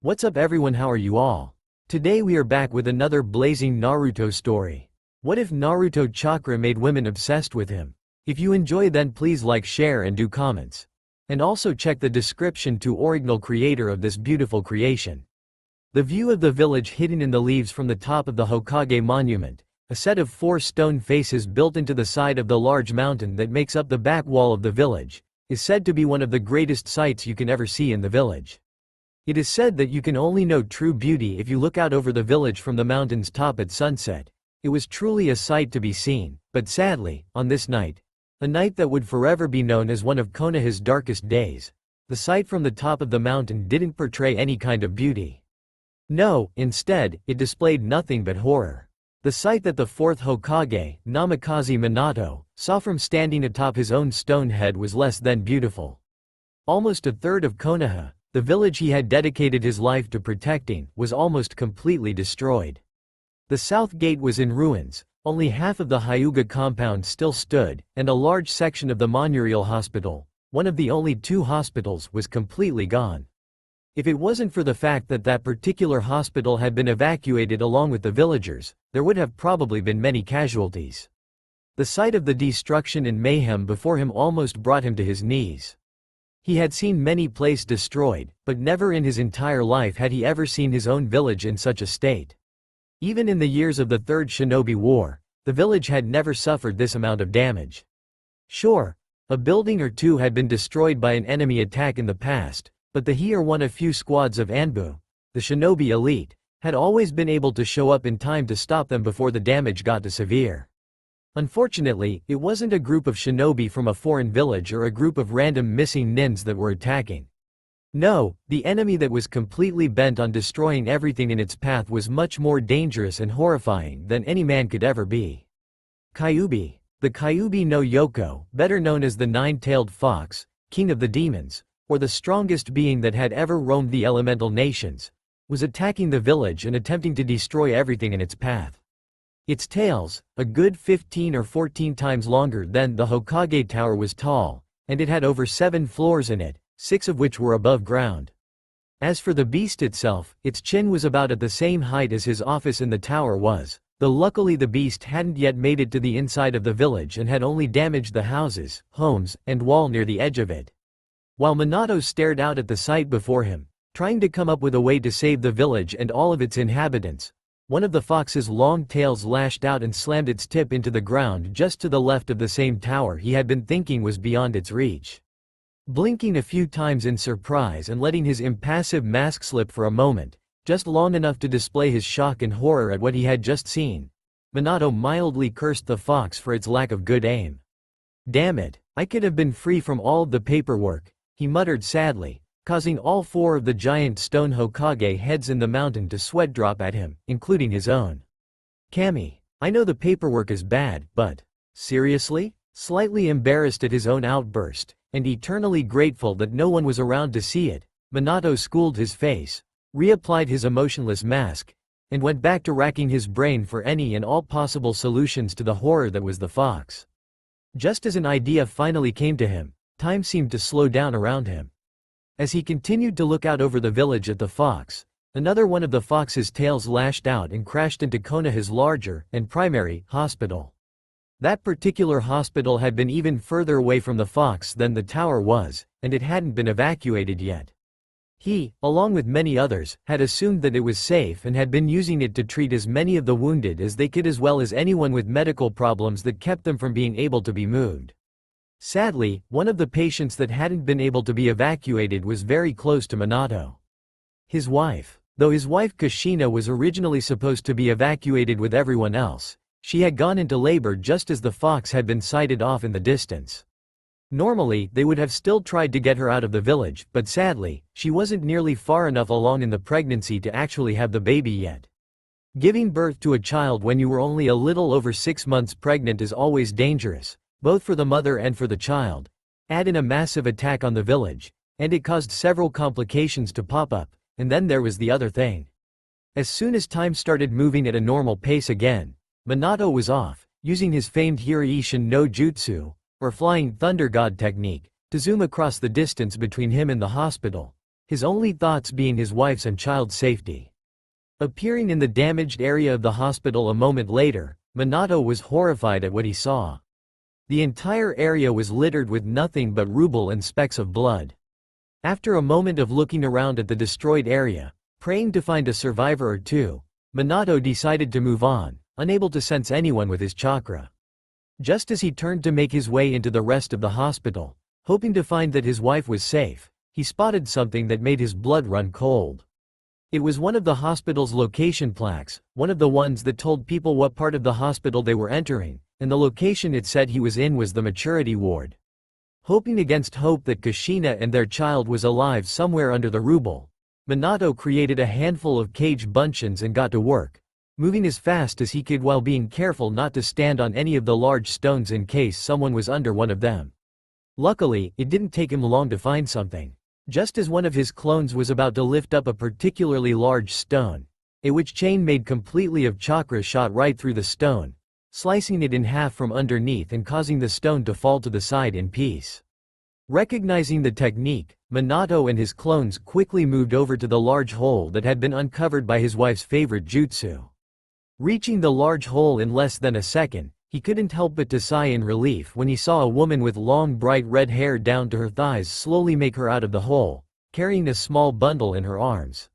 What's up everyone, how are you all? Today we are back with another blazing Naruto story. What if Naruto Chakra made women obsessed with him? If you enjoy, then please like, share and do comments. And also check the description to original creator of this beautiful creation. The view of the village hidden in the leaves from the top of the Hokage monument, a set of 4 stone faces built into the side of the large mountain that makes up the back wall of the village, is said to be one of the greatest sights you can ever see in the village. It is said that you can only know true beauty if you look out over the village from the mountain's top at sunset. It was truly a sight to be seen, but sadly, on this night, a night that would forever be known as one of Konoha's darkest days, the sight from the top of the mountain didn't portray any kind of beauty. No, instead, it displayed nothing but horror. The sight that the 4th Hokage, Namikaze Minato, saw from standing atop his own stone head was less than beautiful. Almost a third of Konoha, the village he had dedicated his life to protecting, was almost completely destroyed. The south gate was in ruins, only half of the Hyuga compound still stood, and a large section of the Monurial Hospital, one of the only 2 hospitals, was completely gone. If it wasn't for the fact that that particular hospital had been evacuated along with the villagers, there would have probably been many casualties. The sight of the destruction and mayhem before him almost brought him to his knees. He had seen many places destroyed, but never in his entire life had he ever seen his own village in such a state. Even in the years of the Third Shinobi War, the village had never suffered this amount of damage. Sure, a building or 2 had been destroyed by an enemy attack in the past, but the he or one of few squads of Anbu, the shinobi elite, had always been able to show up in time to stop them before the damage got too severe. Unfortunately, it wasn't a group of shinobi from a foreign village or a group of random missing nins that were attacking. No, the enemy that was completely bent on destroying everything in its path was much more dangerous and horrifying than any man could ever be. Kyuubi. The Kyuubi no Yoko, better known as the 9-tailed fox, king of the demons, or the strongest being that had ever roamed the elemental nations, was attacking the village and attempting to destroy everything in its path. Its tails, a good 15 or 14 times longer than the Hokage Tower, was tall, and it had over 7 floors in it, 6 of which were above ground. As for the beast itself, its chin was about at the same height as his office in the tower was, though luckily the beast hadn't yet made it to the inside of the village and had only damaged the houses, homes, and wall near the edge of it. While Minato stared out at the sight before him, trying to come up with a way to save the village and all of its inhabitants, one of the fox's long tails lashed out and slammed its tip into the ground just to the left of the same tower he had been thinking was beyond its reach. Blinking a few times in surprise and letting his impassive mask slip for a moment, just long enough to display his shock and horror at what he had just seen, Minato mildly cursed the fox for its lack of good aim. "Damn it, I could have been free from all of the paperwork," he muttered sadly, causing all 4 of the giant stone Hokage heads in the mountain to sweat drop at him, including his own. "Kami, I know the paperwork is bad, but seriously?" Slightly embarrassed at his own outburst, and eternally grateful that no one was around to see it, Minato schooled his face, reapplied his emotionless mask, and went back to racking his brain for any and all possible solutions to the horror that was the fox. Just as an idea finally came to him, time seemed to slow down around him. As he continued to look out over the village at the fox, another one of the fox's tails lashed out and crashed into Konoha's larger and primary hospital. That particular hospital had been even further away from the fox than the tower was, and it hadn't been evacuated yet. He, along with many others, had assumed that it was safe and had been using it to treat as many of the wounded as they could, as well as anyone with medical problems that kept them from being able to be moved. Sadly, one of the patients that hadn't been able to be evacuated was very close to Minato. His wife. Though his wife Kushina was originally supposed to be evacuated with everyone else, she had gone into labor just as the fox had been sighted off in the distance. Normally, they would have still tried to get her out of the village, but sadly, she wasn't nearly far enough along in the pregnancy to actually have the baby yet. Giving birth to a child when you were only a little over 6 months pregnant is always dangerous, both for the mother and for the child. Add in a massive attack on the village, and it caused several complications to pop up, and then there was the other thing. As soon as time started moving at a normal pace again, Minato was off, using his famed Hiraishin no Jutsu, or Flying Thunder God technique, to zoom across the distance between him and the hospital, his only thoughts being his wife's and child's safety. Appearing in the damaged area of the hospital a moment later, Minato was horrified at what he saw. The entire area was littered with nothing but rubble and specks of blood. After a moment of looking around at the destroyed area, praying to find a survivor or two, Minato decided to move on, unable to sense anyone with his chakra. Just as he turned to make his way into the rest of the hospital, hoping to find that his wife was safe, he spotted something that made his blood run cold. It was one of the hospital's location plaques, one of the ones that told people what part of the hospital they were entering, and the location it said he was in was the maturity ward. Hoping against hope that Kushina and their child was alive somewhere under the rubble, Minato created a handful of cage buncheons and got to work, moving as fast as he could while being careful not to stand on any of the large stones in case someone was under one of them. Luckily, it didn't take him long to find something. Just as one of his clones was about to lift up a particularly large stone, a witch chain made completely of chakra shot right through the stone, slicing it in half from underneath and causing the stone to fall to the side in peace. Recognizing the technique, Minato and his clones quickly moved over to the large hole that had been uncovered by his wife's favorite jutsu. Reaching the large hole in less than a second, he couldn't help but to sigh in relief when he saw a woman with long bright red hair down to her thighs slowly make her out of the hole, carrying a small bundle in her arms.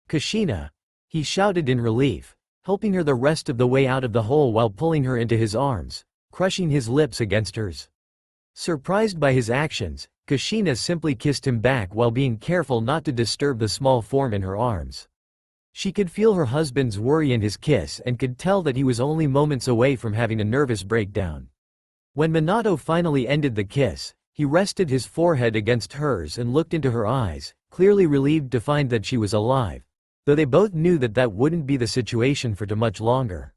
"Kushina!" he shouted in relief, helping her the rest of the way out of the hole while pulling her into his arms, crushing his lips against hers. Surprised by his actions, Kushina simply kissed him back while being careful not to disturb the small form in her arms. She could feel her husband's worry in his kiss and could tell that he was only moments away from having a nervous breakdown. When Minato finally ended the kiss, he rested his forehead against hers and looked into her eyes, clearly relieved to find that she was alive, though they both knew that that wouldn't be the situation for too much longer.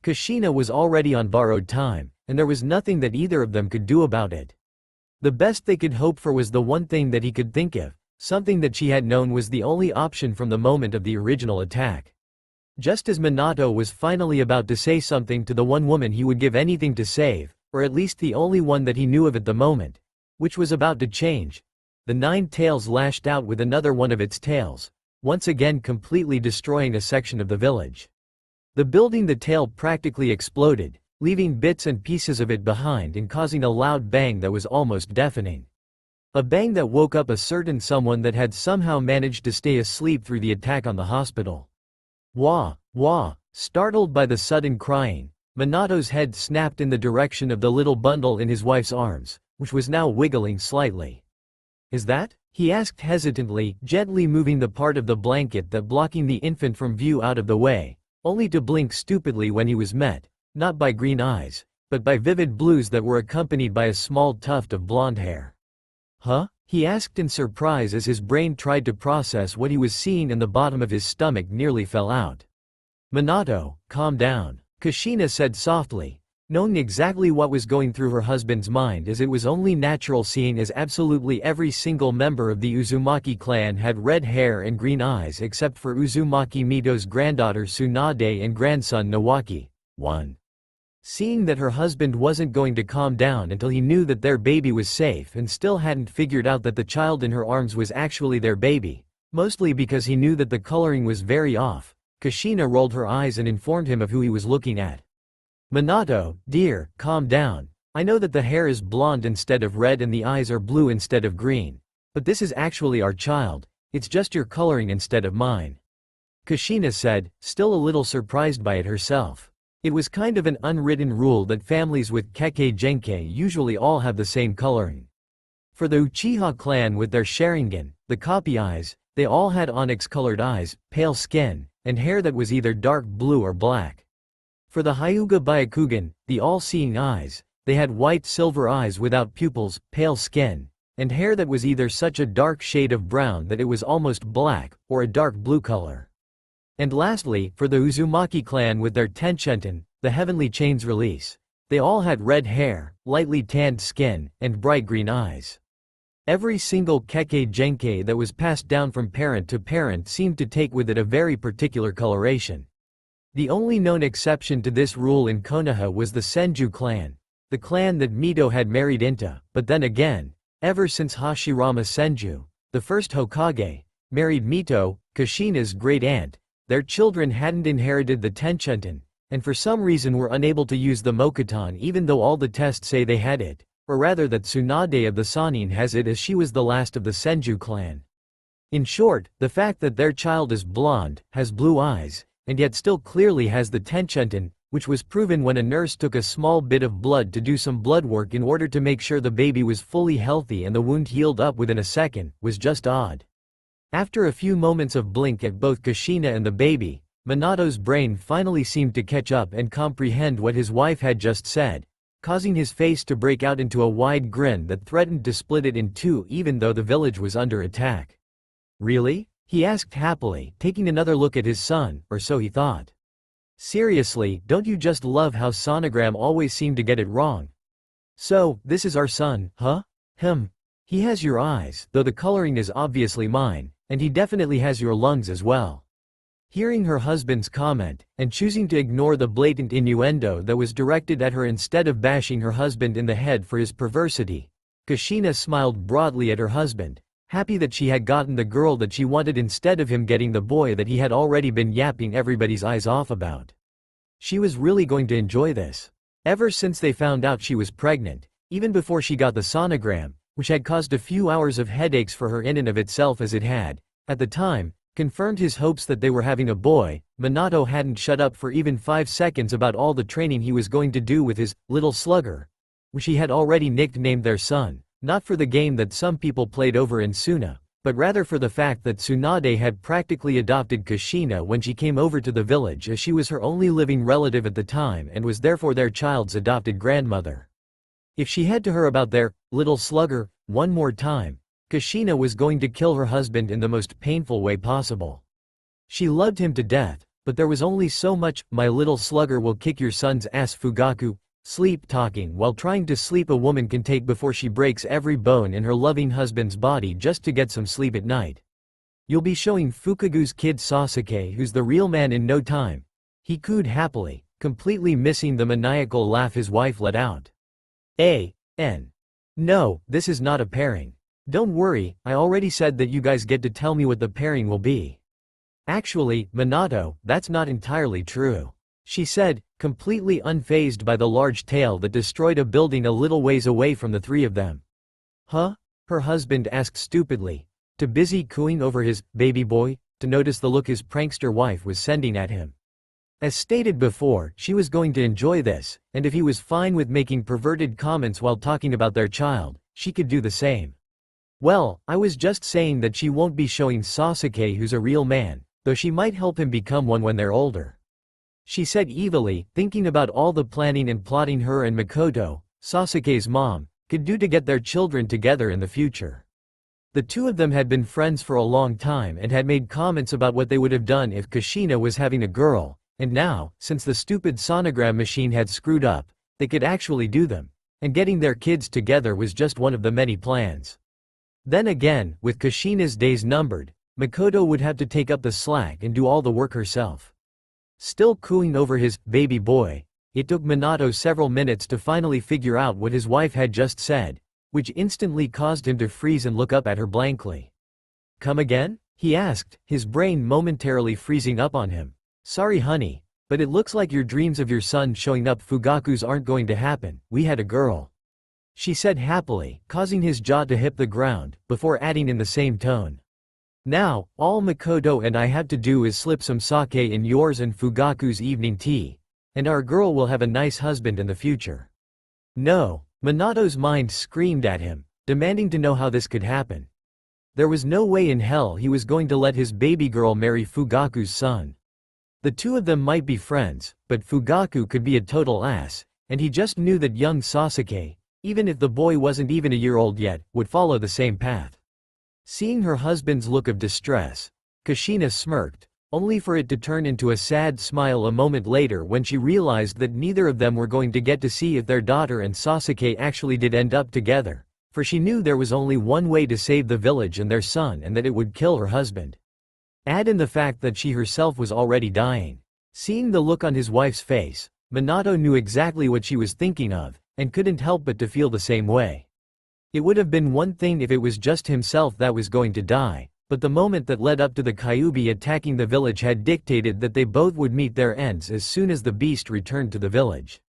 Kushina was already on borrowed time, and there was nothing that either of them could do about it. The best they could hope for was the one thing that he could think of, something that she had known was the only option from the moment of the original attack. Just as Minato was finally about to say something to the one woman he would give anything to save, or at least the only one that he knew of at the moment, which was about to change, the nine tails lashed out with another one of its tails, once again completely destroying a section of the village. The building the tail practically exploded, leaving bits and pieces of it behind and causing a loud bang that was almost deafening. A bang that woke up a certain someone that had somehow managed to stay asleep through the attack on the hospital. Wah, wah, startled by the sudden crying, Minato's head snapped in the direction of the little bundle in his wife's arms, which was now wiggling slightly. "Is that?" he asked hesitantly, gently moving the part of the blanket that blocking the infant from view out of the way, only to blink stupidly when he was met, not by green eyes, but by vivid blues that were accompanied by a small tuft of blonde hair. "Huh?" he asked in surprise as his brain tried to process what he was seeing and the bottom of his stomach nearly fell out. "Minato, calm down," Kushina said softly, knowing exactly what was going through her husband's mind as it was only natural seeing as absolutely every single member of the Uzumaki clan had red hair and green eyes except for Uzumaki Mito's granddaughter Tsunade and grandson Nawaki. 1. Seeing that her husband wasn't going to calm down until he knew that their baby was safe and still hadn't figured out that the child in her arms was actually their baby, mostly because he knew that the coloring was very off, Kushina rolled her eyes and informed him of who he was looking at. "Minato, dear, calm down. I know that the hair is blonde instead of red and the eyes are blue instead of green, but this is actually our child, it's just your coloring instead of mine," Kushina said, still a little surprised by it herself. It was kind of an unwritten rule that families with Kekkei Genkei usually all have the same coloring. For the Uchiha clan with their Sharingan, the copy eyes, they all had onyx-colored eyes, pale skin, and hair that was either dark blue or black. For the Hyuga Byakugan, the all-seeing eyes, they had white-silver eyes without pupils, pale skin, and hair that was either such a dark shade of brown that it was almost black, or a dark blue color. And lastly, for the Uzumaki clan with their Tenshenten, the Heavenly Chains release, they all had red hair, lightly tanned skin, and bright green eyes. Every single Kekkei Genkei that was passed down from parent to parent seemed to take with it a very particular coloration. The only known exception to this rule in Konoha was the Senju clan, the clan that Mito had married into, but then again, ever since Hashirama Senju, the first Hokage, married Mito, Kushina's great-aunt. Their children hadn't inherited the Tenshenten, and for some reason were unable to use the Mokuton even though all the tests say they had it, or rather that Tsunade of the Sannin has it as she was the last of the Senju clan. In short, the fact that their child is blonde, has blue eyes, and yet still clearly has the Tenshenten, which was proven when a nurse took a small bit of blood to do some blood work in order to make sure the baby was fully healthy and the wound healed up within a second, was just odd. After a few moments of blink at both Kushina and the baby, Minato's brain finally seemed to catch up and comprehend what his wife had just said, causing his face to break out into a wide grin that threatened to split it in two even though the village was under attack. Really? He asked happily, taking another look at his son, or so he thought. Seriously, don't you just love how Sonogram always seemed to get it wrong? So, this is our son, huh? He has your eyes, though the coloring is obviously mine, and he definitely has your lungs as well. Hearing her husband's comment, and choosing to ignore the blatant innuendo that was directed at her instead of bashing her husband in the head for his perversity, Kushina smiled broadly at her husband, happy that she had gotten the girl that she wanted instead of him getting the boy that he had already been yapping everybody's eyes off about. She was really going to enjoy this. Ever since they found out she was pregnant, even before she got the sonogram, which had caused a few hours of headaches for her in and of itself as it had, at the time, confirmed his hopes that they were having a boy, Minato hadn't shut up for even 5 seconds about all the training he was going to do with his little slugger, which he had already nicknamed their son. Not for the game that some people played over in Suna, but rather for the fact that Tsunade had practically adopted Kushina when she came over to the village as she was her only living relative at the time and was therefore their child's adopted grandmother. If she had to her about their little slugger one more time, Kushina was going to kill her husband in the most painful way possible. She loved him to death, but there was only so much "my little slugger will kick your son's ass Fugaku" sleep talking while trying to sleep a woman can take before she breaks every bone in her loving husband's body just to get some sleep at night. You'll be showing Fukagu's kid Sasuke who's the real man in no time. He cooed happily, completely missing the maniacal laugh his wife let out. No, this is not a pairing. Don't worry, I already said that you guys get to tell me what the pairing will be. Actually, Minato, that's not entirely true, she said, completely unfazed by the large tail that destroyed a building a little ways away from the three of them. Huh? Her husband asked stupidly, too busy cooing over his baby boy to notice the look his prankster wife was sending at him. As stated before, she was going to enjoy this, and if he was fine with making perverted comments while talking about their child, she could do the same. Well, I was just saying that she won't be showing Sasuke who's a real man, though she might help him become one when they're older, she said evilly, thinking about all the planning and plotting her and Mikoto, Sasuke's mom, could do to get their children together in the future. The two of them had been friends for a long time and had made comments about what they would have done if Kushina was having a girl, and now, since the stupid sonogram machine had screwed up, they could actually do them, and getting their kids together was just one of the many plans. Then again, with Kushina's days numbered, Mikoto would have to take up the slack and do all the work herself. Still cooing over his baby boy, it took Minato several minutes to finally figure out what his wife had just said, which instantly caused him to freeze and look up at her blankly. Come again? He asked, his brain momentarily freezing up on him. Sorry honey, but it looks like your dreams of your son showing up Fugaku's aren't going to happen, we had a girl, she said happily, causing his jaw to hit the ground, before adding in the same tone. Now, all Mikoto and I have to do is slip some sake in yours and Fugaku's evening tea, and our girl will have a nice husband in the future. No, Minato's mind screamed at him, demanding to know how this could happen. There was no way in hell he was going to let his baby girl marry Fugaku's son. The two of them might be friends, but Fugaku could be a total ass, and he just knew that young Sasuke, even if the boy wasn't even a year old yet, would follow the same path. Seeing her husband's look of distress, Kushina smirked, only for it to turn into a sad smile a moment later when she realized that neither of them were going to get to see if their daughter and Sasuke actually did end up together, for she knew there was only one way to save the village and their son and that it would kill her husband. Add in the fact that she herself was already dying. Seeing the look on his wife's face, Minato knew exactly what she was thinking of, and couldn't help but to feel the same way. It would have been one thing if it was just himself that was going to die, but the moment that led up to the Kyuubi attacking the village had dictated that they both would meet their ends as soon as the beast returned to the village.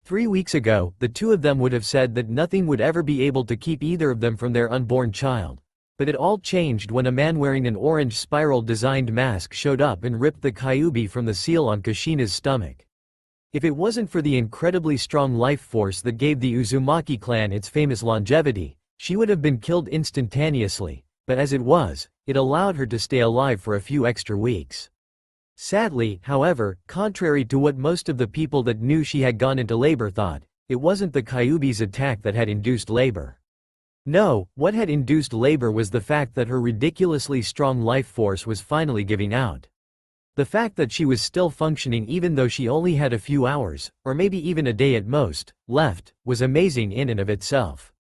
3 weeks ago, the two of them would have said that nothing would ever be able to keep either of them from their unborn child. But it all changed when a man wearing an orange spiral-designed mask showed up and ripped the Kyuubi from the seal on Kushina's stomach. If it wasn't for the incredibly strong life force that gave the Uzumaki clan its famous longevity, she would have been killed instantaneously, but as it was, it allowed her to stay alive for a few extra weeks. Sadly, however, contrary to what most of the people that knew she had gone into labor thought, it wasn't the Kyuubi's attack that had induced labor. No, what had induced labor was the fact that her ridiculously strong life force was finally giving out. The fact that she was still functioning even though she only had a few hours, or maybe even a day at most, left, was amazing in and of itself.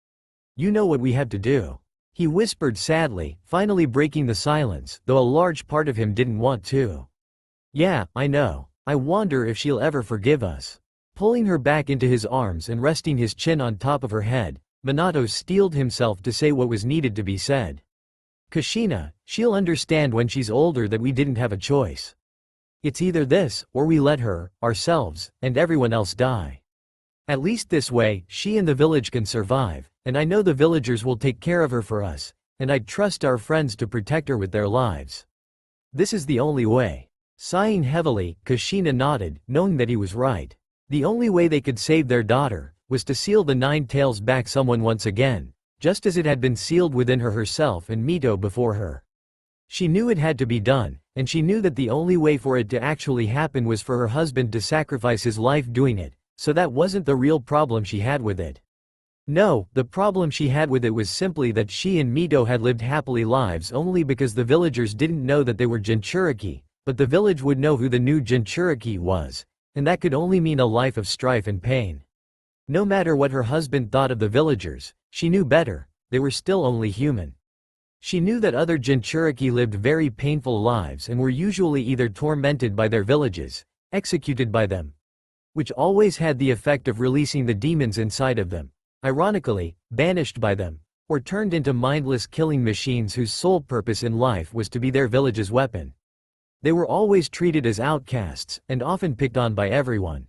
"You know what we have to do," he whispered sadly, finally breaking the silence, though a large part of him didn't want to. "Yeah, I know. I wonder if she'll ever forgive us." Pulling her back into his arms and resting his chin on top of her head, Minato steeled himself to say what was needed to be said. "Kushina, she'll understand when she's older that we didn't have a choice. It's either this, or we let her, ourselves, and everyone else die. At least this way, she and the village can survive, and I know the villagers will take care of her for us, and I'd trust our friends to protect her with their lives. This is the only way." Sighing heavily, Kushina nodded, knowing that he was right. The only way they could save their daughter was to seal the Nine Tails back someone once again, just as it had been sealed within her herself and Mito before her. She knew it had to be done, and she knew that the only way for it to actually happen was for her husband to sacrifice his life doing it, so that wasn't the real problem she had with it. No, the problem she had with it was simply that she and Mito had lived happily lives only because the villagers didn't know that they were Jinchuriki, but the village would know who the new Jinchuriki was, and that could only mean a life of strife and pain. No matter what her husband thought of the villagers, she knew better, they were still only human. She knew that other Jinchuriki lived very painful lives and were usually either tormented by their villages, executed by them, which always had the effect of releasing the demons inside of them, ironically, banished by them, or turned into mindless killing machines whose sole purpose in life was to be their village's weapon. They were always treated as outcasts, and often picked on by everyone.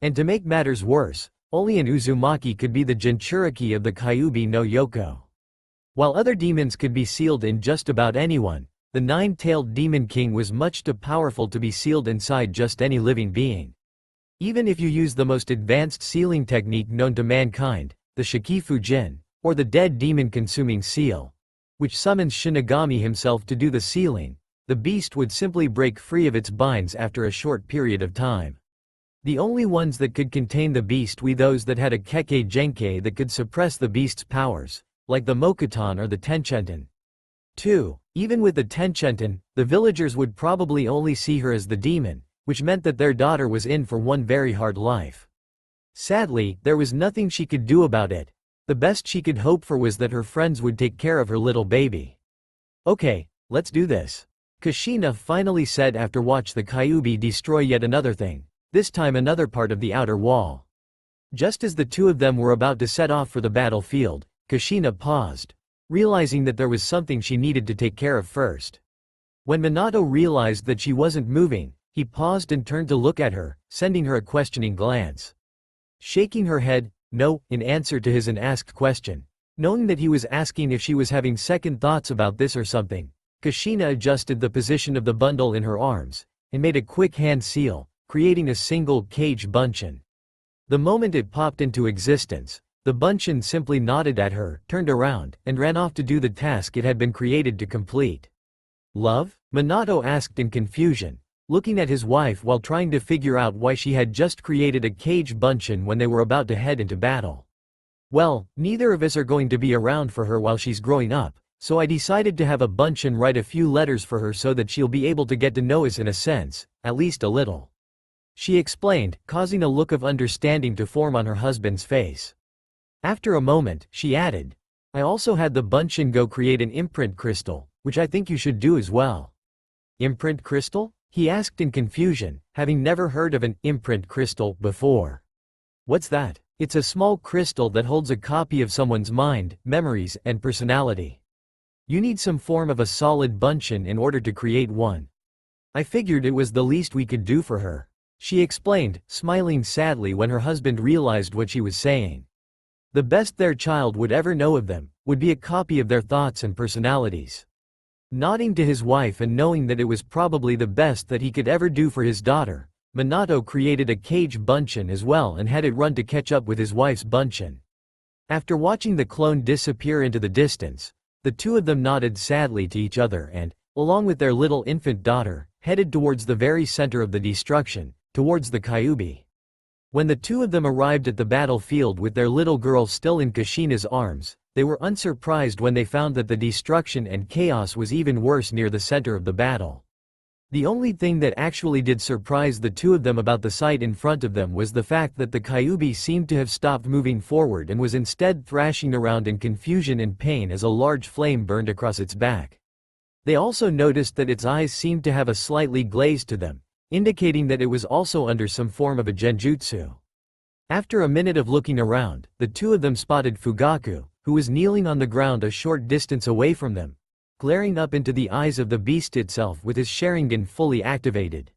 And to make matters worse, only an Uzumaki could be the Jinchuriki of the Kyuubi no Yoko. While other demons could be sealed in just about anyone, the nine-tailed demon king was much too powerful to be sealed inside just any living being. Even if you use the most advanced sealing technique known to mankind, the Shikifujin, or the dead demon-consuming seal, which summons Shinigami himself to do the sealing, the beast would simply break free of its binds after a short period of time. The only ones that could contain the beast were those that had a Kekkei Genkai that could suppress the beast's powers, like the Mokuton or the Tenchenten. 2. Even with the Tenchenten, the villagers would probably only see her as the demon, which meant that their daughter was in for one very hard life. Sadly, there was nothing she could do about it. The best she could hope for was that her friends would take care of her little baby. "Okay, let's do this," Kushina finally said after watch the Kyuubi destroy yet another thing, this time another part of the outer wall. Just as the two of them were about to set off for the battlefield, Kushina paused, realizing that there was something she needed to take care of first. When Minato realized that she wasn't moving, he paused and turned to look at her, sending her a questioning glance. Shaking her head, no, in answer to his unasked question, knowing that he was asking if she was having second thoughts about this or something, Kushina adjusted the position of the bundle in her arms, and made a quick hand seal, creating a single cage bunchen. The moment it popped into existence, the bunchen simply nodded at her, turned around, and ran off to do the task it had been created to complete. "Love?" Minato asked in confusion, looking at his wife while trying to figure out why she had just created a cage bunchen when they were about to head into battle. "Well, neither of us are going to be around for her while she's growing up, so I decided to have a bunchen write a few letters for her so that she'll be able to get to know us in a sense, at least a little," she explained, causing a look of understanding to form on her husband's face. After a moment, she added, "I also had the bunchen go create an imprint crystal, which I think you should do as well." "Imprint crystal?" he asked in confusion, having never heard of an imprint crystal before. "What's that?" It's a small crystal that holds a copy of someone's mind, memories, and personality. You need some form of a solid bunchen in order to create one. I figured it was the least we could do for her, she explained, smiling sadly when her husband realized what she was saying. The best their child would ever know of them would be a copy of their thoughts and personalities. Nodding to his wife and knowing that it was probably the best that he could ever do for his daughter, Minato created a cage bunchen as well and had it run to catch up with his wife's bunchen. After watching the clone disappear into the distance, the two of them nodded sadly to each other and, along with their little infant daughter, headed towards the very center of the destruction, towards the Kyuubi. When the two of them arrived at the battlefield with their little girl still in Kushina's arms, they were unsurprised when they found that the destruction and chaos was even worse near the center of the battle. The only thing that actually did surprise the two of them about the sight in front of them was the fact that the Kyuubi seemed to have stopped moving forward and was instead thrashing around in confusion and pain as a large flame burned across its back. They also noticed that its eyes seemed to have a slightly glaze to them, indicating that it was also under some form of a genjutsu. After a minute of looking around, the two of them spotted Fugaku, who was kneeling on the ground a short distance away from them, glaring up into the eyes of the beast itself with his Sharingan fully activated.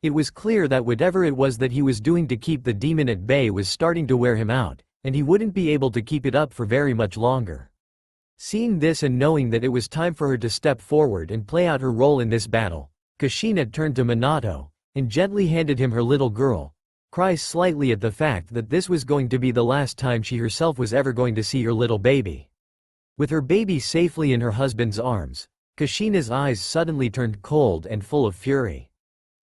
It was clear that whatever it was that he was doing to keep the demon at bay was starting to wear him out, and he wouldn't be able to keep it up for very much longer. Seeing this and knowing that it was time for her to step forward and play out her role in this battle, Kushina turned to Minato, and gently handed him her little girl, crying slightly at the fact that this was going to be the last time she herself was ever going to see her little baby. With her baby safely in her husband's arms, Kushina's eyes suddenly turned cold and full of fury.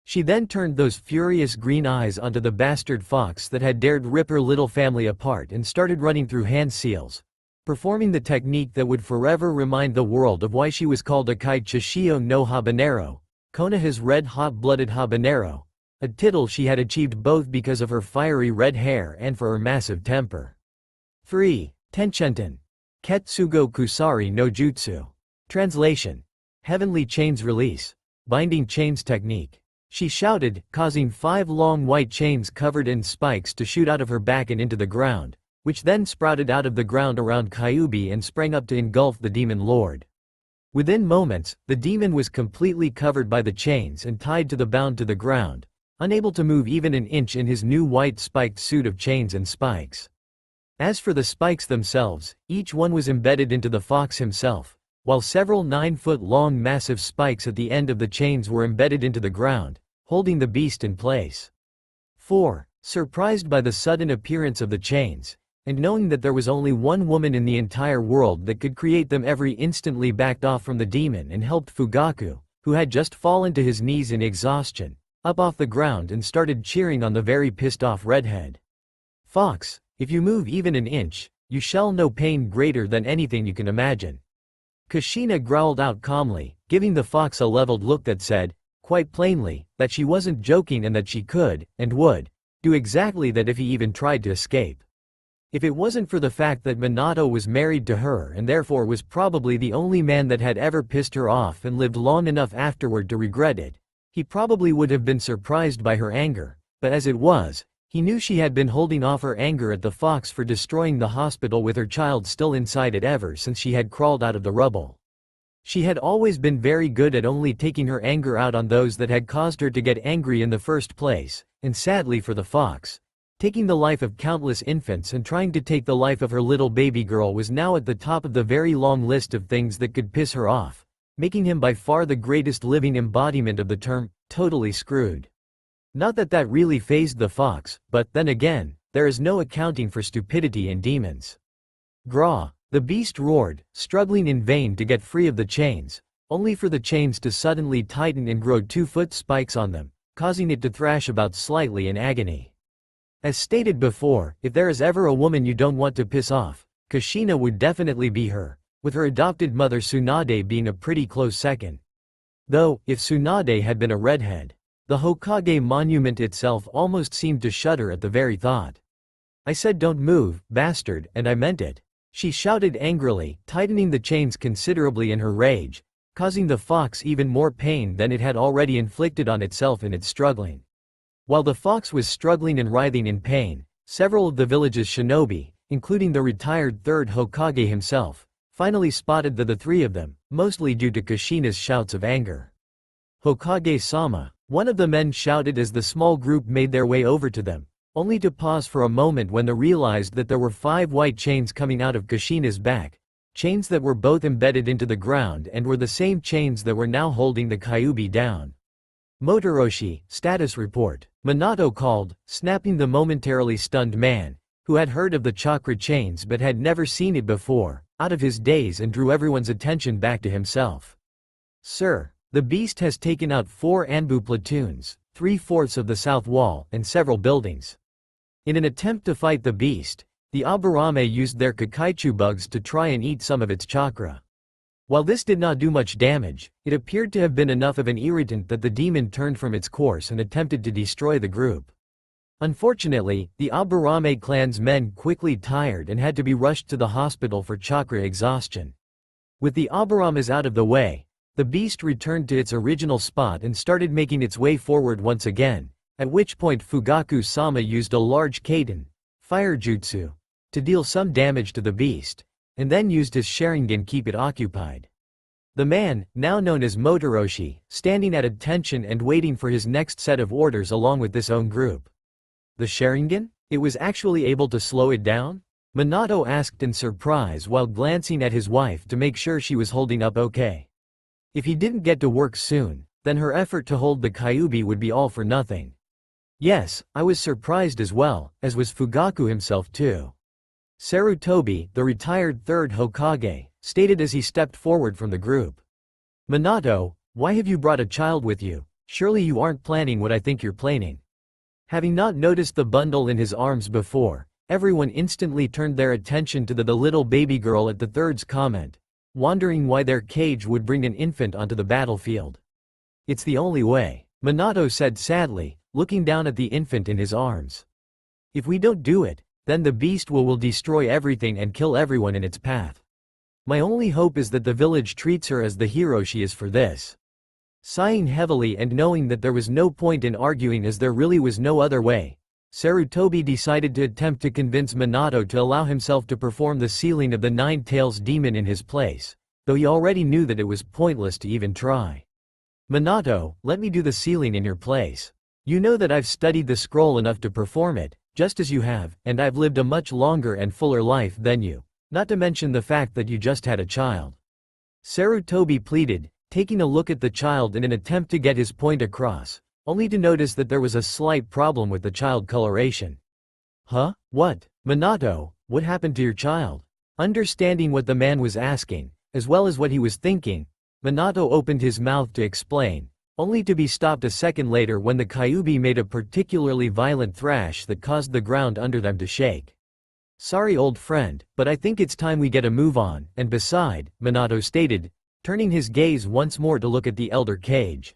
She then turned those furious green eyes onto the bastard fox that had dared rip her little family apart and started running through hand seals, performing the technique that would forever remind the world of why she was called Akai Chishio no Habanero, Konoha's red-hot-blooded habanero, a title she had achieved both because of her fiery red hair and for her massive temper. 3. Tenshenten. Ketsugo Kusari no Jutsu. Translation. Heavenly Chains Release. Binding Chains Technique. She shouted, causing 5 long white chains covered in spikes to shoot out of her back and into the ground, which then sprouted out of the ground around Kyuubi and sprang up to engulf the demon lord. Within moments, the demon was completely covered by the chains and tied to the bound to the ground, unable to move even an inch in his new white spiked suit of chains and spikes. As for the spikes themselves, each one was embedded into the fox himself, while several 9-foot-long massive spikes at the end of the chains were embedded into the ground, holding the beast in place. 4. Surprised by the sudden appearance of the chains, and knowing that there was only one woman in the entire world that could create them, every instantly backed off from the demon and helped Fugaku, who had just fallen to his knees in exhaustion, up off the ground and started cheering on the very pissed-off redhead. Fox, if you move even an inch, you shall know pain greater than anything you can imagine. Kushina growled out calmly, giving the fox a leveled look that said, quite plainly, that she wasn't joking and that she could, and would, do exactly that if he even tried to escape. If it wasn't for the fact that Minato was married to her and therefore was probably the only man that had ever pissed her off and lived long enough afterward to regret it, he probably would have been surprised by her anger, but as it was, he knew she had been holding off her anger at the fox for destroying the hospital with her child still inside it ever since she had crawled out of the rubble. She had always been very good at only taking her anger out on those that had caused her to get angry in the first place, and sadly for the fox, taking the life of countless infants and trying to take the life of her little baby girl was now at the top of the very long list of things that could piss her off, making him by far the greatest living embodiment of the term, totally screwed. Not that that really fazed the fox, but then again, there is no accounting for stupidity in demons. Graw, the beast roared, struggling in vain to get free of the chains, only for the chains to suddenly tighten and grow 2-foot spikes on them, causing it to thrash about slightly in agony. As stated before, if there is ever a woman you don't want to piss off, Kushina would definitely be her, with her adopted mother Tsunade being a pretty close second. Though, if Tsunade had been a redhead, the Hokage monument itself almost seemed to shudder at the very thought. I said don't move, bastard, and I meant it. She shouted angrily, tightening the chains considerably in her rage, causing the fox even more pain than it had already inflicted on itself in its struggling. While the fox was struggling and writhing in pain, Several of the village's shinobi, including the retired third Hokage himself, finally spotted the three of them, mostly due to Kushina's shouts of anger. "Hokage-sama," one of the men shouted as the small group made their way over to them, only to pause for a moment when they realized that there were 5 white chains coming out of Kushina's back, chains that were both embedded into the ground and were the same chains that were now holding the Kyuubi down. "Motoroshi, status report," Minato called, snapping the momentarily stunned man, who had heard of the chakra chains but had never seen it before, out of his daze and drew everyone's attention back to himself. "Sir, the beast has taken out 4 Anbu platoons, 3/4 of the south wall, and several buildings. In an attempt to fight the beast, the Aburame used their Kakaichu bugs to try and eat some of its chakra. While this did not do much damage, it appeared to have been enough of an irritant that the demon turned from its course and attempted to destroy the group. Unfortunately, the Aburame clan's men quickly tired and had to be rushed to the hospital for chakra exhaustion. With the Aburames out of the way, the beast returned to its original spot and started making its way forward once again, at which point Fugaku-sama used a large Kaiden, fire jutsu, to deal some damage to the beast, and then used his Sharingan keep it occupied. The man, now known as Motoroshi, standing at attention and waiting for his next set of orders along with this own group. The Sharingan? It was actually able to slow it down? Minato asked in surprise while glancing at his wife to make sure she was holding up okay. If he didn't get to work soon, then her effort to hold the Kyuubi would be all for nothing. Yes, I was surprised as well, as was Fugaku himself too. Sarutobi, the retired third Hokage, stated as he stepped forward from the group. "Minato, why have you brought a child with you? Surely you aren't planning what I think you're planning." Having not noticed the bundle in his arms before, everyone instantly turned their attention to the little baby girl at the third's comment, wondering why their cage would bring an infant onto the battlefield. "It's the only way," Minato said sadly, looking down at the infant in his arms. "If we don't do it, then the beast will destroy everything and kill everyone in its path. My only hope is that the village treats her as the hero she is for this." Sighing heavily and knowing that there was no point in arguing as there really was no other way, Sarutobi decided to attempt to convince Minato to allow himself to perform the sealing of the Nine Tails demon in his place, though he already knew that it was pointless to even try. "Minato, let me do the sealing in your place. You know that I've studied the scroll enough to perform it, just as you have, and I've lived a much longer and fuller life than you, not to mention the fact that you just had a child." Sarutobi pleaded, taking a look at the child in an attempt to get his point across, only to notice that there was a slight problem with the child coloration. "Huh? What? Minato, what happened to your child?" Understanding what the man was asking, as well as what he was thinking, Minato opened his mouth to explain, only to be stopped a second later when the Kyuubi made a particularly violent thrash that caused the ground under them to shake. "Sorry old friend, but I think it's time we get a move on, and beside," Minato stated, turning his gaze once more to look at the elder cage.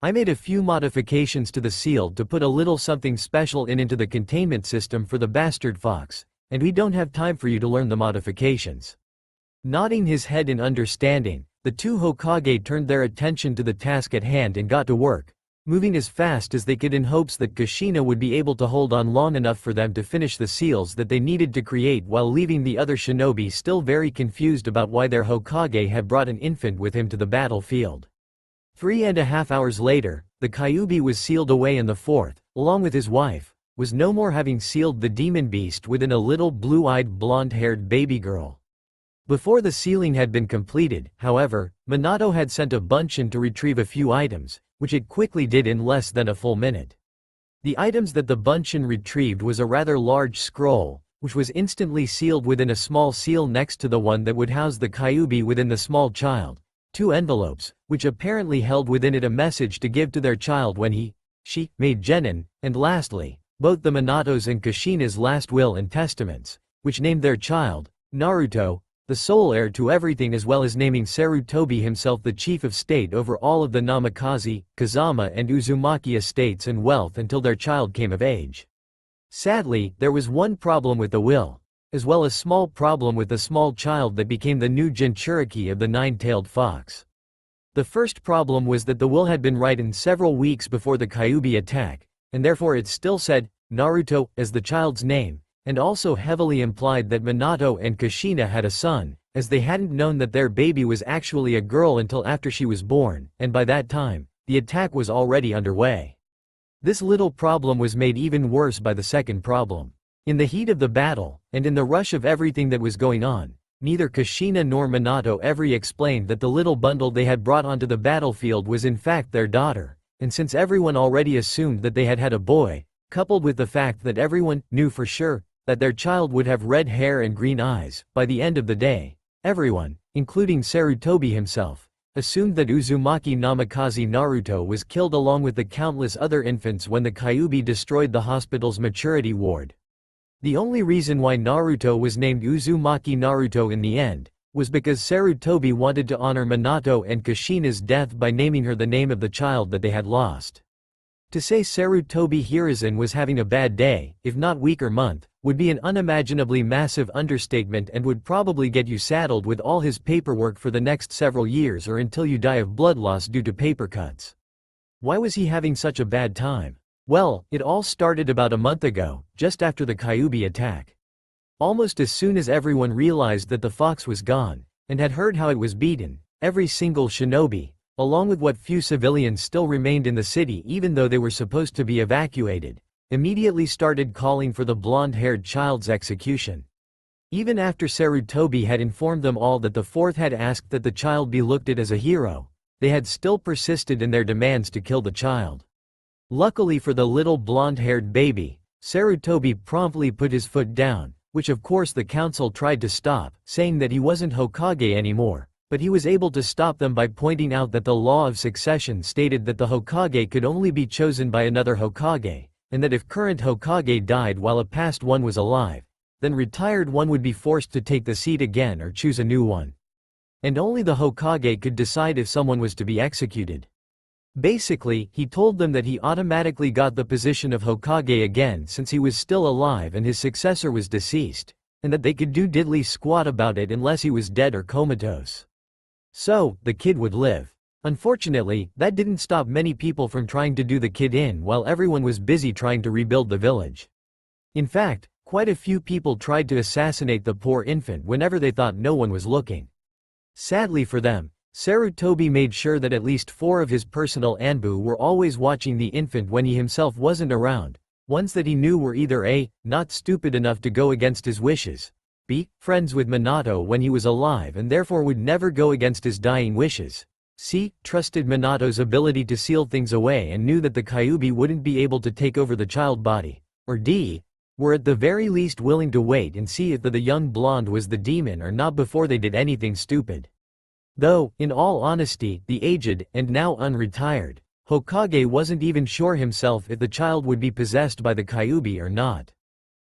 "I made a few modifications to the seal to put a little something special into the containment system for the bastard fox, and we don't have time for you to learn the modifications." Nodding his head in understanding, the two Hokage turned their attention to the task at hand and got to work, moving as fast as they could in hopes that Kushina would be able to hold on long enough for them to finish the seals that they needed to create while leaving the other shinobi still very confused about why their Hokage had brought an infant with him to the battlefield. 3.5 hours later, the Kyuubi was sealed away and the fourth, along with his wife, was no more, having sealed the demon beast within a little blue-eyed blonde-haired baby girl. Before the sealing had been completed, however, Minato had sent a Bunshin to retrieve a few items, which it quickly did in less than a full minute. The items that the Bunshin retrieved was a rather large scroll, which was instantly sealed within a small seal next to the one that would house the Kyuubi within the small child, 2 envelopes, which apparently held within it a message to give to their child when she made genin, and lastly, both the Minato's and Kushina's last will and testaments, which named their child, Naruto, the sole heir to everything, as well as naming Sarutobi himself the chief of state over all of the Namikaze, Kazama and Uzumaki estates and wealth until their child came of age. Sadly, there was one problem with the will, as well as small problem with the small child that became the new Jinchuriki of the nine-tailed fox. The first problem was that the will had been written several weeks before the Kyuubi attack, and therefore it still said, Naruto, as the child's name, and also heavily implied that Minato and Kushina had a son, as they hadn't known that their baby was actually a girl until after she was born, and by that time, the attack was already underway. This little problem was made even worse by the second problem. In the heat of the battle, and in the rush of everything that was going on, neither Kushina nor Minato ever explained that the little bundle they had brought onto the battlefield was in fact their daughter, and since everyone already assumed that they had had a boy, coupled with the fact that everyone knew for sure that their child would have red hair and green eyes, by the end of the day, everyone, including Sarutobi himself, assumed that Uzumaki Namikaze Naruto was killed along with the countless other infants when the Kyuubi destroyed the hospital's maturity ward. The only reason why Naruto was named Uzumaki Naruto in the end, was because Sarutobi wanted to honor Minato and Kushina's death by naming her the name of the child that they had lost. To say Sarutobi Hiruzen was having a bad day, if not week or month, would be an unimaginably massive understatement and would probably get you saddled with all his paperwork for the next several years or until you die of blood loss due to paper cuts. Why was he having such a bad time? Well, it all started about a month ago, just after the Kyuubi attack. Almost as soon as everyone realized that the fox was gone, and had heard how it was beaten, every single shinobi, along with what few civilians still remained in the city even though they were supposed to be evacuated, immediately started calling for the blonde-haired child's execution. Even after Sarutobi had informed them all that the fourth had asked that the child be looked at as a hero, they had still persisted in their demands to kill the child. Luckily for the little blonde-haired baby, Sarutobi promptly put his foot down, which of course the council tried to stop, saying that he wasn't Hokage anymore, but he was able to stop them by pointing out that the law of succession stated that the Hokage could only be chosen by another Hokage, and that if current Hokage died while a past one was alive, then retired one would be forced to take the seat again or choose a new one. And only the Hokage could decide if someone was to be executed. Basically, he told them that he automatically got the position of Hokage again since he was still alive and his successor was deceased, and that they could do diddly squat about it unless he was dead or comatose. So, the kid would live. Unfortunately, that didn't stop many people from trying to do the kid in while everyone was busy trying to rebuild the village. In fact, quite a few people tried to assassinate the poor infant whenever they thought no one was looking. Sadly for them, Sarutobi made sure that at least 4 of his personal Anbu were always watching the infant when he himself wasn't around, ones that he knew were either A, not stupid enough to go against his wishes, B, friends with Minato when he was alive and therefore would never go against his dying wishes, C, trusted Minato's ability to seal things away and knew that the Kyuubi wouldn't be able to take over the child body, or D, were at the very least willing to wait and see if the young blonde was the demon or not before they did anything stupid. Though, in all honesty, the aged, and now unretired, Hokage wasn't even sure himself if the child would be possessed by the Kyuubi or not.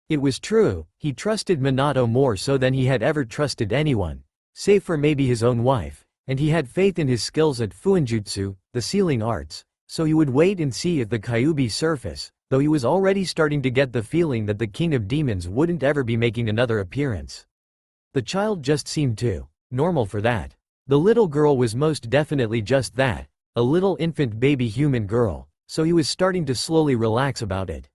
It was true, he trusted Minato more so than he had ever trusted anyone, save for maybe his own wife, and he had faith in his skills at Fuinjutsu, the sealing arts, so he would wait and see if the Kyuubi surface, though he was already starting to get the feeling that the King of Demons wouldn't ever be making another appearance. The child just seemed too normal for that. The little girl was most definitely just that, a little infant baby human girl, so he was starting to slowly relax about it.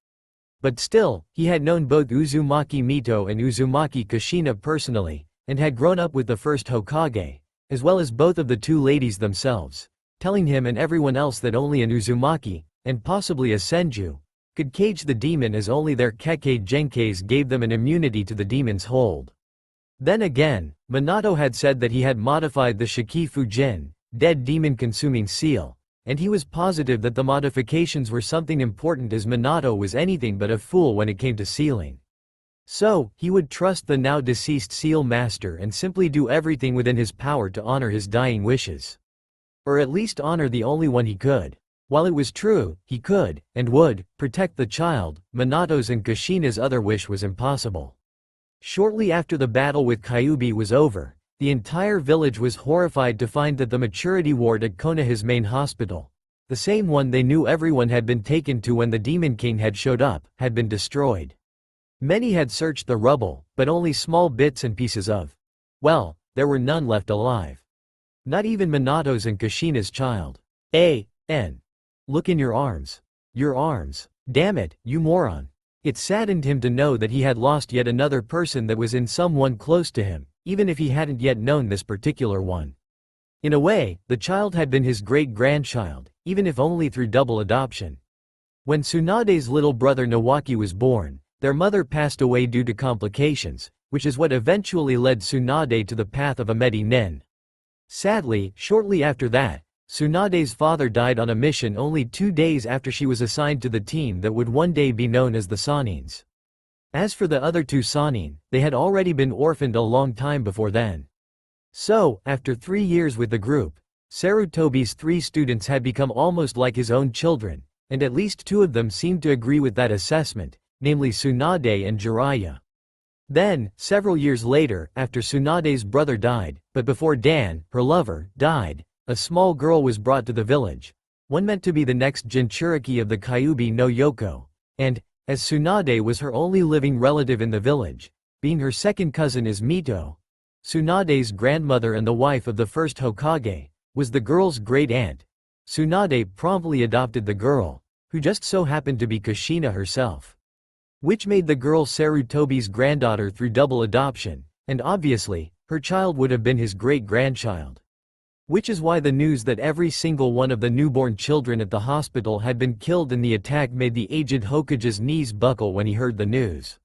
But still, he had known both Uzumaki Mito and Uzumaki Kushina personally, and had grown up with the first Hokage, as well as both of the 2 ladies themselves, telling him and everyone else that only an Uzumaki, and possibly a Senju, could cage the demon as only their Kekkei Genkais gave them an immunity to the demon's hold. Then again, Minato had said that he had modified the Shiki Fujin, dead demon-consuming seal, and he was positive that the modifications were something important as Minato was anything but a fool when it came to sealing. So, he would trust the now deceased seal master and simply do everything within his power to honor his dying wishes. Or at least honor the only one he could. While it was true, he could, and would, protect the child, Minato's and Kushina's other wish was impossible. Shortly after the battle with Kyuubi was over, the entire village was horrified to find that the maturity ward at Konoha's main hospital, the same one they knew everyone had been taken to when the Demon King had showed up, had been destroyed. Many had searched the rubble, but only small bits and pieces of. Well, there were none left alive. Not even Minato's and Kushina's child. Look in your arms. Your arms. Damn it, you moron. It saddened him to know that he had lost yet another person that was in someone close to him, even if he hadn't yet known this particular one. In a way, the child had been his great-grandchild, even if only through double adoption. When Tsunade's little brother Nawaki was born, their mother passed away due to complications, which is what eventually led Tsunade to the path of a Maiden. Sadly, shortly after that, Tsunade's father died on a mission only 2 days after she was assigned to the team that would one day be known as the Sanins. As for the other 2 Sanin, they had already been orphaned a long time before then. So, after 3 years with the group, Sarutobi's 3 students had become almost like his own children, and at least 2 of them seemed to agree with that assessment, namely Tsunade and Jiraiya. Then, several years later, after Tsunade's brother died, but before Dan, her lover, died, a small girl was brought to the village, one meant to be the next Jinchuriki of the Kyuubi no Yoko, and, as Tsunade was her only living relative in the village, being her second cousin as Mito, Tsunade's grandmother and the wife of the first Hokage, was the girl's great-aunt. Tsunade promptly adopted the girl, who just so happened to be Kushina herself. Which made the girl Sarutobi's granddaughter through double adoption, and obviously, her child would have been his great-grandchild. Which is why the news that every single one of the newborn children at the hospital had been killed in the attack made the aged Hokage's knees buckle when he heard the news.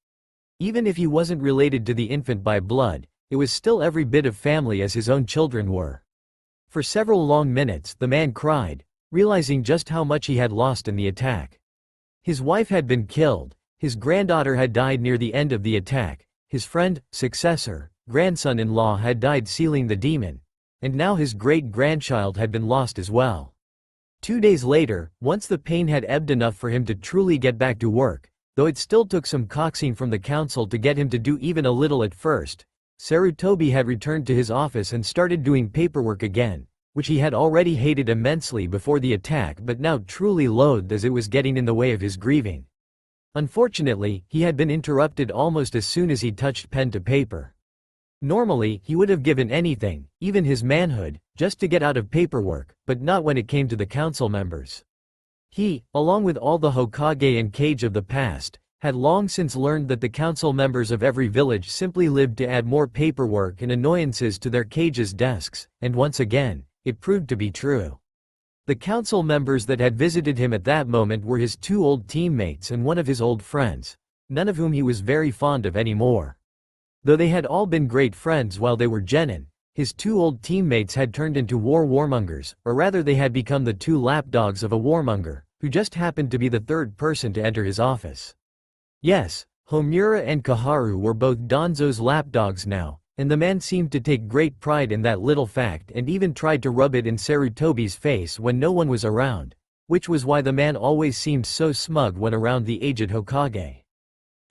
Even if he wasn't related to the infant by blood, it was still every bit of family as his own children were. For several long minutes the man cried, realizing just how much he had lost in the attack. His wife had been killed, his granddaughter had died near the end of the attack, his friend, successor, grandson-in-law had died sealing the demon, and now his great-grandchild had been lost as well. 2 days later, once the pain had ebbed enough for him to truly get back to work, though it still took some coaxing from the council to get him to do even a little at first, Sarutobi had returned to his office and started doing paperwork again, which he had already hated immensely before the attack but now truly loathed as it was getting in the way of his grieving. Unfortunately, he had been interrupted almost as soon as he touched pen to paper. Normally, he would have given anything, even his manhood, just to get out of paperwork, but not when it came to the council members. He, along with all the Hokage and Kage of the past, had long since learned that the council members of every village simply lived to add more paperwork and annoyances to their Kage's desks, and once again, it proved to be true. The council members that had visited him at that moment were his 2 old teammates and one of his old friends, none of whom he was very fond of anymore. Though they had all been great friends while they were genin, his 2 old teammates had turned into warmongers, or rather they had become the 2 lapdogs of a warmonger, who just happened to be the 3rd person to enter his office. Yes, Homura and Kaharu were both Danzo's lapdogs now, and the man seemed to take great pride in that little fact and even tried to rub it in Sarutobi's face when no one was around, which was why the man always seemed so smug when around the aged Hokage.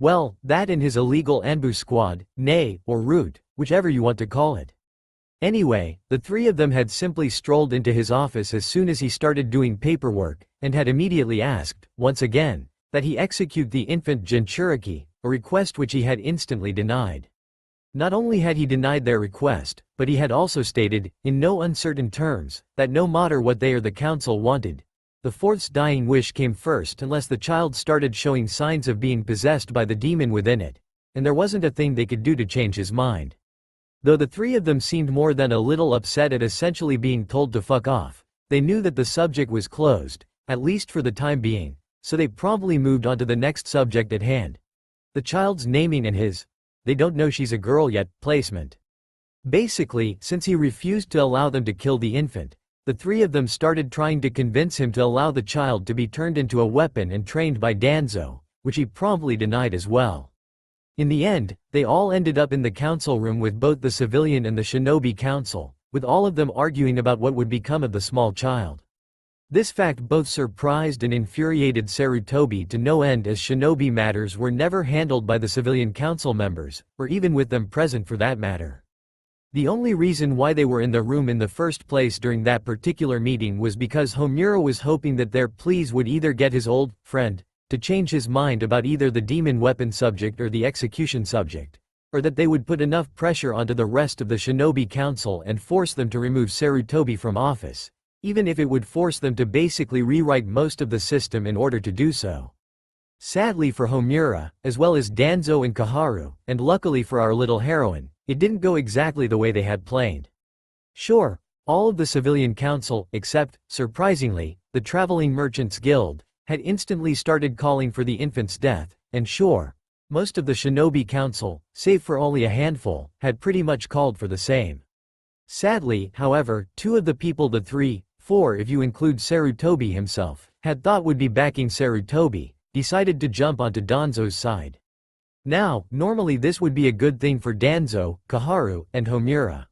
Well, that and his illegal Anbu squad, nay, or route, whichever you want to call it. Anyway, the 3 of them had simply strolled into his office as soon as he started doing paperwork, and had immediately asked, once again, that he execute the infant Jinchuriki, a request which he had instantly denied. Not only had he denied their request, but he had also stated, in no uncertain terms, that no matter what they or the council wanted, the 4th's dying wish came first unless the child started showing signs of being possessed by the demon within it, and there wasn't a thing they could do to change his mind. Though the 3 of them seemed more than a little upset at essentially being told to fuck off, they knew that the subject was closed, at least for the time being, so they promptly moved on to the next subject at hand. The child's naming and his, they don't know she's a girl yet, placement. Basically, since he refused to allow them to kill the infant, the 3 of them started trying to convince him to allow the child to be turned into a weapon and trained by Danzo, which he promptly denied as well. In the end, they all ended up in the council room with both the civilian and the shinobi council, with all of them arguing about what would become of the small child. This fact both surprised and infuriated Sarutobi to no end, as shinobi matters were never handled by the civilian council members, or even with them present for that matter. The only reason why they were in the room in the first place during that particular meeting was because Homura was hoping that their pleas would either get his old friend to change his mind about either the demon weapon subject or the execution subject, or that they would put enough pressure onto the rest of the shinobi council and force them to remove Sarutobi from office, even if it would force them to basically rewrite most of the system in order to do so. Sadly for Homura, as well as Danzo and Kaharu, and luckily for our little heroine, it didn't go exactly the way they had planned. Sure, all of the civilian council, except, surprisingly, the Traveling Merchants Guild, had instantly started calling for the infant's death, and sure, most of the Shinobi Council, save for only a handful, had pretty much called for the same. Sadly, however, two of the people, the 3, 4 if you include Sarutobi himself, had thought would be backing Sarutobi, decided to jump onto Danzo's side. Now, normally this would be a good thing for Danzo, Kaharu, and Homura.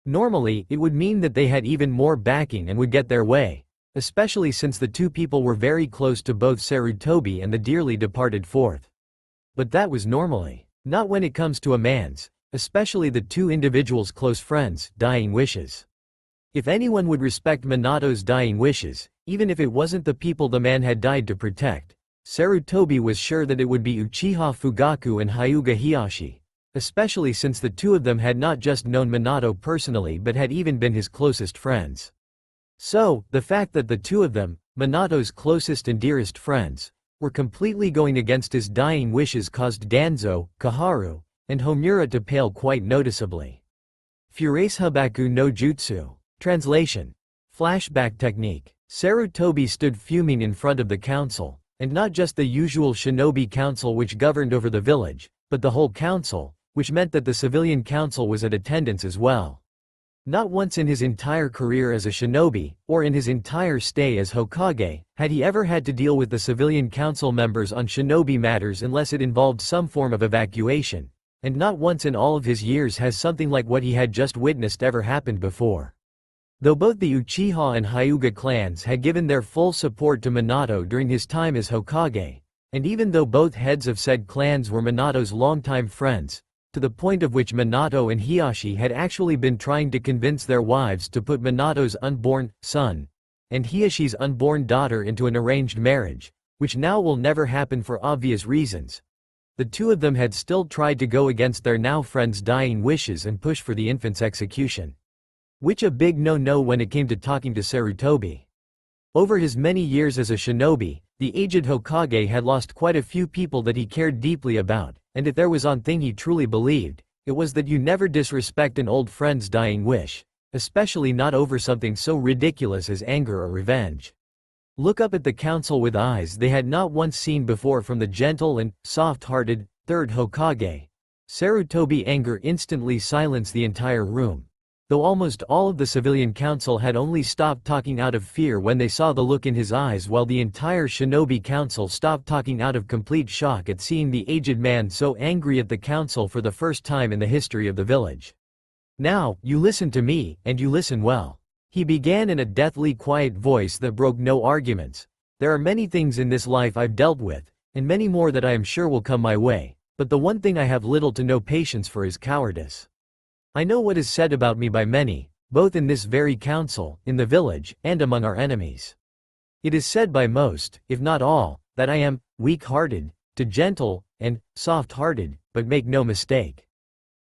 Normally, it would mean that they had even more backing and would get their way, especially since the two people were very close to both Sarutobi and the dearly departed fourth. But that was normally. Not when it comes to a man's, especially the two individuals' close friends, dying wishes. If anyone would respect Minato's dying wishes, even if it wasn't the people the man had died to protect, Sarutobi was sure that it would be Uchiha Fugaku and Hyuga Hiyashi, especially since the two of them had not just known Minato personally but had even been his closest friends. So, the fact that the two of them, Minato's closest and dearest friends, were completely going against his dying wishes caused Danzo, Kaharu, and Homura to pale quite noticeably. Fureishabaku no Jutsu. Translation. Flashback technique. Sarutobi stood fuming in front of the council, and not just the usual shinobi council which governed over the village, but the whole council, which meant that the civilian council was at attendance as well. Not once in his entire career as a shinobi, or in his entire stay as Hokage, had he ever had to deal with the civilian council members on shinobi matters unless it involved some form of evacuation, and not once in all of his years has something like what he had just witnessed ever happened before. Though both the Uchiha and Hyuga clans had given their full support to Minato during his time as Hokage, and even though both heads of said clans were Minato's longtime friends, to the point of which Minato and Hiyashi had actually been trying to convince their wives to put Minato's unborn son and Hiyashi's unborn daughter into an arranged marriage, which now will never happen for obvious reasons. The two of them had still tried to go against their now friend's dying wishes and push for the infant's execution. Which a big no-no when it came to talking to Sarutobi. Over his many years as a shinobi, the aged Hokage had lost quite a few people that he cared deeply about, and if there was one thing he truly believed, it was that you never disrespect an old friend's dying wish, especially not over something so ridiculous as anger or revenge. Look up at the council with eyes they had not once seen before from the gentle and soft-hearted third Hokage. Sarutobi's anger instantly silenced the entire room. Though almost all of the civilian council had only stopped talking out of fear when they saw the look in his eyes, while the entire shinobi council stopped talking out of complete shock at seeing the aged man so angry at the council for the first time in the history of the village. "Now, you listen to me, and you listen well," he began in a deathly quiet voice that broke no arguments. "There are many things in this life I've dealt with, and many more that I am sure will come my way, but the one thing I have little to no patience for is cowardice. I know what is said about me by many, both in this very council, in the village, and among our enemies. It is said by most, if not all, that I am weak-hearted, too gentle, and soft-hearted, but make no mistake.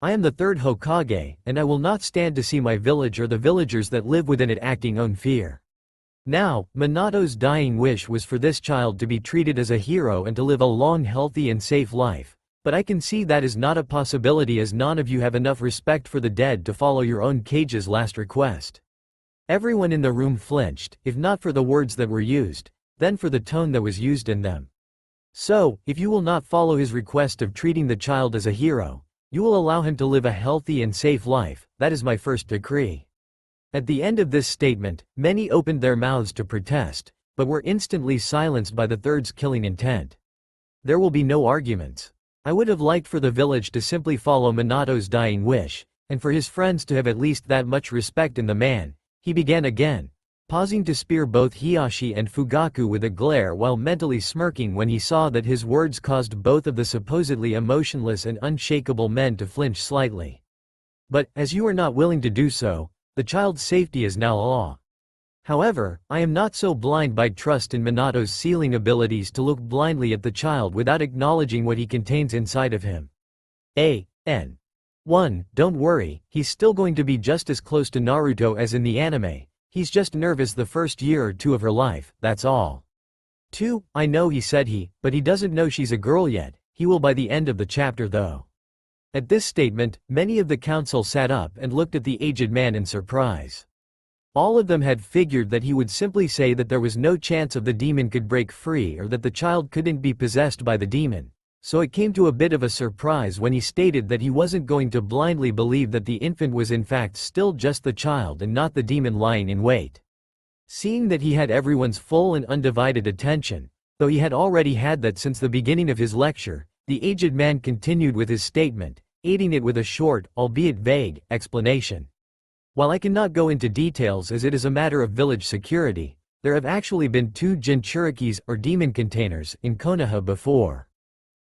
I am the third Hokage, and I will not stand to see my village or the villagers that live within it acting on fear." Now, Minato's dying wish was for this child to be treated as a hero and to live a long, healthy and safe life. But I can see that is not a possibility, as none of you have enough respect for the dead to follow your own cage's last request. Everyone in the room flinched, if not for the words that were used, then for the tone that was used in them. "So, if you will not follow his request of treating the child as a hero, you will allow him to live a healthy and safe life, that is my first decree." At the end of this statement, many opened their mouths to protest, but were instantly silenced by the third's killing intent. "There will be no arguments. I would have liked for the village to simply follow Minato's dying wish, and for his friends to have at least that much respect in the man," he began again, pausing to spear both Hiyashi and Fugaku with a glare while mentally smirking when he saw that his words caused both of the supposedly emotionless and unshakable men to flinch slightly. "But, as you are not willing to do so, the child's safety is now law. However, I am not so blind by trust in Minato's sealing abilities to look blindly at the child without acknowledging what he contains inside of him. N. 1. Don't worry, he's still going to be just as close to Naruto as in the anime, he's just nervous the first year or two of her life, that's all. 2. I know he said but he doesn't know she's a girl yet, he will by the end of the chapter though. At this statement, many of the council sat up and looked at the aged man in surprise. All of them had figured that he would simply say that there was no chance of the demon could break free or that the child couldn't be possessed by the demon, so it came to a bit of a surprise when he stated that he wasn't going to blindly believe that the infant was in fact still just the child and not the demon lying in wait. Seeing that he had everyone's full and undivided attention, though he had already had that since the beginning of his lecture, the aged man continued with his statement, aiding it with a short, albeit vague, explanation. While I cannot go into details as it is a matter of village security, there have actually been 2 Jinchurikis or demon containers in Konoha before.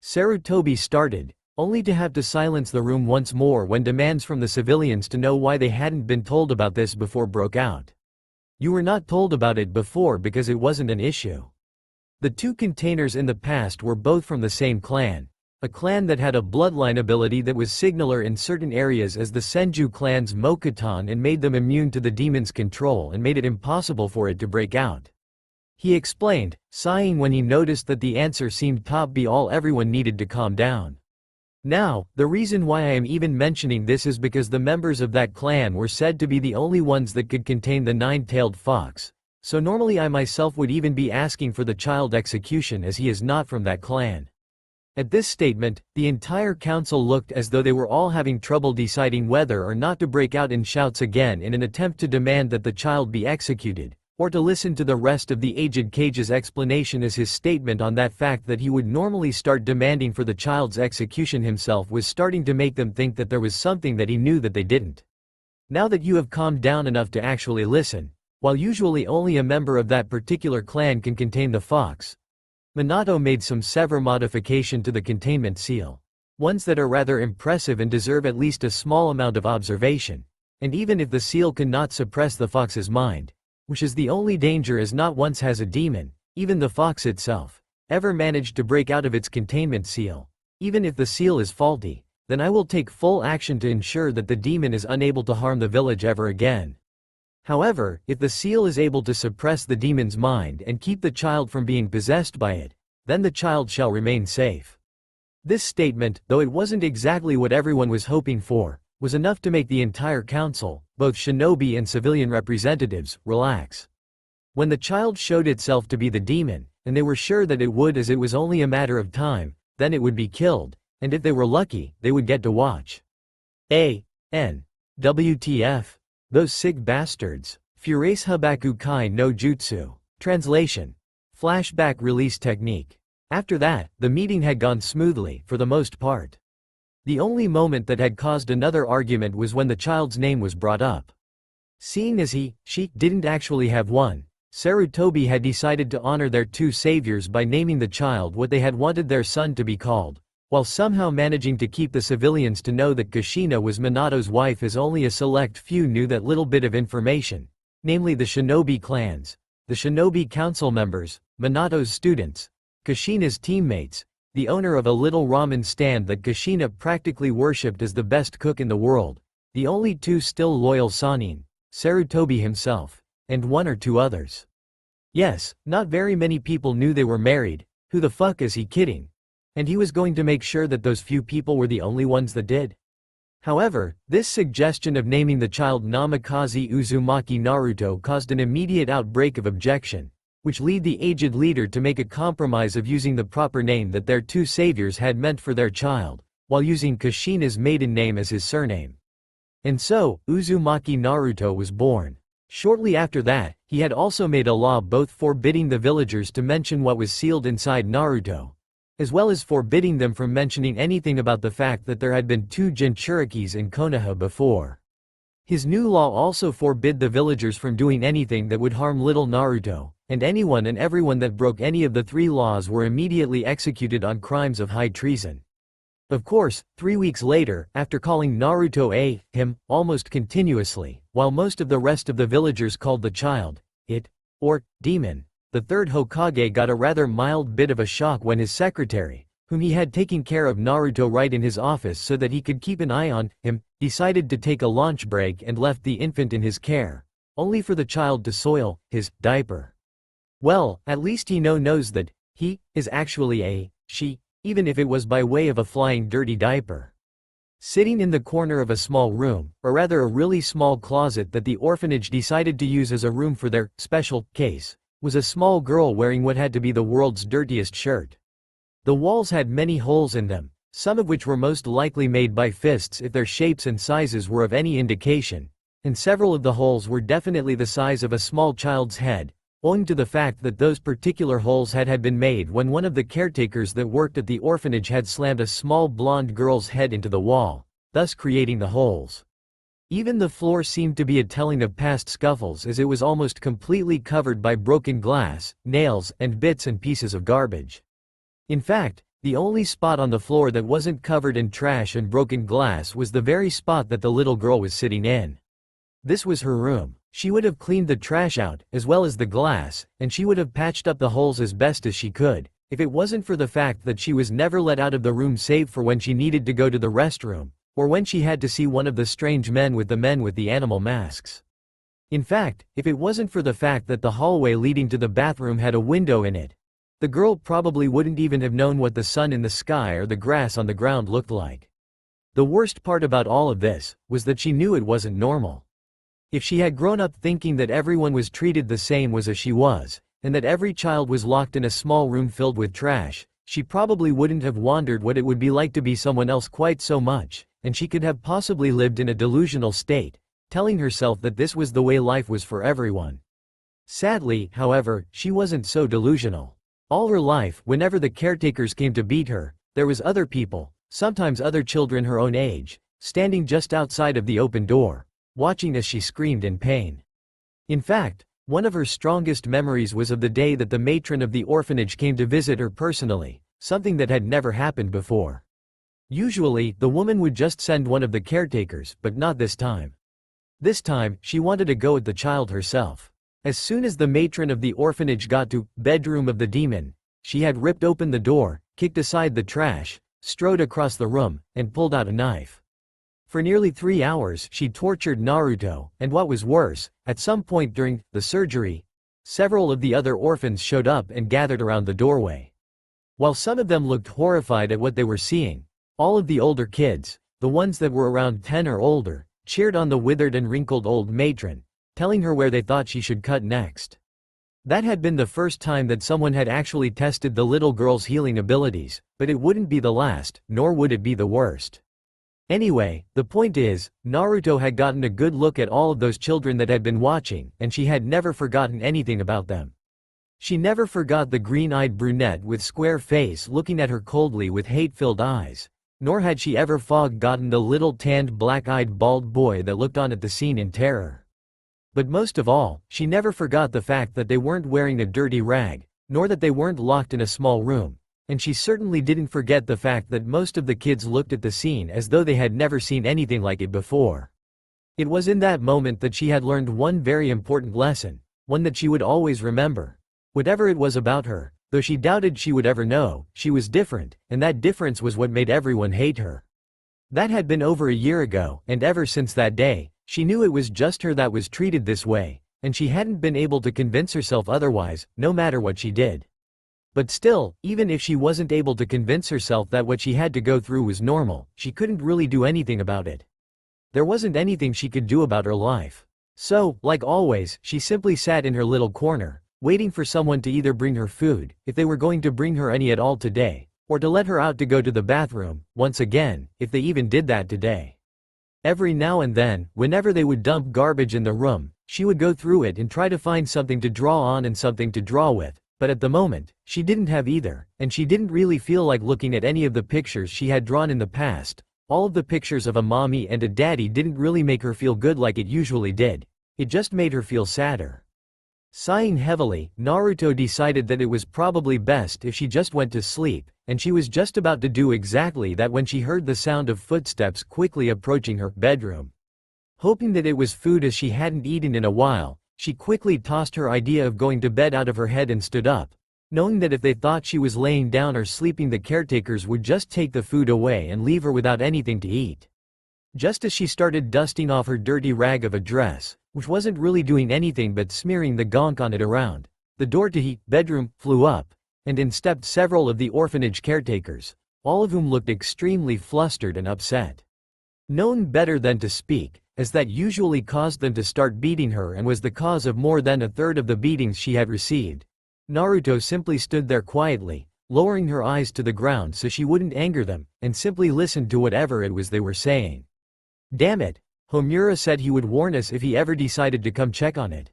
Sarutobi started, only to have to silence the room once more when demands from the civilians to know why they hadn't been told about this before broke out. You were not told about it before because it wasn't an issue. The 2 containers in the past were both from the same clan, a clan that had a bloodline ability that was signaler in certain areas as the Senju clan's Mokutan and made them immune to the demon's control and made it impossible for it to break out. He explained, sighing when he noticed that the answer seemed to be all everyone needed to calm down. Now, the reason why I am even mentioning this is because the members of that clan were said to be the only ones that could contain the 9-tailed fox, so normally I myself would even be asking for the child execution as he is not from that clan. At this statement, the entire council looked as though they were all having trouble deciding whether or not to break out in shouts again in an attempt to demand that the child be executed, or to listen to the rest of the aged Kage's explanation as his statement on that fact that he would normally start demanding for the child's execution himself was starting to make them think that there was something that he knew that they didn't. Now that you have calmed down enough to actually listen, while usually only a member of that particular clan can contain the fox, Minato made some severe modification to the containment seal, ones that are rather impressive and deserve at least a small amount of observation, and even if the seal cannot suppress the fox's mind, which is the only danger as not once has a demon, even the fox itself, ever managed to break out of its containment seal, even if the seal is faulty, then I will take full action to ensure that the demon is unable to harm the village ever again. However, if the seal is able to suppress the demon's mind and keep the child from being possessed by it, then the child shall remain safe. This statement, though it wasn't exactly what everyone was hoping for, was enough to make the entire council, both shinobi and civilian representatives, relax. When the child showed itself to be the demon, and they were sure that it would as it was only a matter of time, then it would be killed, and if they were lucky, they would get to watch. WTF. Those sick bastards. Furace Habaku Kai no Jutsu. Translation. Flashback release technique. After that, the meeting had gone smoothly, for the most part. The only moment that had caused another argument was when the child's name was brought up. Seeing as she didn't actually have one, Sarutobi had decided to honor their 2 saviors by naming the child what they had wanted their son to be called, while somehow managing to keep the civilians to know that Kushina was Minato's wife as only a select few knew that little bit of information, namely the shinobi clans, the shinobi council members, Minato's students, Kushina's teammates, the owner of a little ramen stand that Kushina practically worshipped as the best cook in the world, the only 2 still loyal Sannin, Sarutobi himself, and 1 or 2 others. Yes, not very many people knew they were married, who the fuck is he kidding? And he was going to make sure that those few people were the only ones that did. However, this suggestion of naming the child Namikaze Uzumaki Naruto caused an immediate outbreak of objection, which led the aged leader to make a compromise of using the proper name that their 2 saviors had meant for their child, while using Kushina's maiden name as his surname. And so, Uzumaki Naruto was born. Shortly after that, he had also made a law both forbidding the villagers to mention what was sealed inside Naruto, as well as forbidding them from mentioning anything about the fact that there had been 2 Jinchurikis in Konoha before. His new law also forbid the villagers from doing anything that would harm little Naruto, and anyone and everyone that broke any of the 3 laws were immediately executed on crimes of high treason. Of course, 3 weeks later, after calling Naruto him, almost continuously, while most of the rest of the villagers called the child, it, or, demon, the 3rd Hokage got a rather mild bit of a shock when his secretary, whom he had taken care of Naruto right in his office so that he could keep an eye on him, decided to take a lunch break and left the infant in his care, only for the child to soil his diaper. Well, at least he knows that he is actually a she, even if it was by way of a flying dirty diaper. Sitting in the corner of a small room, or rather a really small closet that the orphanage decided to use as a room for their special case, was a small girl wearing what had to be the world's dirtiest shirt. The walls had many holes in them, some of which were most likely made by fists if their shapes and sizes were of any indication, and several of the holes were definitely the size of a small child's head, owing to the fact that those particular holes had been made when one of the caretakers that worked at the orphanage had slammed a small blonde girl's head into the wall, thus creating the holes. Even the floor seemed to be a telling of past scuffles, as it was almost completely covered by broken glass, nails, and bits and pieces of garbage. In fact, the only spot on the floor that wasn't covered in trash and broken glass was the very spot that the little girl was sitting in. This was her room. She would have cleaned the trash out, as well as the glass, and she would have patched up the holes as best as she could, if it wasn't for the fact that she was never let out of the room save for when she needed to go to the restroom, or when she had to see one of the strange men with the animal masks. In fact, if it wasn't for the fact that the hallway leading to the bathroom had a window in it, the girl probably wouldn't even have known what the sun in the sky or the grass on the ground looked like. The worst part about all of this was that she knew it wasn't normal. If she had grown up thinking that everyone was treated the same as she was, and that every child was locked in a small room filled with trash, she probably wouldn't have wondered what it would be like to be someone else quite so much, and she could have possibly lived in a delusional state, telling herself that this was the way life was for everyone. Sadly, however, she wasn't so delusional. All her life, whenever the caretakers came to beat her, there was other people, sometimes other children her own age, standing just outside of the open door, watching as she screamed in pain. In fact, one of her strongest memories was of the day that the matron of the orphanage came to visit her personally, something that had never happened before. Usually, the woman would just send one of the caretakers, but not this time. This time, she wanted to go at the child herself. As soon as the matron of the orphanage got to bedroom of the demon, she had ripped open the door, kicked aside the trash, strode across the room, and pulled out a knife. For nearly 3 hours she tortured Naruto, and what was worse, at some point during the surgery, several of the other orphans showed up and gathered around the doorway. While some of them looked horrified at what they were seeing, all of the older kids, the ones that were around 10 or older, cheered on the withered and wrinkled old matron, telling her where they thought she should cut next. That had been the first time that someone had actually tested the little girl's healing abilities, but it wouldn't be the last, nor would it be the worst. Anyway, the point is, Naruto had gotten a good look at all of those children that had been watching, and she had never forgotten anything about them. She never forgot the green-eyed brunette with square face looking at her coldly with hate-filled eyes, nor had she ever forgotten the little tanned black-eyed bald boy that looked on at the scene in terror. But most of all, she never forgot the fact that they weren't wearing a dirty rag, nor that they weren't locked in a small room, and she certainly didn't forget the fact that most of the kids looked at the scene as though they had never seen anything like it before. It was in that moment that she had learned one very important lesson, one that she would always remember. Whatever it was about her, though she doubted she would ever know, she was different, and that difference was what made everyone hate her. That had been over a year ago, and ever since that day, she knew it was just her that was treated this way, and she hadn't been able to convince herself otherwise, no matter what she did. But still, even if she wasn't able to convince herself that what she had to go through was normal, she couldn't really do anything about it. There wasn't anything she could do about her life. So, like always, she simply sat in her little corner, waiting for someone to either bring her food, if they were going to bring her any at all today, or to let her out to go to the bathroom, once again, if they even did that today. Every now and then, whenever they would dump garbage in the room, she would go through it and try to find something to draw on and something to draw with, but at the moment, she didn't have either, and she didn't really feel like looking at any of the pictures she had drawn in the past. All of the pictures of a mommy and a daddy didn't really make her feel good like it usually did. It just made her feel sadder. Sighing heavily, Naruto decided that it was probably best if she just went to sleep, and she was just about to do exactly that when she heard the sound of footsteps quickly approaching her bedroom. Hoping that it was food as she hadn't eaten in a while, she quickly tossed her idea of going to bed out of her head and stood up, knowing that if they thought she was laying down or sleeping, the caretakers would just take the food away and leave her without anything to eat. Just as she started dusting off her dirty rag of a dress, which wasn't really doing anything but smearing the gonk on it around, The door to his bedroom flew up, and in stepped several of the orphanage caretakers, all of whom looked extremely flustered and upset. Known better than to speak, as that usually caused them to start beating her and was the cause of more than a third of the beatings she had received. Naruto simply stood there quietly, lowering her eyes to the ground so she wouldn't anger them, and simply listened to whatever it was they were saying. Damn it, Homura said he would warn us if he ever decided to come check on it.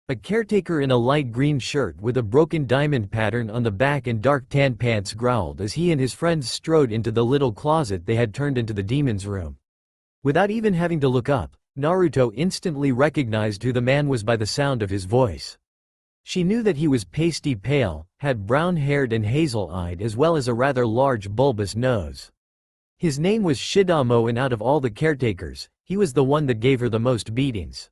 A caretaker in a light green shirt with a broken diamond pattern on the back and dark tan pants growled as he and his friends strode into the little closet they had turned into the demon's room. Without even having to look up, Naruto instantly recognized who the man was by the sound of his voice. She knew that he was pasty pale, had brown-haired and hazel-eyed as well as a rather large bulbous nose. His name was Shidamo, and out of all the caretakers, he was the one that gave her the most beatings.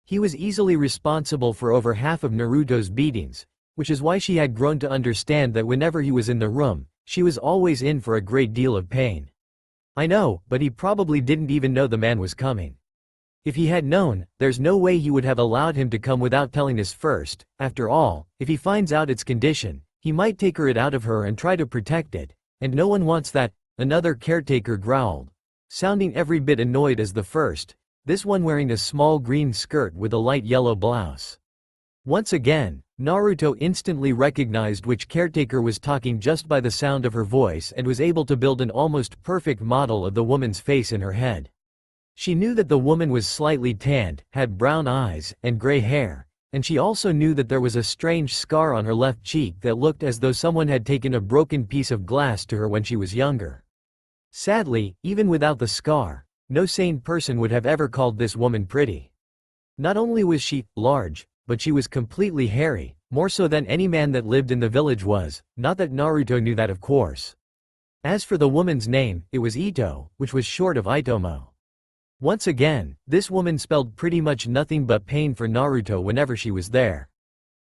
He was easily responsible for over half of Naruto's beatings, which is why she had grown to understand that whenever he was in the room, she was always in for a great deal of pain. I know, but he probably didn't even know the man was coming. If he had known, there's no way he would have allowed him to come without telling us first. After all, if he finds out its condition, he might take it out of her and try to protect it, and no one wants that, another caretaker growled, sounding every bit annoyed as the first, this one wearing a small green skirt with a light yellow blouse. Once again, Naruto instantly recognized which caretaker was talking just by the sound of her voice and was able to build an almost perfect model of the woman's face in her head. She knew that the woman was slightly tanned, had brown eyes, and gray hair, and she also knew that there was a strange scar on her left cheek that looked as though someone had taken a broken piece of glass to her when she was younger. Sadly, even without the scar, no sane person would have ever called this woman pretty. Not only was she large, but she was completely hairy, more so than any man that lived in the village was, not that Naruto knew that, of course. As for the woman's name, it was Ito, which was short of Itomo. Once again, this woman spelled pretty much nothing but pain for Naruto whenever she was there.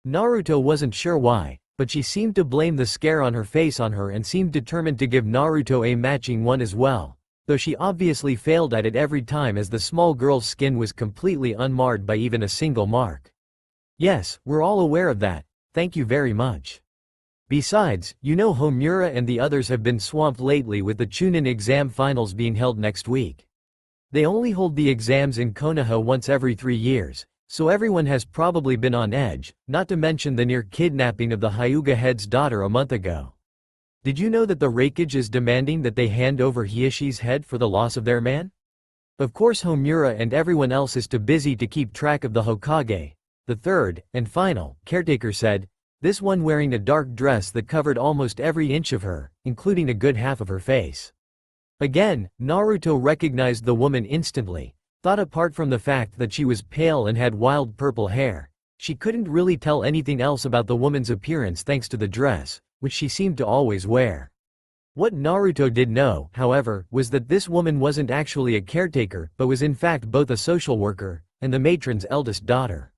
Naruto wasn't sure why, but she seemed to blame the scare on her face on her and seemed determined to give Naruto a matching one as well, though she obviously failed at it every time as the small girl's skin was completely unmarred by even a single mark. Yes, we're all aware of that, thank you very much. Besides, you know Homura and the others have been swamped lately with the Chunin exam finals being held next week. They only hold the exams in Konoha once every 3 years, so everyone has probably been on edge, not to mention the near kidnapping of the Hyuga head's daughter a month ago. Did you know that the Raikage is demanding that they hand over Hieshi's head for the loss of their man? Of course Homura and everyone else is too busy to keep track of the Hokage, the third, and final, caretaker said, this one wearing a dark dress that covered almost every inch of her, including a good half of her face. Again, Naruto recognized the woman instantly, thought apart from the fact that she was pale and had wild purple hair, she couldn't really tell anything else about the woman's appearance thanks to the dress, which she seemed to always wear. What Naruto did know, however, was that this woman wasn't actually a caretaker but was in fact both a social worker and the matron's eldest daughter.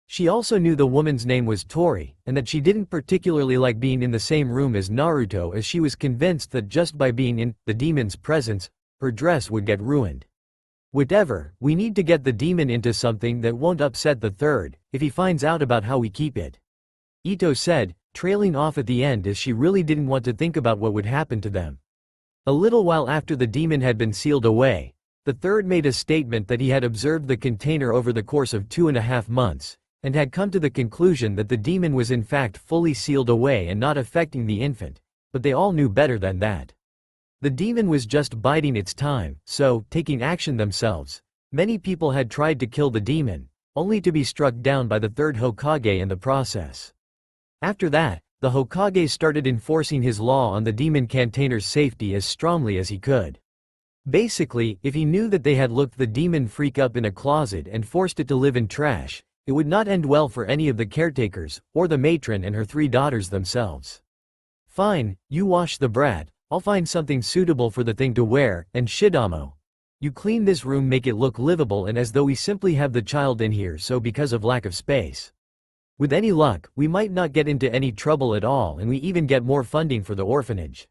She also knew the woman's name was Tori, and that she didn't particularly like being in the same room as Naruto, as she was convinced that just by being in the demon's presence, her dress would get ruined. Whatever, we need to get the demon into something that won't upset the third, if he finds out about how we keep it. Ito said, trailing off at the end as she really didn't want to think about what would happen to them. A little while after the demon had been sealed away, the third made a statement that he had observed the container over the course of 2.5 months, and had come to the conclusion that the demon was in fact fully sealed away and not affecting the infant, but they all knew better than that. The demon was just biding its time, so, taking action themselves, many people had tried to kill the demon, only to be struck down by the third Hokage in the process. After that, the Hokage started enforcing his law on the demon container's safety as strongly as he could. Basically, if he knew that they had looked the demon freak up in a closet and forced it to live in trash, it would not end well for any of the caretakers, or the matron and her 3 daughters themselves. Fine, you wash the brat, I'll find something suitable for the thing to wear, and Shidamo, you clean this room, make it look livable and as though we simply have the child in here so because of lack of space. With any luck, we might not get into any trouble at all and we even get more funding for the orphanage.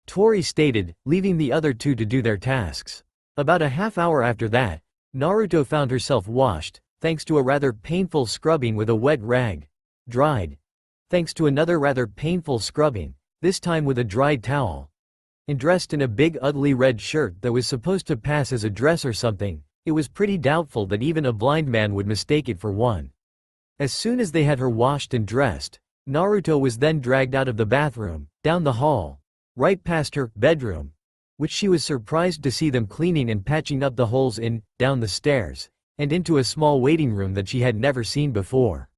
Tori stated, leaving the other 2 to do their tasks. About a half hour after that, Naruto found herself washed, thanks to a rather painful scrubbing with a wet rag, dried. Thanks to another rather painful scrubbing, this time with a dry towel. And dressed in a big ugly red shirt that was supposed to pass as a dress or something, it was pretty doubtful that even a blind man would mistake it for one. As soon as they had her washed and dressed, Naruto was then dragged out of the bathroom, down the hall, right past her bedroom, which she was surprised to see them cleaning and patching up the holes in, down the stairs, and into a small waiting room that she had never seen before.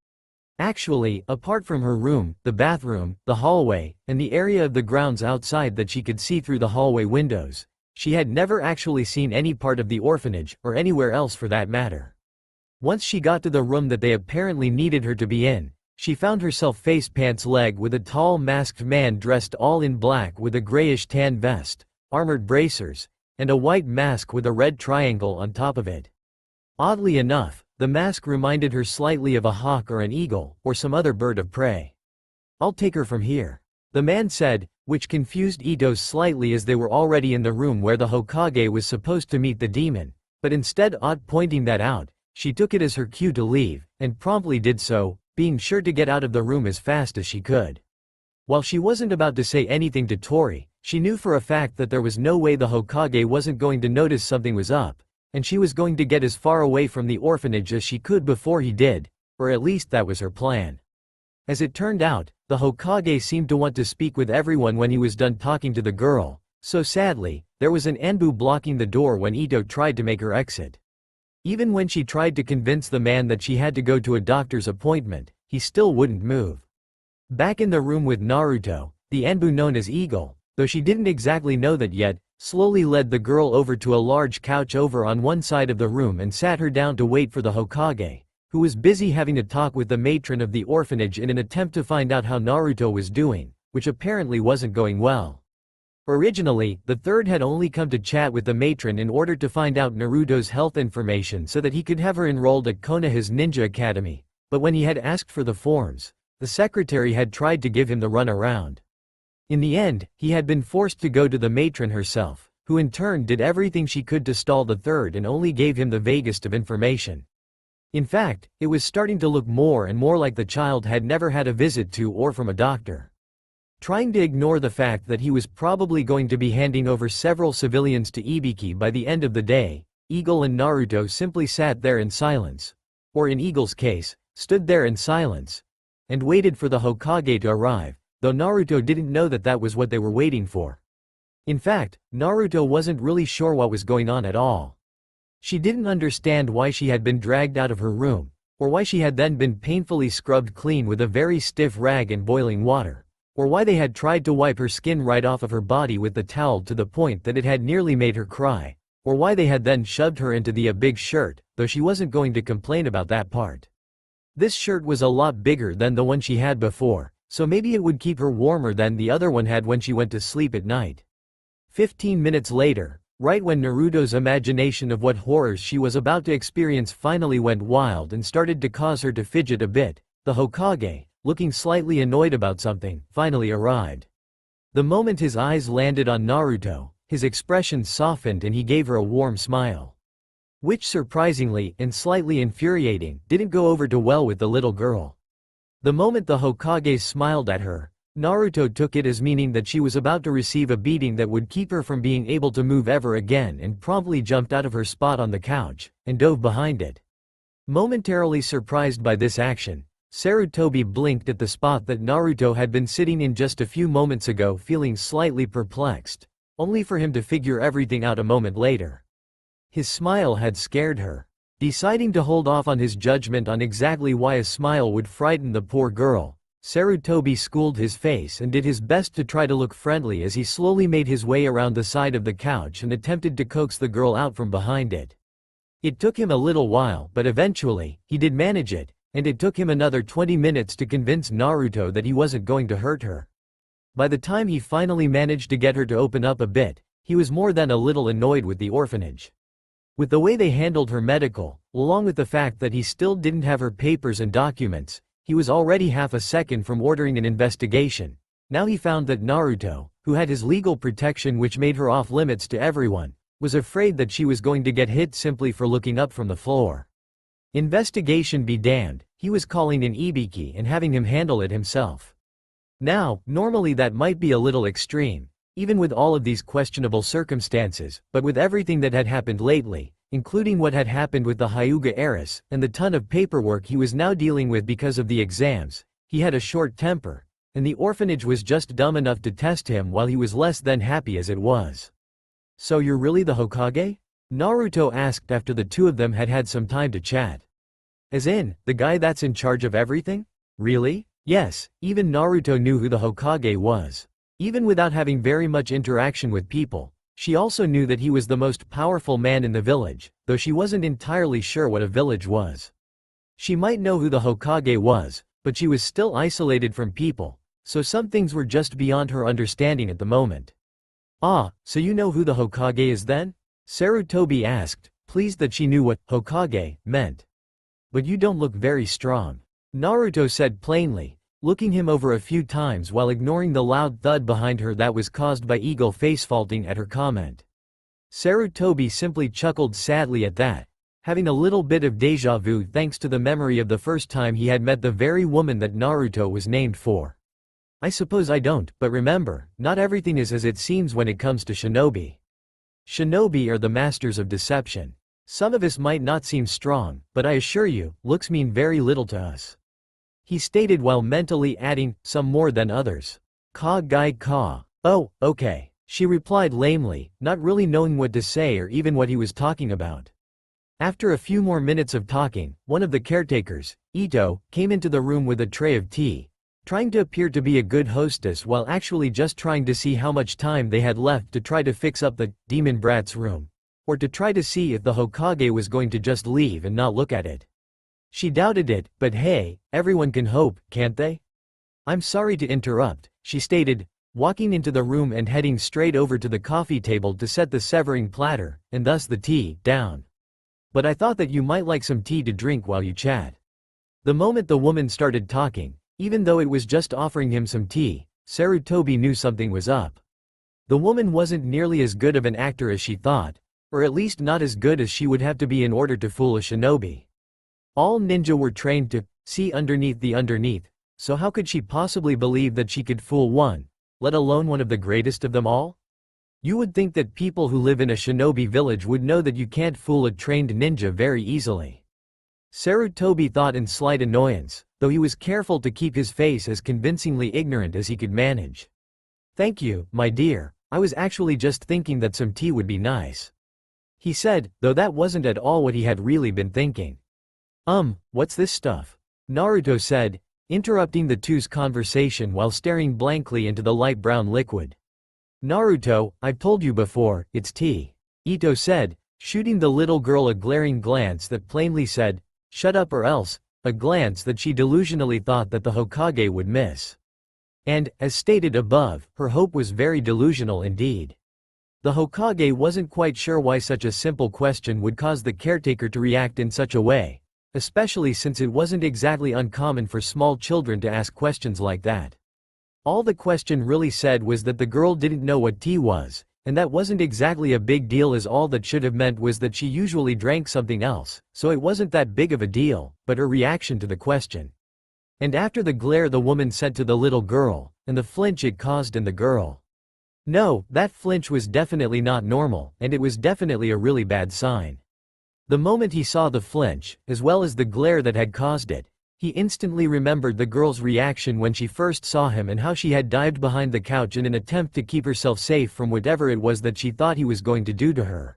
Actually, apart from her room, the bathroom, the hallway, and the area of the grounds outside that she could see through the hallway windows, she had never actually seen any part of the orphanage, or anywhere else for that matter. Once she got to the room that they apparently needed her to be in, she found herself face pants leg with a tall masked man dressed all in black with a grayish tan vest, armored bracers, and a white mask with a red triangle on top of it. Oddly enough, the mask reminded her slightly of a hawk or an eagle, or some other bird of prey. "I'll take her from here," the man said, which confused Ito slightly as they were already in the room where the Hokage was supposed to meet the demon, but instead of pointing that out, she took it as her cue to leave, and promptly did so, being sure to get out of the room as fast as she could. While she wasn't about to say anything to Tori, she knew for a fact that there was no way the Hokage wasn't going to notice something was up, and she was going to get as far away from the orphanage as she could before he did, or at least that was her plan. As it turned out, the Hokage seemed to want to speak with everyone when he was done talking to the girl, so sadly, there was an Anbu blocking the door when Ito tried to make her exit. Even when she tried to convince the man that she had to go to a doctor's appointment, he still wouldn't move. Back in the room with Naruto, the Anbu known as Eagle, though she didn't exactly know that yet, slowly led the girl over to a large couch over on one side of the room and sat her down to wait for the Hokage, who was busy having a talk with the matron of the orphanage in an attempt to find out how Naruto was doing, which apparently wasn't going well. Originally, the third had only come to chat with the matron in order to find out Naruto's health information so that he could have her enrolled at Konoha's Ninja Academy, but when he had asked for the forms, the secretary had tried to give him the runaround. In the end, he had been forced to go to the matron herself, who in turn did everything she could to stall the third and only gave him the vaguest of information. In fact, it was starting to look more and more like the child had never had a visit to or from a doctor. Trying to ignore the fact that he was probably going to be handing over several civilians to Ibiki by the end of the day, Eagle and Naruto simply sat there in silence, or in Eagle's case, stood there in silence, and waited for the Hokage to arrive, though Naruto didn't know that that was what they were waiting for. In fact, Naruto wasn't really sure what was going on at all. She didn't understand why she had been dragged out of her room, or why she had then been painfully scrubbed clean with a very stiff rag and boiling water, or why they had tried to wipe her skin right off of her body with the towel to the point that it had nearly made her cry, or why they had then shoved her into the big shirt, though she wasn't going to complain about that part. This shirt was a lot bigger than the one she had before, so maybe it would keep her warmer than the other one had when she went to sleep at night. 15 minutes later, right when Naruto's imagination of what horrors she was about to experience finally went wild and started to cause her to fidget a bit, the Hokage, looking slightly annoyed about something, finally arrived. The moment his eyes landed on Naruto, his expression softened and he gave her a warm smile. Which surprisingly, and slightly infuriating, didn't go over too well with the little girl. The moment the Hokage smiled at her, Naruto took it as meaning that she was about to receive a beating that would keep her from being able to move ever again and promptly jumped out of her spot on the couch, and dove behind it. Momentarily surprised by this action, Sarutobi blinked at the spot that Naruto had been sitting in just a few moments ago feeling slightly perplexed, only for him to figure everything out a moment later. His smile had scared her. Deciding to hold off on his judgment on exactly why a smile would frighten the poor girl, Sarutobi schooled his face and did his best to try to look friendly as he slowly made his way around the side of the couch and attempted to coax the girl out from behind it. It took him a little while, but eventually, he did manage it, and it took him another 20 minutes to convince Naruto that he wasn't going to hurt her. By the time he finally managed to get her to open up a bit, he was more than a little annoyed with the orphanage. With the way they handled her medical, along with the fact that he still didn't have her papers and documents, he was already half a second from ordering an investigation. Now he found that Naruto, who had his legal protection which made her off limits to everyone, was afraid that she was going to get hit simply for looking up from the floor. Investigation be damned, he was calling in Ibiki and having him handle it himself. Now, normally that might be a little extreme, even with all of these questionable circumstances, but with everything that had happened lately, including what had happened with the Hyuga heiress, and the ton of paperwork he was now dealing with because of the exams, he had a short temper, and the orphanage was just dumb enough to test him while he was less than happy as it was. So you're really the Hokage? Naruto asked after the two of them had had some time to chat. As in, the guy that's in charge of everything? Really? Yes, even Naruto knew who the Hokage was. Even without having very much interaction with people, she also knew that he was the most powerful man in the village, though she wasn't entirely sure what a village was. She might know who the Hokage was, but she was still isolated from people, so some things were just beyond her understanding at the moment. Ah, so you know who the Hokage is then? Sarutobi asked, pleased that she knew what Hokage meant. But you don't look very strong, Naruto said plainly, looking him over a few times while ignoring the loud thud behind her that was caused by Eagle face-faulting at her comment. Sarutobi simply chuckled sadly at that, having a little bit of déjà vu thanks to the memory of the first time he had met the very woman that Naruto was named for. I suppose I don't, but remember, not everything is as it seems when it comes to shinobi. Shinobi are the masters of deception. Some of us might not seem strong, but I assure you, looks mean very little to us. He stated while mentally adding, some more than others. Ka gai ka. Oh, okay, she replied lamely, not really knowing what to say or even what he was talking about. After a few more minutes of talking, one of the caretakers, Ito, came into the room with a tray of tea, trying to appear to be a good hostess while actually just trying to see how much time they had left to try to fix up the demon brat's room, or to try to see if the Hokage was going to just leave and not look at it. She doubted it, but hey, everyone can hope, can't they? I'm sorry to interrupt, she stated, walking into the room and heading straight over to the coffee table to set the severing platter, and thus the tea, down. But I thought that you might like some tea to drink while you chat. The moment the woman started talking, even though it was just offering him some tea, Sarutobi knew something was up. The woman wasn't nearly as good of an actor as she thought, or at least not as good as she would have to be in order to fool a shinobi. All ninja were trained to see underneath the underneath, so how could she possibly believe that she could fool one, let alone one of the greatest of them all? You would think that people who live in a shinobi village would know that you can't fool a trained ninja very easily. Sarutobi thought in slight annoyance, though he was careful to keep his face as convincingly ignorant as he could manage. Thank you, my dear, I was actually just thinking that some tea would be nice, he said, though that wasn't at all what he had really been thinking. What's this stuff? Naruto said, interrupting the two's conversation while staring blankly into the light brown liquid. Naruto, I've told you before, it's tea, Ito said, shooting the little girl a glaring glance that plainly said, shut up or else, a glance that she delusionally thought that the Hokage would miss. And, as stated above, her hope was very delusional indeed. The Hokage wasn't quite sure why such a simple question would cause the caretaker to react in such a way, especially since it wasn't exactly uncommon for small children to ask questions like that. All the question really said was that the girl didn't know what tea was, and that wasn't exactly a big deal, as all that should have meant was that she usually drank something else, so it wasn't that big of a deal, but her reaction to the question. And after the glare the woman sent to the little girl, and the flinch it caused in the girl. No, that flinch was definitely not normal, and it was definitely a really bad sign. The moment he saw the flinch, as well as the glare that had caused it, he instantly remembered the girl's reaction when she first saw him and how she had dived behind the couch in an attempt to keep herself safe from whatever it was that she thought he was going to do to her.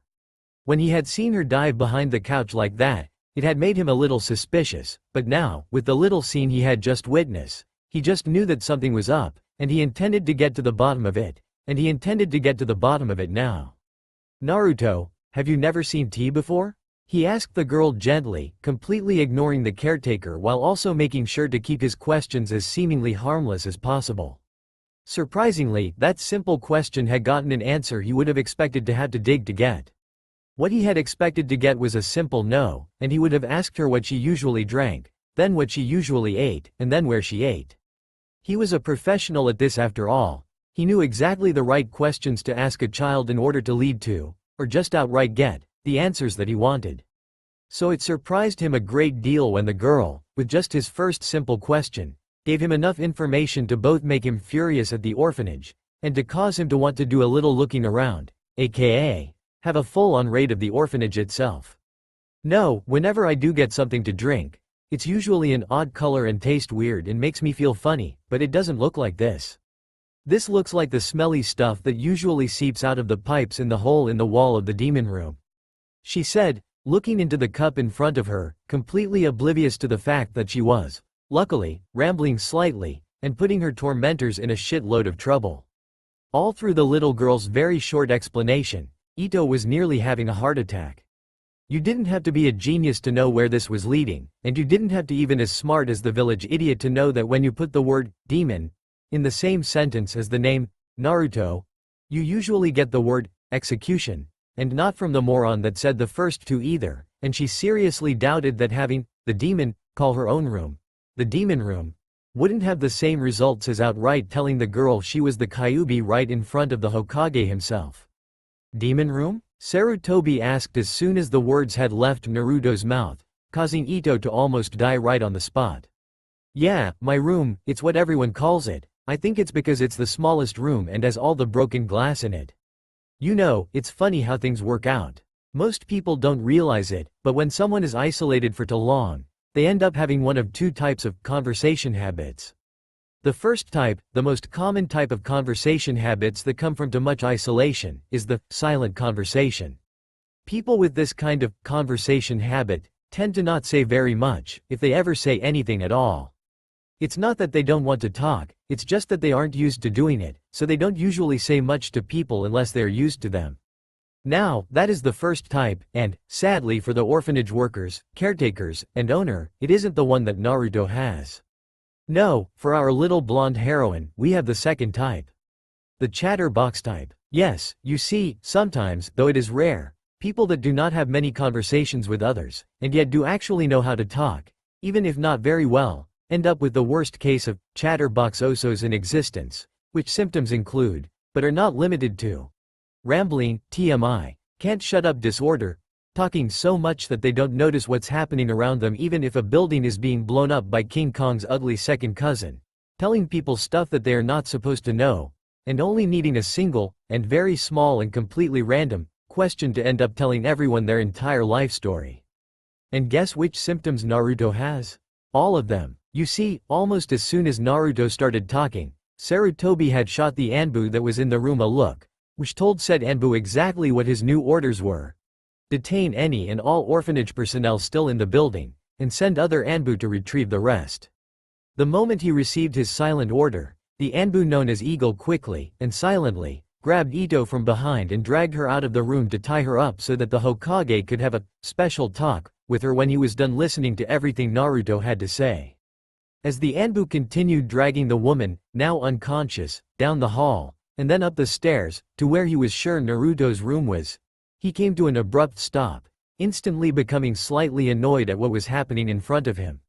When he had seen her dive behind the couch like that, it had made him a little suspicious, but now, with the little scene he had just witnessed, he just knew that something was up, and he intended to get to the bottom of it, now. Naruto, have you never seen tea before? He asked the girl gently, completely ignoring the caretaker while also making sure to keep his questions as seemingly harmless as possible. Surprisingly, that simple question had gotten an answer he would have expected to have to dig to get. What he had expected to get was a simple no, and he would have asked her what she usually drank, then what she usually ate, and then where she ate. He was a professional at this after all. He knew exactly the right questions to ask a child in order to lead to, or just outright get, the answers that he wanted. So it surprised him a great deal when the girl, with just his first simple question, gave him enough information to both make him furious at the orphanage, and to cause him to want to do a little looking around, aka, have a full-on raid of the orphanage itself. No, whenever I do get something to drink, it's usually an odd color and taste weird and makes me feel funny, but it doesn't look like this. This looks like the smelly stuff that usually seeps out of the pipes in the hole in the wall of the demon room, she said, looking into the cup in front of her, completely oblivious to the fact that she was, luckily, rambling slightly, and putting her tormentors in a shitload of trouble. All through the little girl's very short explanation, Ito was nearly having a heart attack. You didn't have to be a genius to know where this was leading, and you didn't have to even as smart as the village idiot to know that when you put the word demon in the same sentence as the name Naruto, you usually get the word execution, and not from the moron that said the first two either, and she seriously doubted that having the demon call her own room the demon room wouldn't have the same results as outright telling the girl she was the Kyuubi right in front of the Hokage himself. Demon room? Sarutobi asked as soon as the words had left Naruto's mouth, causing Ito to almost die right on the spot. Yeah, my room, it's what everyone calls it. I think it's because it's the smallest room and has all the broken glass in it. You know, it's funny how things work out. Most people don't realize it, but when someone is isolated for too long, they end up having one of two types of conversation habits. The first type, the most common type of conversation habits that come from too much isolation, is the silent conversation. People with this kind of conversation habit tend to not say very much, if they ever say anything at all. It's not that they don't want to talk, it's just that they aren't used to doing it, so they don't usually say much to people unless they're used to them. Now, that is the first type, and, sadly for the orphanage workers, caretakers, and owner, it isn't the one that Naruto has. No, for our little blonde heroine, we have the second type. The chatterbox type. Yes, you see, sometimes, though it is rare, people that do not have many conversations with others, and yet do actually know how to talk, even if not very well, end up with the worst case of chatterbox osos in existence, which symptoms include, but are not limited to, rambling, TMI, can't shut up disorder, talking so much that they don't notice what's happening around them even if a building is being blown up by King Kong's ugly second cousin, telling people stuff that they are not supposed to know, and only needing a single, and very small and completely random, question to end up telling everyone their entire life story. And guess which symptoms Naruto has? All of them. You see, almost as soon as Naruto started talking, Sarutobi had shot the Anbu that was in the room a look, which told said Anbu exactly what his new orders were. Detain any and all orphanage personnel still in the building, and send other Anbu to retrieve the rest. The moment he received his silent order, the Anbu known as Eagle quickly, and silently, grabbed Ito from behind and dragged her out of the room to tie her up so that the Hokage could have a special talk with her when he was done listening to everything Naruto had to say. As the Anbu continued dragging the woman, now unconscious, down the hall, and then up the stairs, to where he was sure Naruto's room was, he came to an abrupt stop, instantly becoming slightly annoyed at what was happening in front of him.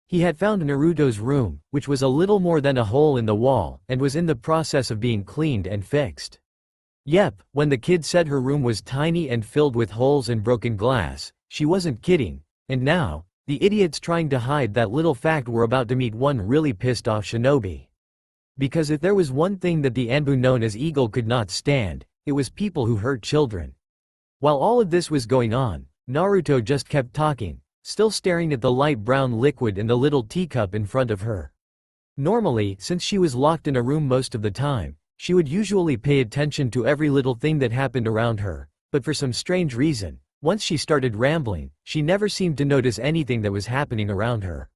He had found Naruto's room, which was a little more than a hole in the wall, and was in the process of being cleaned and fixed. Yep, when the kid said her room was tiny and filled with holes and broken glass, she wasn't kidding, and now, the idiots trying to hide that little fact were about to meet one really pissed off shinobi. Because if there was one thing that the Anbu known as Eagle could not stand, it was people who hurt children. While all of this was going on, Naruto just kept talking, still staring at the light brown liquid in the little teacup in front of her. Normally, since she was locked in a room most of the time, she would usually pay attention to every little thing that happened around her, but for some strange reason, once she started rambling, she never seemed to notice anything that was happening around her.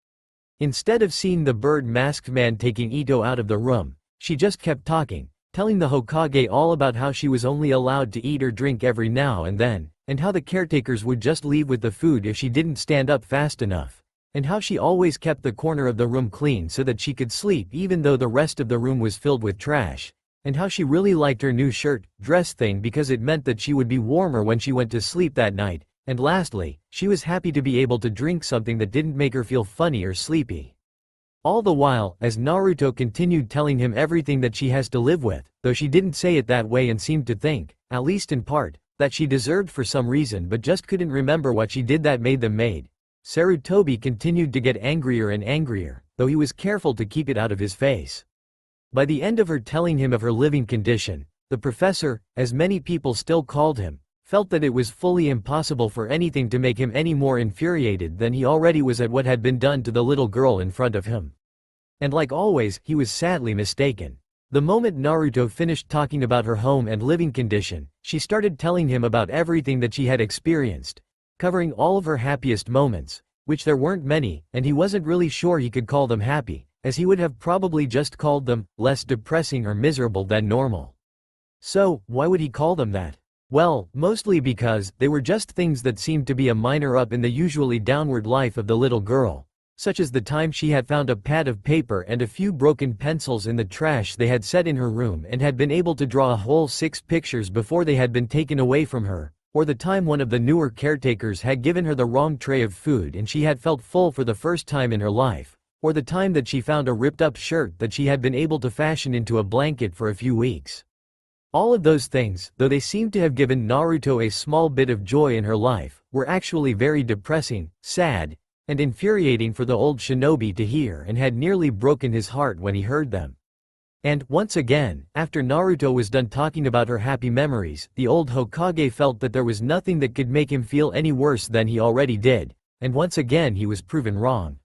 Instead of seeing the bird-masked man taking Ito out of the room, she just kept talking, telling the Hokage all about how she was only allowed to eat or drink every now and then, and how the caretakers would just leave with the food if she didn't stand up fast enough, and how she always kept the corner of the room clean so that she could sleep even though the rest of the room was filled with trash, and how she really liked her new dress thing because it meant that she would be warmer when she went to sleep that night, and lastly, she was happy to be able to drink something that didn't make her feel funny or sleepy. All the while, as Naruto continued telling him everything that she has to live with, though she didn't say it that way and seemed to think, at least in part, that she deserved for some reason but just couldn't remember what she did that made them mad. Sarutobi continued to get angrier and angrier, though he was careful to keep it out of his face. By the end of her telling him of her living condition, the professor, as many people still called him, felt that it was fully impossible for anything to make him any more infuriated than he already was at what had been done to the little girl in front of him. And like always, he was sadly mistaken. The moment Naruto finished talking about her home and living condition, she started telling him about everything that she had experienced, covering all of her happiest moments, which there weren't many, and he wasn't really sure he could call them happy, as he would have probably just called them less depressing or miserable than normal. So, why would he call them that? Well, mostly because they were just things that seemed to be a minor up in the usually downward life of the little girl, such as the time she had found a pad of paper and a few broken pencils in the trash they had set in her room and had been able to draw a whole 6 pictures before they had been taken away from her, or the time one of the newer caretakers had given her the wrong tray of food and she had felt full for the first time in her life, or the time that she found a ripped-up shirt that she had been able to fashion into a blanket for a few weeks. All of those things, though they seemed to have given Naruto a small bit of joy in her life, were actually very depressing, sad, and infuriating for the old shinobi to hear and had nearly broken his heart when he heard them. And, once again, after Naruto was done talking about her happy memories, the old Hokage felt that there was nothing that could make him feel any worse than he already did, and once again he was proven wrong.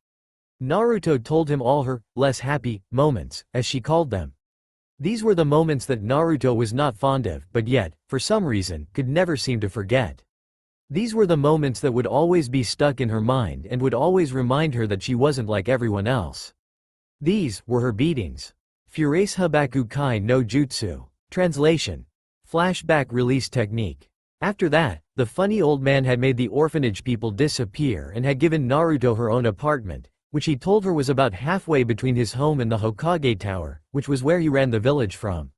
Naruto told him all her, less happy, moments, as she called them. These were the moments that Naruto was not fond of but yet, for some reason, could never seem to forget. These were the moments that would always be stuck in her mind and would always remind her that she wasn't like everyone else. These were her beatings. Fureishabaku Kai no Jutsu. Translation. Flashback release technique. After that, the funny old man had made the orphanage people disappear and had given Naruto her own apartment, which he told her was about halfway between his home and the Hokage Tower, which was where he ran the village from.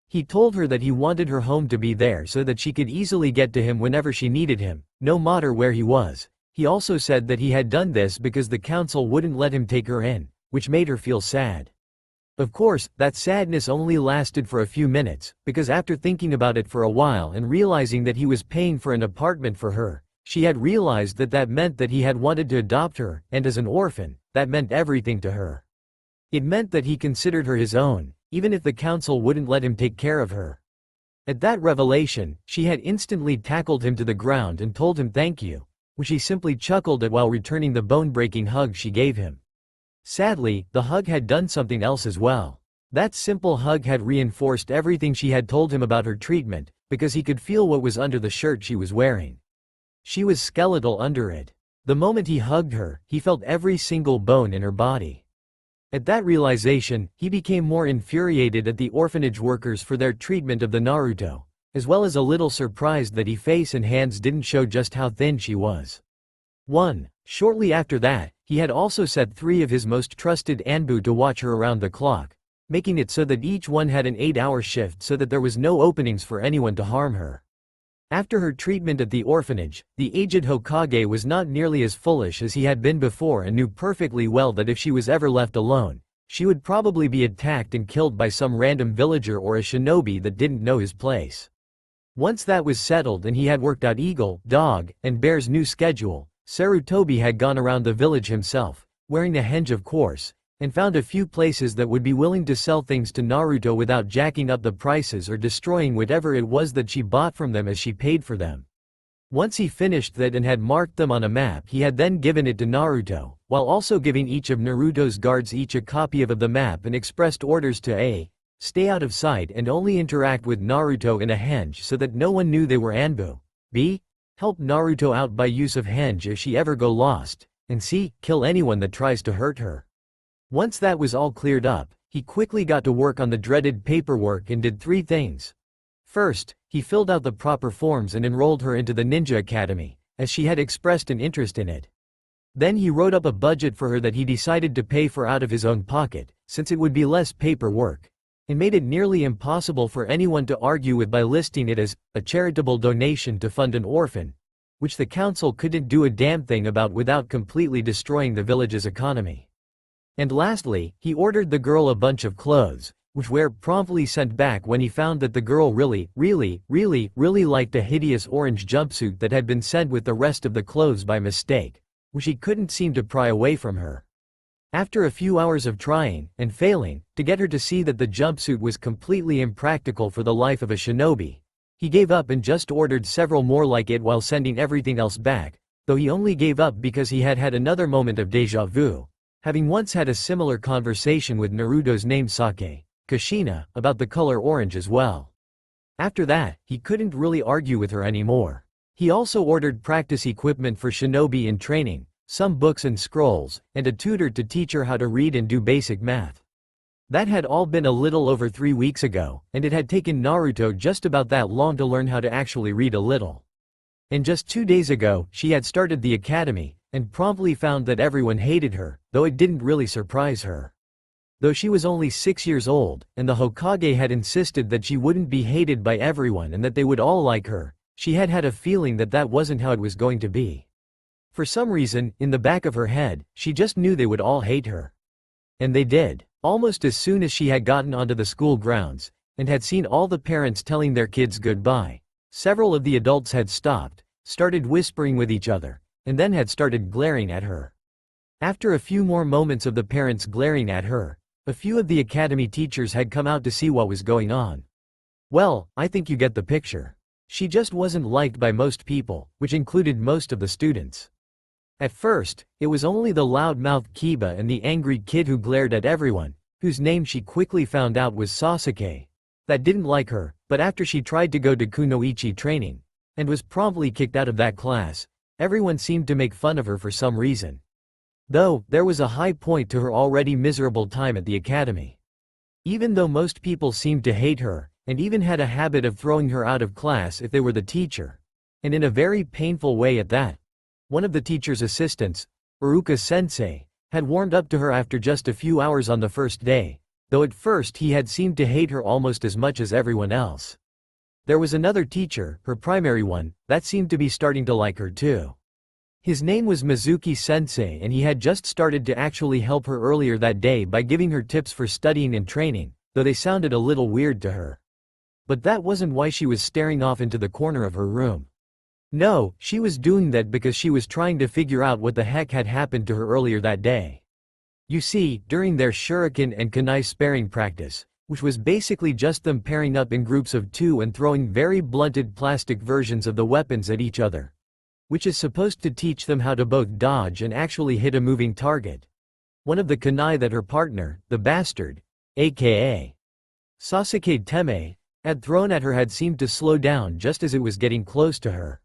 He told her that he wanted her home to be there so that she could easily get to him whenever she needed him, no matter where he was. He also said that he had done this because the council wouldn't let him take her in, which made her feel sad. Of course, that sadness only lasted for a few minutes, because after thinking about it for a while and realizing that he was paying for an apartment for her, she had realized that that meant that he had wanted to adopt her, and as an orphan, that meant everything to her. It meant that he considered her his own, even if the council wouldn't let him take care of her. At that revelation, she had instantly tackled him to the ground and told him thank you, which he simply chuckled at while returning the bone-breaking hug she gave him. Sadly, the hug had done something else as well. That simple hug had reinforced everything she had told him about her treatment, because he could feel what was under the shirt she was wearing. She was skeletal under it. The moment he hugged her, he felt every single bone in her body. At that realization, he became more infuriated at the orphanage workers for their treatment of the Naruto, as well as a little surprised that his face and hands didn't show just how thin she was. Shortly after that, he had also set 3 of his most trusted Anbu to watch her around the clock, making it so that each one had an 8-hour shift so that there was no openings for anyone to harm her. After her treatment at the orphanage, the aged Hokage was not nearly as foolish as he had been before and knew perfectly well that if she was ever left alone, she would probably be attacked and killed by some random villager or a shinobi that didn't know his place. Once that was settled and he had worked out Eagle, Dog, and Bear's new schedule, Sarutobi had gone around the village himself, wearing a henge of course, and found a few places that would be willing to sell things to Naruto without jacking up the prices or destroying whatever it was that she bought from them as she paid for them. Once he finished that and had marked them on a map, he had then given it to Naruto, while also giving each of Naruto's guards each a copy of the map and expressed orders to A. Stay out of sight and only interact with Naruto in a henge so that no one knew they were Anbu. B. Help Naruto out by use of henge if she ever go lost, and C. Kill anyone that tries to hurt her. Once that was all cleared up, he quickly got to work on the dreaded paperwork and did 3 things. First, he filled out the proper forms and enrolled her into the Ninja Academy, as she had expressed an interest in it. Then he wrote up a budget for her that he decided to pay for out of his own pocket, since it would be less paperwork, and made it nearly impossible for anyone to argue with by listing it as a charitable donation to fund an orphan, which the council couldn't do a damn thing about without completely destroying the village's economy. And lastly, he ordered the girl a bunch of clothes, which Ware promptly sent back when he found that the girl really liked a hideous orange jumpsuit that had been sent with the rest of the clothes by mistake, which he couldn't seem to pry away from her. After a few hours of trying, and failing, to get her to see that the jumpsuit was completely impractical for the life of a shinobi, he gave up and just ordered several more like it while sending everything else back, though he only gave up because he had had another moment of déjà vu, having once had a similar conversation with Naruto's namesake, Kushina, about the color orange as well. After that, he couldn't really argue with her anymore. He also ordered practice equipment for shinobi in training, some books and scrolls, and a tutor to teach her how to read and do basic math. That had all been a little over 3 weeks ago, and it had taken Naruto just about that long to learn how to actually read a little. And just 2 days ago, she had started the academy, and promptly found that everyone hated her, though it didn't really surprise her. Though she was only 6 years old, and the Hokage had insisted that she wouldn't be hated by everyone and that they would all like her, she had had a feeling that that wasn't how it was going to be. For some reason, in the back of her head, she just knew they would all hate her. And they did. Almost as soon as she had gotten onto the school grounds, and had seen all the parents telling their kids goodbye, several of the adults had stopped, started whispering with each other, and then had started glaring at her. After a few more moments of the parents glaring at her, a few of the academy teachers had come out to see what was going on. Well, I think you get the picture. She just wasn't liked by most people, which included most of the students. At first, it was only the loud-mouthed Kiba and the angry kid who glared at everyone, whose name she quickly found out was Sasuke, that didn't like her, but after she tried to go to kunoichi training, and was promptly kicked out of that class, everyone seemed to make fun of her for some reason. Though, there was a high point to her already miserable time at the academy. Even though most people seemed to hate her, and even had a habit of throwing her out of class if they were the teacher, and in a very painful way at that. One of the teacher's assistants, Uruka-sensei, had warmed up to her after just a few hours on the first day, though at first he had seemed to hate her almost as much as everyone else. There was another teacher, her primary one, that seemed to be starting to like her too. His name was Mizuki-sensei, and he had just started to actually help her earlier that day by giving her tips for studying and training, though they sounded a little weird to her. But that wasn't why she was staring off into the corner of her room. No, she was doing that because she was trying to figure out what the heck had happened to her earlier that day. You see, during their shuriken and kunai sparring practice, which was basically just them pairing up in groups of 2 and throwing very blunted plastic versions of the weapons at each other, which is supposed to teach them how to both dodge and actually hit a moving target. One of the kunai that her partner, the bastard, aka Sasuke Teme, had thrown at her had seemed to slow down just as it was getting close to her.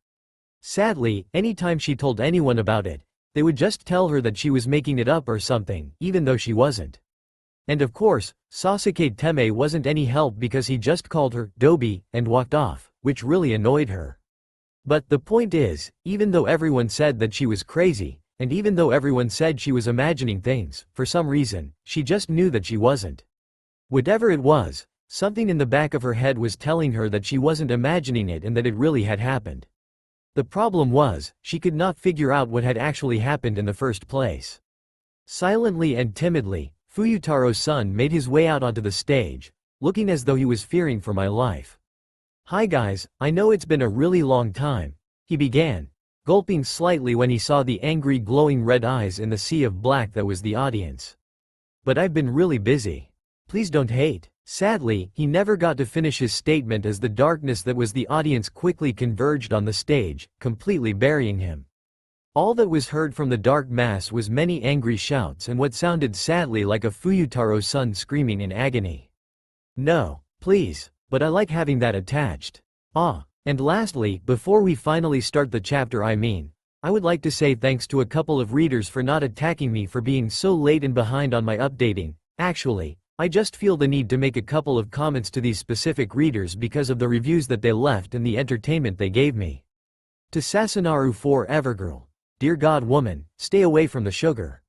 Sadly, anytime she told anyone about it, they would just tell her that she was making it up or something, even though she wasn't. And of course, Sasuke Teme wasn't any help because he just called her Dobi and walked off, which really annoyed her. But the point is, even though everyone said that she was crazy, and even though everyone said she was imagining things, for some reason, she just knew that she wasn't. Whatever it was, something in the back of her head was telling her that she wasn't imagining it and that it really had happened. The problem was, she could not figure out what had actually happened in the first place. Silently and timidly, Fuyutaro's son made his way out onto the stage, looking as though he was fearing for my life. "Hi guys, I know it's been a really long time," he began, gulping slightly when he saw the angry glowing red eyes in the sea of black that was the audience. "But I've been really busy. Please don't hate." Sadly, he never got to finish his statement as the darkness that was the audience quickly converged on the stage, completely burying him. All that was heard from the dark mass was many angry shouts and what sounded sadly like a Fuyutaro son screaming in agony. "No, please, but I like having that attached. Ah." And lastly, before we finally start the chapter, I would like to say thanks to a couple of readers for not attacking me for being so late and behind on my updating. Actually, I just feel the need to make a couple of comments to these specific readers because of the reviews that they left and the entertainment they gave me. To Sasanaru 4 Evergirl, "Dear God woman, stay away from the sugar.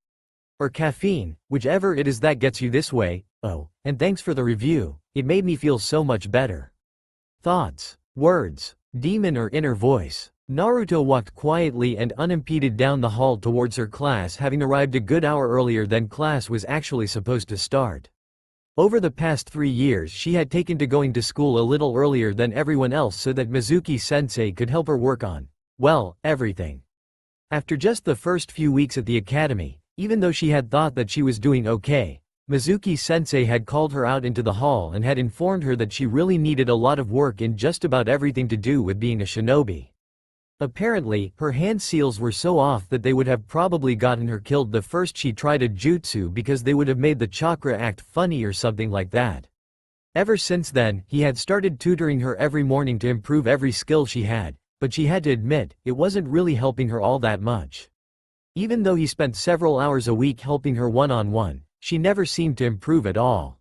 Or caffeine, whichever it is that gets you this way. Oh, and thanks for the review, it made me feel so much better." Thoughts, words, demon or inner voice. Naruto walked quietly and unimpeded down the hall towards her class, having arrived a good hour earlier than class was actually supposed to start. Over the past 3 years she had taken to going to school a little earlier than everyone else so that Mizuki-sensei could help her work on, well, everything. After just the first few weeks at the academy, even though she had thought that she was doing okay, Mizuki-sensei had called her out into the hall and had informed her that she really needed a lot of work in just about everything to do with being a shinobi. Apparently, her hand seals were so off that they would have probably gotten her killed the first she tried a jutsu because they would have made the chakra act funny or something like that. Ever since then, he had started tutoring her every morning to improve every skill she had, but she had to admit, it wasn't really helping her all that much. Even though he spent several hours a week helping her one-on-one, she never seemed to improve at all.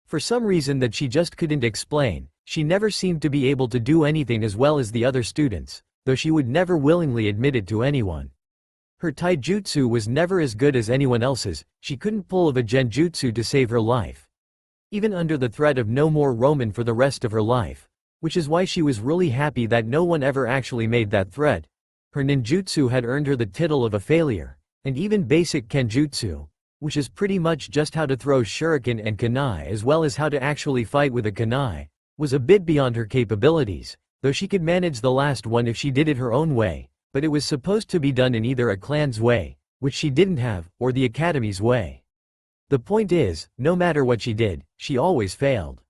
For some reason that she just couldn't explain, she never seemed to be able to do anything as well as the other students, though she would never willingly admit it to anyone. Her taijutsu was never as good as anyone else's, she couldn't pull a genjutsu to save her life. Even under the threat of no more Roman for the rest of her life, which is why she was really happy that no one ever actually made that threat. Her ninjutsu had earned her the title of a failure, and even basic kenjutsu, which is pretty much just how to throw shuriken and kunai as well as how to actually fight with a kunai, was a bit beyond her capabilities. Though she could manage the last one if she did it her own way, but it was supposed to be done in either a clan's way, which she didn't have, or the academy's way. The point is, no matter what she did, she always failed.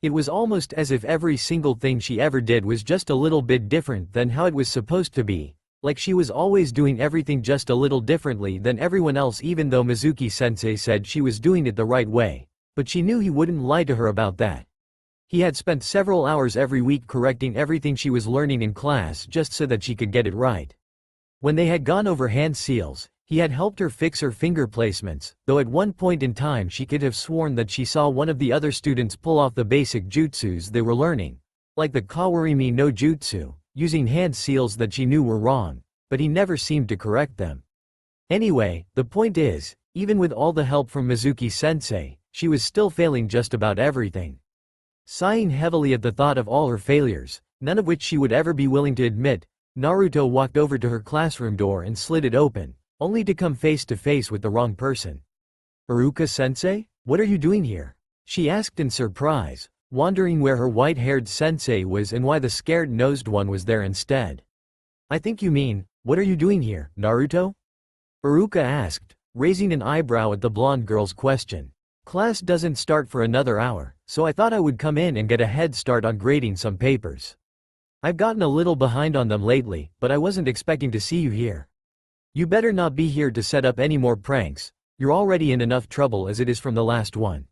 It was almost as if every single thing she ever did was just a little bit different than how it was supposed to be, like she was always doing everything just a little differently than everyone else even though Mizuki-sensei said she was doing it the right way, but she knew he wouldn't lie to her about that. He had spent several hours every week correcting everything she was learning in class just so that she could get it right. When they had gone over hand seals, he had helped her fix her finger placements, though at one point in time she could have sworn that she saw one of the other students pull off the basic jutsus they were learning, like the Kawarimi no Jutsu, using hand seals that she knew were wrong, but he never seemed to correct them. Anyway, the point is, even with all the help from Mizuki-sensei, she was still failing just about everything. Sighing heavily at the thought of all her failures, none of which she would ever be willing to admit, Naruto walked over to her classroom door and slid it open, only to come face to face with the wrong person. "Iruka-sensei? What are you doing here?" she asked in surprise, wondering where her white-haired sensei was and why the scared-nosed one was there instead. "I think you mean, what are you doing here, Naruto?" Iruka asked, raising an eyebrow at the blonde girl's question. "Class doesn't start for another hour, so I thought I would come in and get a head start on grading some papers. I've gotten a little behind on them lately, but I wasn't expecting to see you here. You better not be here to set up any more pranks, you're already in enough trouble as it is from the last one."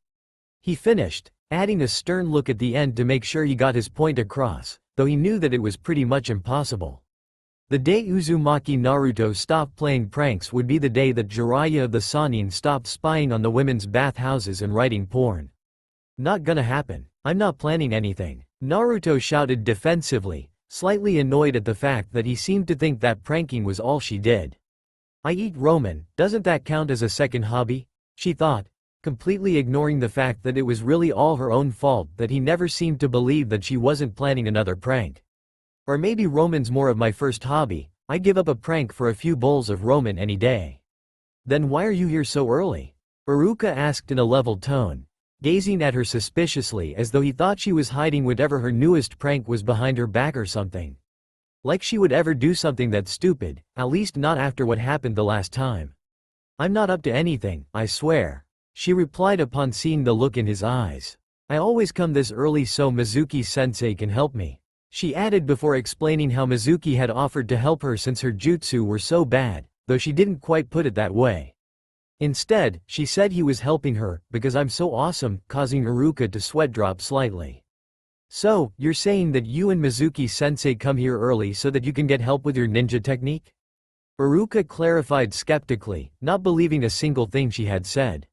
He finished, adding a stern look at the end to make sure he got his point across, though he knew that it was pretty much impossible. The day Uzumaki Naruto stopped playing pranks would be the day that Jiraiya of the Sannin stopped spying on the women's bathhouses and writing porn. "Not gonna happen. I'm not planning anything," Naruto shouted defensively, slightly annoyed at the fact that he seemed to think that pranking was all she did. "I eat ramen, doesn't that count as a second hobby?" she thought, completely ignoring the fact that it was really all her own fault that he never seemed to believe that she wasn't planning another prank. "Or maybe ramen's more of my first hobby, I'd give up a prank for a few bowls of ramen any day." "Then why are you here so early?" Iruka asked in a level tone, gazing at her suspiciously as though he thought she was hiding whatever her newest prank was behind her back or something. Like she would ever do something that stupid, at least not after what happened the last time. "I'm not up to anything, I swear," she replied upon seeing the look in his eyes. "I always come this early so Mizuki-sensei can help me," she added before explaining how Mizuki had offered to help her since her jutsu were so bad, though she didn't quite put it that way. Instead, she said he was helping her, because I'm so awesome, causing Iruka to sweat drop slightly. "So, you're saying that you and Mizuki-sensei come here early so that you can get help with your ninja technique?" Iruka clarified skeptically, not believing a single thing she had said.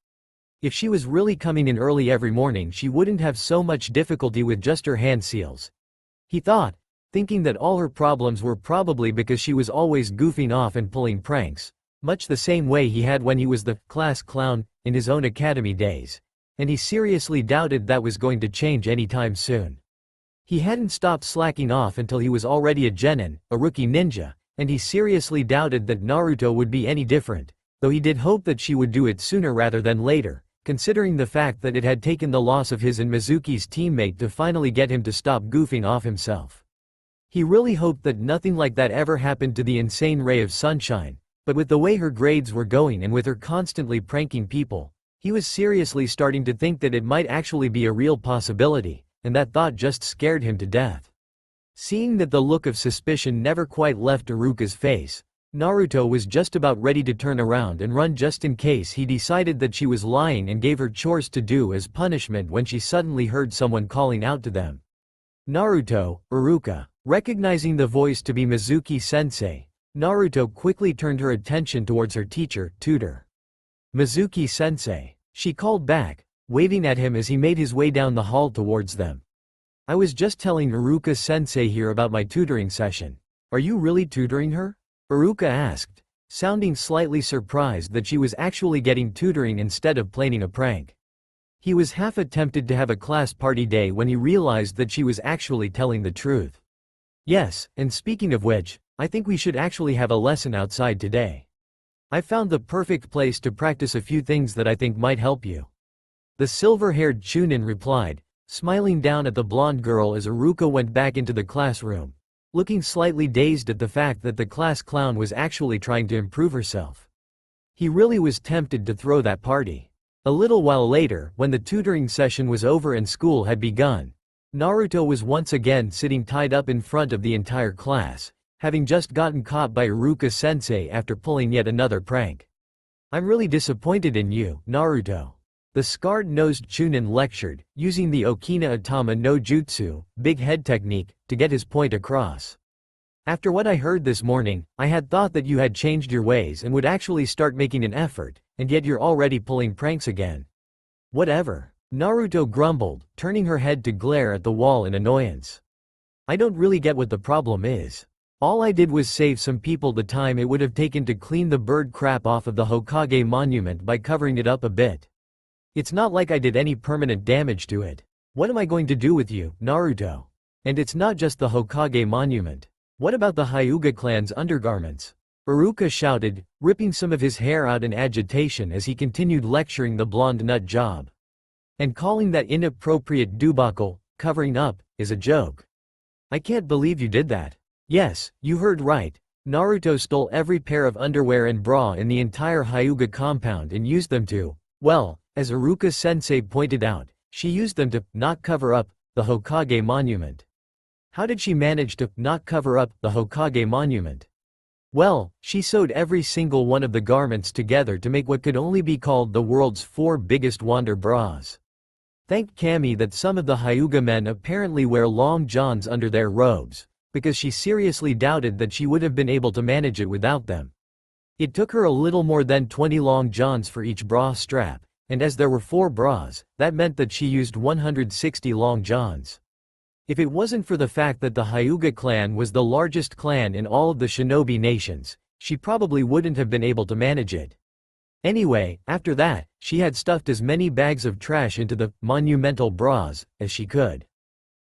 If she was really coming in early every morning she wouldn't have so much difficulty with just her hand seals. He thought, thinking that all her problems were probably because she was always goofing off and pulling pranks, much the same way he had when he was the class clown in his own academy days, and he seriously doubted that was going to change anytime soon. He hadn't stopped slacking off until he was already a genin, a rookie ninja, and he seriously doubted that Naruto would be any different, though he did hope that she would do it sooner rather than later, considering the fact that it had taken the loss of his and Mizuki's teammate to finally get him to stop goofing off himself. He really hoped that nothing like that ever happened to the insane ray of sunshine, but with the way her grades were going and with her constantly pranking people, he was seriously starting to think that it might actually be a real possibility, and that thought just scared him to death. Seeing that the look of suspicion never quite left Iruka's face, Naruto was just about ready to turn around and run just in case he decided that she was lying and gave her chores to do as punishment when she suddenly heard someone calling out to them. "Naruto, Iruka." Recognizing the voice to be Mizuki-sensei, Naruto quickly turned her attention towards her tutor. "Mizuki-sensei," she called back, waving at him as he made his way down the hall towards them. "I was just telling Iruka-sensei here about my tutoring session. Are you really tutoring her?" Iruka asked, sounding slightly surprised that she was actually getting tutoring instead of planning a prank. He was half tempted to have a class party day when he realized that she was actually telling the truth. "Yes, and speaking of which, I think we should actually have a lesson outside today. I found the perfect place to practice a few things that I think might help you." The silver-haired Chunin replied, smiling down at the blonde girl as Iruka went back into the classroom, looking slightly dazed at the fact that the class clown was actually trying to improve herself. He really was tempted to throw that party. A little while later, when the tutoring session was over and school had begun, Naruto was once again sitting tied up in front of the entire class, having just gotten caught by Iruka-sensei after pulling yet another prank. "I'm really disappointed in you, Naruto," the scarred-nosed Chunin lectured, using the Okina Atama no Jutsu, big head technique, to get his point across. "After what I heard this morning, I had thought that you had changed your ways and would actually start making an effort, and yet you're already pulling pranks again." "Whatever," Naruto grumbled, turning her head to glare at the wall in annoyance. "I don't really get what the problem is. All I did was save some people the time it would have taken to clean the bird crap off of the Hokage monument by covering it up a bit. It's not like I did any permanent damage to it. What am I going to do with you, Naruto? And it's not just the Hokage monument. What about the Hyuga clan's undergarments?" Iruka shouted, ripping some of his hair out in agitation as he continued lecturing the blonde nut job. "And calling that inappropriate debacle, covering up, is a joke. I can't believe you did that." "Yes, you heard right. Naruto stole every pair of underwear and bra in the entire Hyuga compound and used them to, well, as Iruka-sensei pointed out, she used them to not cover up the Hokage monument." "How did she manage to not cover up the Hokage monument?" "Well, she sewed every single one of the garments together to make what could only be called the world's 4 biggest wander bras. Thank Kami that some of the Hyuga men apparently wear long johns under their robes, because she seriously doubted that she would have been able to manage it without them. It took her a little more than 20 long johns for each bra strap, and as there were 4 bras, that meant that she used 160 long johns. If it wasn't for the fact that the Hyuga clan was the largest clan in all of the shinobi nations, she probably wouldn't have been able to manage it. Anyway, after that, she had stuffed as many bags of trash into the monumental bras as she could.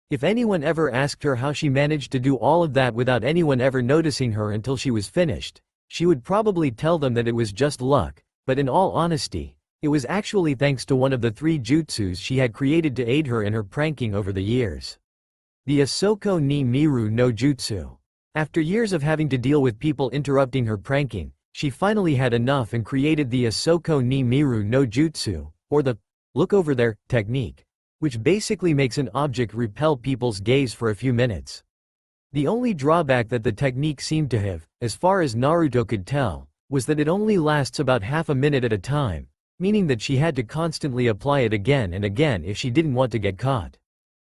If anyone ever asked her how she managed to do all of that without anyone ever noticing her until she was finished, she would probably tell them that it was just luck, but in all honesty, it was actually thanks to one of the 3 jutsus she had created to aid her in her pranking over the years. The Asoko ni Miru no Jutsu. After years of having to deal with people interrupting her pranking, she finally had enough and created the Asoko ni Miru no Jutsu, or the "look over there" technique, which basically makes an object repel people's gaze for a few minutes. The only drawback that the technique seemed to have, as far as Naruto could tell, was that it only lasts about half a minute at a time, meaning that she had to constantly apply it again and again if she didn't want to get caught.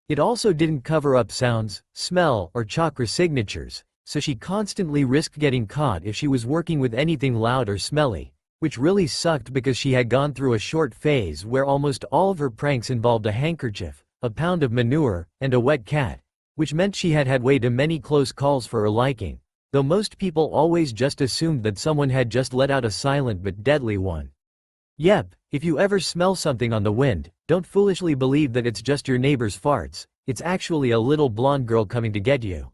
It also didn't cover up sounds, smell, or chakra signatures, so she constantly risked getting caught if she was working with anything loud or smelly, which really sucked because she had gone through a short phase where almost all of her pranks involved a handkerchief, a pound of manure, and a wet cat, which meant she had had way too many close calls for her liking, though most people always just assumed that someone had just let out a silent but deadly one. Yep, if you ever smell something on the wind, don't foolishly believe that it's just your neighbor's farts, it's actually a little blonde girl coming to get you.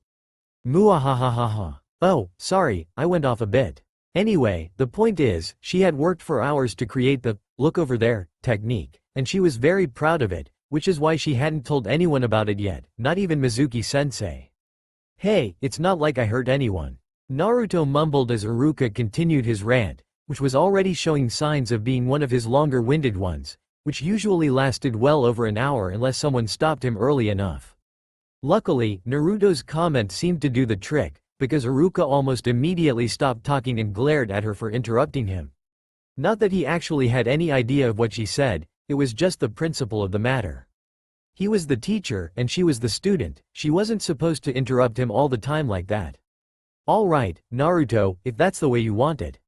Muahahahaha. Oh, sorry, I went off a bit. Anyway, the point is, she had worked for hours to create the look over there, technique, and she was very proud of it, which is why she hadn't told anyone about it yet, not even Mizuki-sensei. Hey, it's not like I hurt anyone. Naruto mumbled as Iruka continued his rant, which was already showing signs of being one of his longer-winded ones, which usually lasted well over an hour unless someone stopped him early enough. Luckily, Naruto's comment seemed to do the trick, because Iruka almost immediately stopped talking and glared at her for interrupting him. Not that he actually had any idea of what she said, it was just the principle of the matter. He was the teacher and she was the student, she wasn't supposed to interrupt him all the time like that. Alright, Naruto, if that's the way you want it.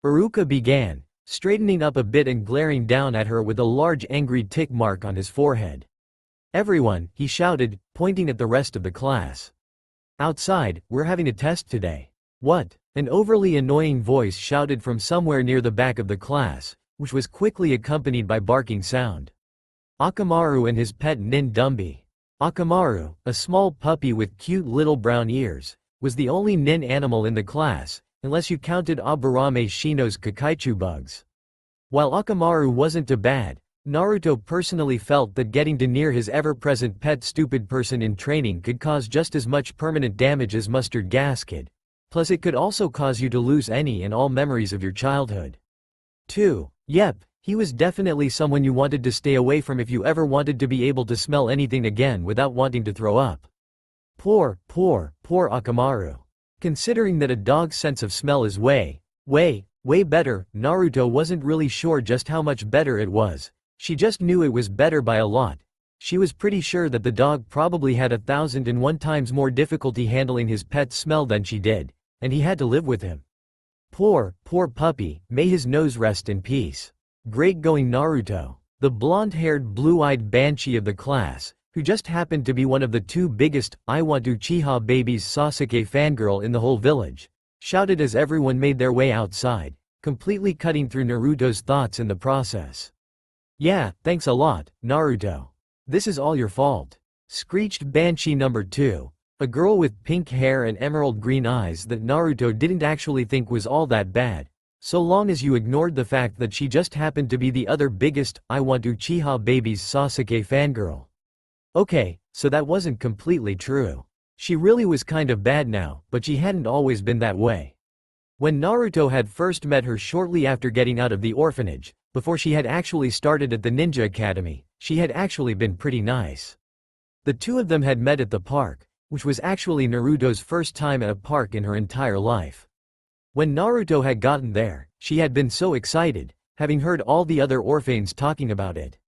Iruka began, straightening up a bit and glaring down at her with a large angry tick mark on his forehead. Everyone, he shouted, pointing at the rest of the class. Outside, we're having a test today. What? An overly annoying voice shouted from somewhere near the back of the class, which was quickly accompanied by barking sound. Akamaru and his pet Nin Dumby. Akamaru, a small puppy with cute little brown ears, was the only nin animal in the class, unless you counted Aburame Shino's Kakaichu bugs. While Akamaru wasn't too bad, Naruto personally felt that getting too near his ever-present pet stupid person in training could cause just as much permanent damage as mustard gas could. Plus it could also cause you to lose any and all memories of your childhood. 2. Yep, he was definitely someone you wanted to stay away from if you ever wanted to be able to smell anything again without wanting to throw up. Poor Akamaru. Considering that a dog's sense of smell is way better, Naruto wasn't really sure just how much better it was. She just knew it was better by a lot. She was pretty sure that the dog probably had 1,001 times more difficulty handling his pet's smell than she did, and he had to live with him. Poor puppy, may his nose rest in peace. Great going Naruto. The blonde-haired blue-eyed banshee of the class, who just happened to be one of the two biggest I Want Uchiha babies Sasuke fangirl in the whole village, shouted as everyone made their way outside, completely cutting through Naruto's thoughts in the process. Yeah, thanks a lot, Naruto. This is all your fault. Screeched Banshee number 2, a girl with pink hair and emerald green eyes that Naruto didn't actually think was all that bad, so long as you ignored the fact that she just happened to be the other biggest I Want Uchiha babies Sasuke fangirl. Okay, so that wasn't completely true. She really was kind of bad now, but she hadn't always been that way. When Naruto had first met her shortly after getting out of the orphanage, before she had actually started at the ninja academy, she had actually been pretty nice. The two of them had met at the park, which was actually Naruto's first time at a park in her entire life. When Naruto had gotten there, she had been so excited, having heard all the other orphans talking about it.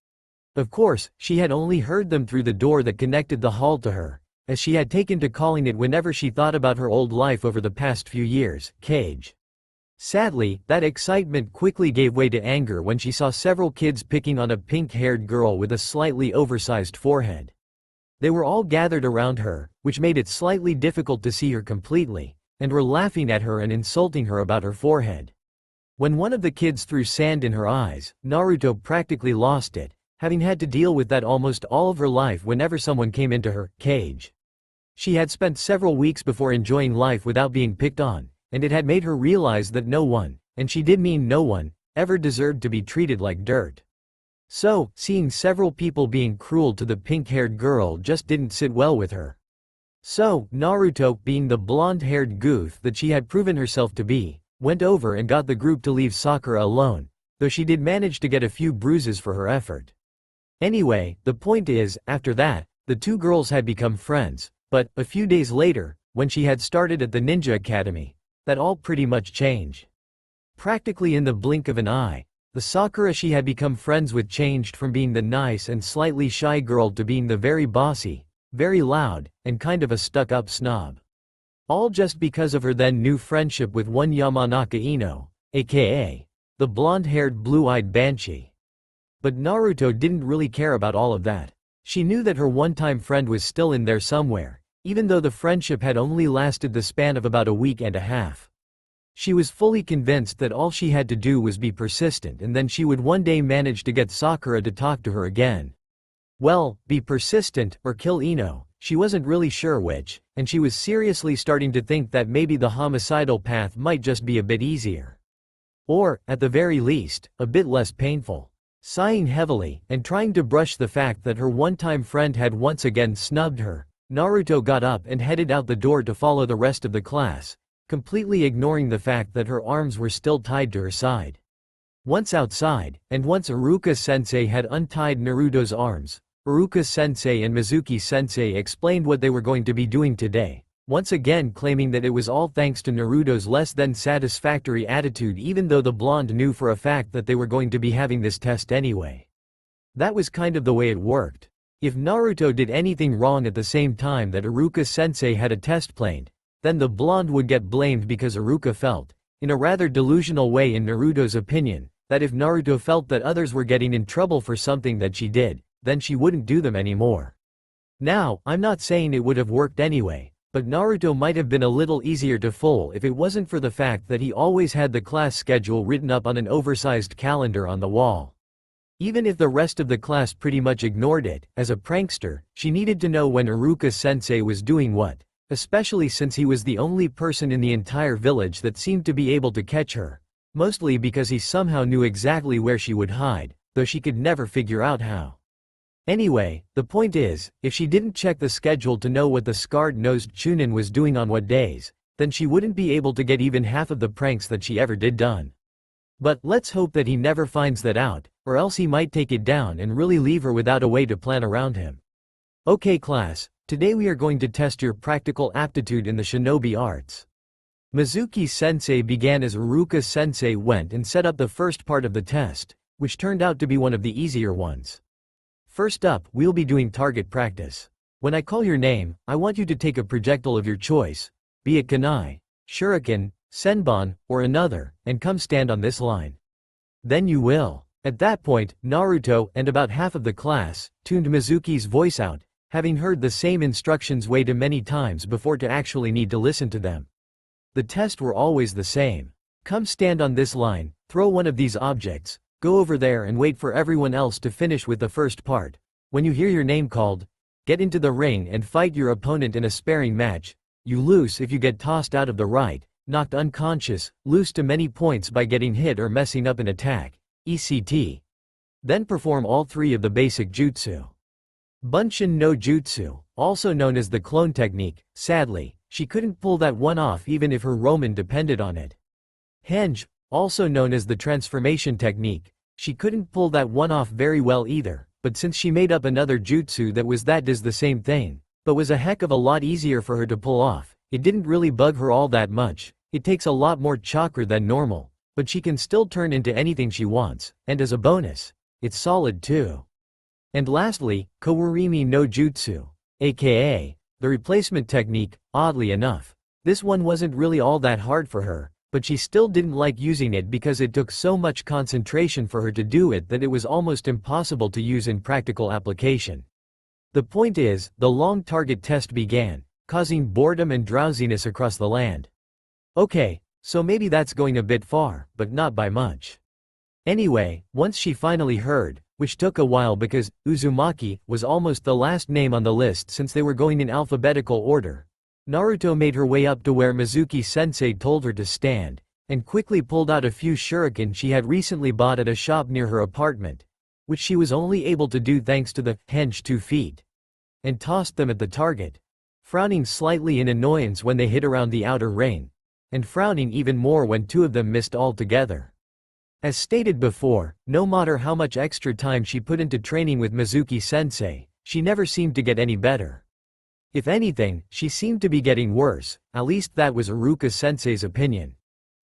Of course, she had only heard them through the door that connected the hall to her, as she had taken to calling it whenever she thought about her old life over the past few years, cage. Sadly, that excitement quickly gave way to anger when she saw several kids picking on a pink-haired girl with a slightly oversized forehead. They were all gathered around her, which made it slightly difficult to see her completely, and were laughing at her and insulting her about her forehead. When one of the kids threw sand in her eyes, Naruto practically lost it, having had to deal with that almost all of her life whenever someone came into her cage. She had spent several weeks before enjoying life without being picked on, and it had made her realize that no one, and she did mean no one, ever deserved to be treated like dirt. So, seeing several people being cruel to the pink-haired girl just didn't sit well with her. So, Naruto, being the blonde-haired goof that she had proven herself to be, went over and got the group to leave Sakura alone, though she did manage to get a few bruises for her effort. Anyway, the point is, after that, the two girls had become friends, but, a few days later, when she had started at the ninja academy, that all pretty much changed. Practically in the blink of an eye, the Sakura she had become friends with changed from being the nice and slightly shy girl to being the very bossy, very loud, and kind of a stuck-up snob. All just because of her then new friendship with one Yamanaka Ino, aka the blonde-haired blue-eyed banshee. But Naruto didn't really care about all of that. She knew that her one-time friend was still in there somewhere, even though the friendship had only lasted the span of about a week and a half. She was fully convinced that all she had to do was be persistent and then she would one day manage to get Sakura to talk to her again. Well, be persistent or kill Ino, she wasn't really sure which, and she was seriously starting to think that maybe the homicidal path might just be a bit easier. Or, at the very least, a bit less painful. Sighing heavily, and trying to brush the fact that her one-time friend had once again snubbed her, Naruto got up and headed out the door to follow the rest of the class, completely ignoring the fact that her arms were still tied to her side. Once outside, and once Iruka-sensei had untied Naruto's arms, Iruka-sensei and Mizuki-sensei explained what they were going to be doing today, once again claiming that it was all thanks to Naruto's less than satisfactory attitude, even though the blonde knew for a fact that they were going to be having this test anyway. That was kind of the way it worked. If Naruto did anything wrong at the same time that Iruka-sensei had a test planned, then the blonde would get blamed because Iruka felt, in a rather delusional way in Naruto's opinion, that if Naruto felt that others were getting in trouble for something that she did, then she wouldn't do them anymore. Now, I'm not saying it would have worked anyway, but Naruto might have been a little easier to fool if it wasn't for the fact that he always had the class schedule written up on an oversized calendar on the wall. Even if the rest of the class pretty much ignored it, as a prankster, she needed to know when Iruka-sensei was doing what, especially since he was the only person in the entire village that seemed to be able to catch her, mostly because he somehow knew exactly where she would hide, though she could never figure out how. Anyway, the point is, if she didn't check the schedule to know what the scarred-nosed Chunin was doing on what days, then she wouldn't be able to get even half of the pranks that she ever did done. But let's hope that he never finds that out, or else he might take it down and really leave her without a way to plan around him. Okay class, today we are going to test your practical aptitude in the shinobi arts. Mizuki-sensei began as Iruka-sensei went and set up the first part of the test, which turned out to be one of the easier ones. First up, we'll be doing target practice. When I call your name, I want you to take a projectile of your choice, be it kunai, shuriken, senbon, or another, and come stand on this line. Then you will. At that point, Naruto and about half of the class tuned Mizuki's voice out, having heard the same instructions way too many times before to actually need to listen to them. The tests were always the same. Come stand on this line, throw one of these objects, go over there and wait for everyone else to finish with the first part. When you hear your name called, get into the ring and fight your opponent in a sparring match. You lose if you get tossed out of the right, knocked unconscious, lose to many points by getting hit or messing up an attack, etc. Then perform all three of the basic jutsu. Bunshin no Jutsu, also known as the clone technique. Sadly, she couldn't pull that one off even if her Roman depended on it. Henge, also known as the transformation technique, she couldn't pull that one off very well either, but since she made up another jutsu that does the same thing, but was a heck of a lot easier for her to pull off, it didn't really bug her all that much. It takes a lot more chakra than normal, but she can still turn into anything she wants, and as a bonus, it's solid too. And lastly, Kawarimi no Jutsu, aka the replacement technique. Oddly enough, this one wasn't really all that hard for her, but she still didn't like using it because it took so much concentration for her to do it that it was almost impossible to use in practical application. The point is, the long target test began, causing boredom and drowsiness across the land. Okay, so maybe that's going a bit far, but not by much. Anyway, once she finally heard, which took a while because Uzumaki was almost the last name on the list since they were going in alphabetical order, Naruto made her way up to where Mizuki-sensei told her to stand, and quickly pulled out a few shuriken she had recently bought at a shop near her apartment, which she was only able to do thanks to the henge 2 feet, and tossed them at the target, frowning slightly in annoyance when they hit around the outer ring, and frowning even more when two of them missed altogether. As stated before, no matter how much extra time she put into training with Mizuki-sensei, she never seemed to get any better. If anything, she seemed to be getting worse, at least that was Iruka-sensei's opinion.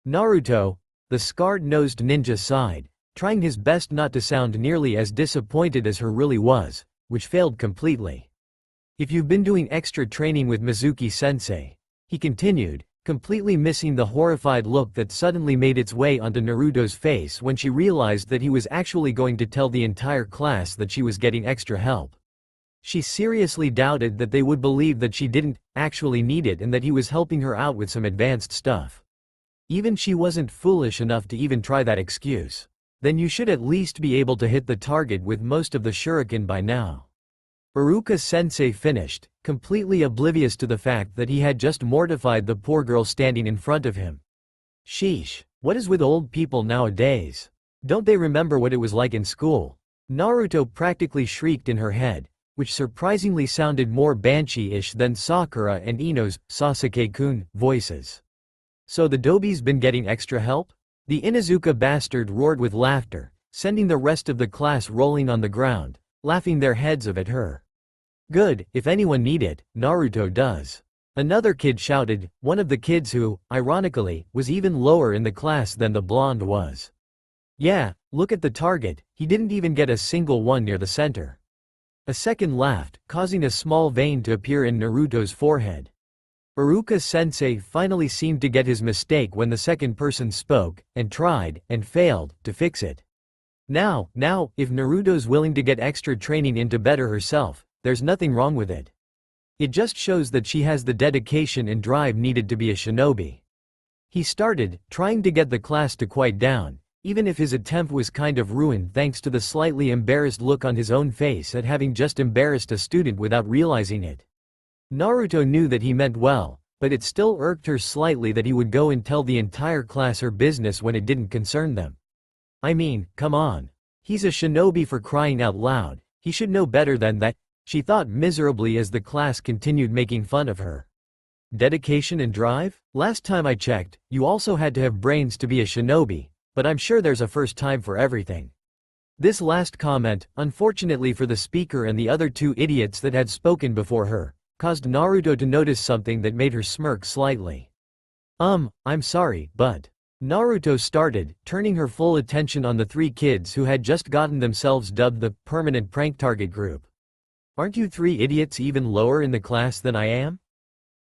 Naruto, the scarred-nosed ninja, sighed, trying his best not to sound nearly as disappointed as her really was, which failed completely. If you've been doing extra training with Mizuki-sensei, he continued, completely missing the horrified look that suddenly made its way onto Naruto's face when she realized that he was actually going to tell the entire class that she was getting extra help. She seriously doubted that they would believe that she didn't actually need it and that he was helping her out with some advanced stuff. Even she wasn't foolish enough to even try that excuse. Then you should at least be able to hit the target with most of the shuriken by now. Iruka-sensei finished, completely oblivious to the fact that he had just mortified the poor girl standing in front of him. Sheesh, what is with old people nowadays? Don't they remember what it was like in school? Naruto practically shrieked in her head, which surprisingly sounded more banshee-ish than Sakura and Ino's Sasuke-kun voices. So the Dobi's been getting extra help? The Inuzuka bastard roared with laughter, sending the rest of the class rolling on the ground, laughing their heads off at her. Good, if anyone need it, Naruto does. Another kid shouted, one of the kids who, ironically, was even lower in the class than the blonde was. Yeah, look at the target, he didn't even get a single one near the center. A second laughed, causing a small vein to appear in Naruto's forehead. Iruka-sensei finally seemed to get his mistake when the second person spoke, and tried, and failed, to fix it. Now, if Naruto's willing to get extra training in to better herself, there's nothing wrong with it. It just shows that she has the dedication and drive needed to be a shinobi. He started, trying to get the class to quiet down, even if his attempt was kind of ruined thanks to the slightly embarrassed look on his own face at having just embarrassed a student without realizing it. Naruto knew that he meant well, but it still irked her slightly that he would go and tell the entire class her business when it didn't concern them. I mean, come on. He's a shinobi for crying out loud, he should know better than that, she thought miserably as the class continued making fun of her. Dedication and drive? Last time I checked, you also had to have brains to be a shinobi, but I'm sure there's a first time for everything. This last comment, unfortunately for the speaker and the other two idiots that had spoken before her, caused Naruto to notice something that made her smirk slightly. I'm sorry, but... Naruto started, turning her full attention on the three kids who had just gotten themselves dubbed the permanent prank target group. Aren't you three idiots even lower in the class than I am?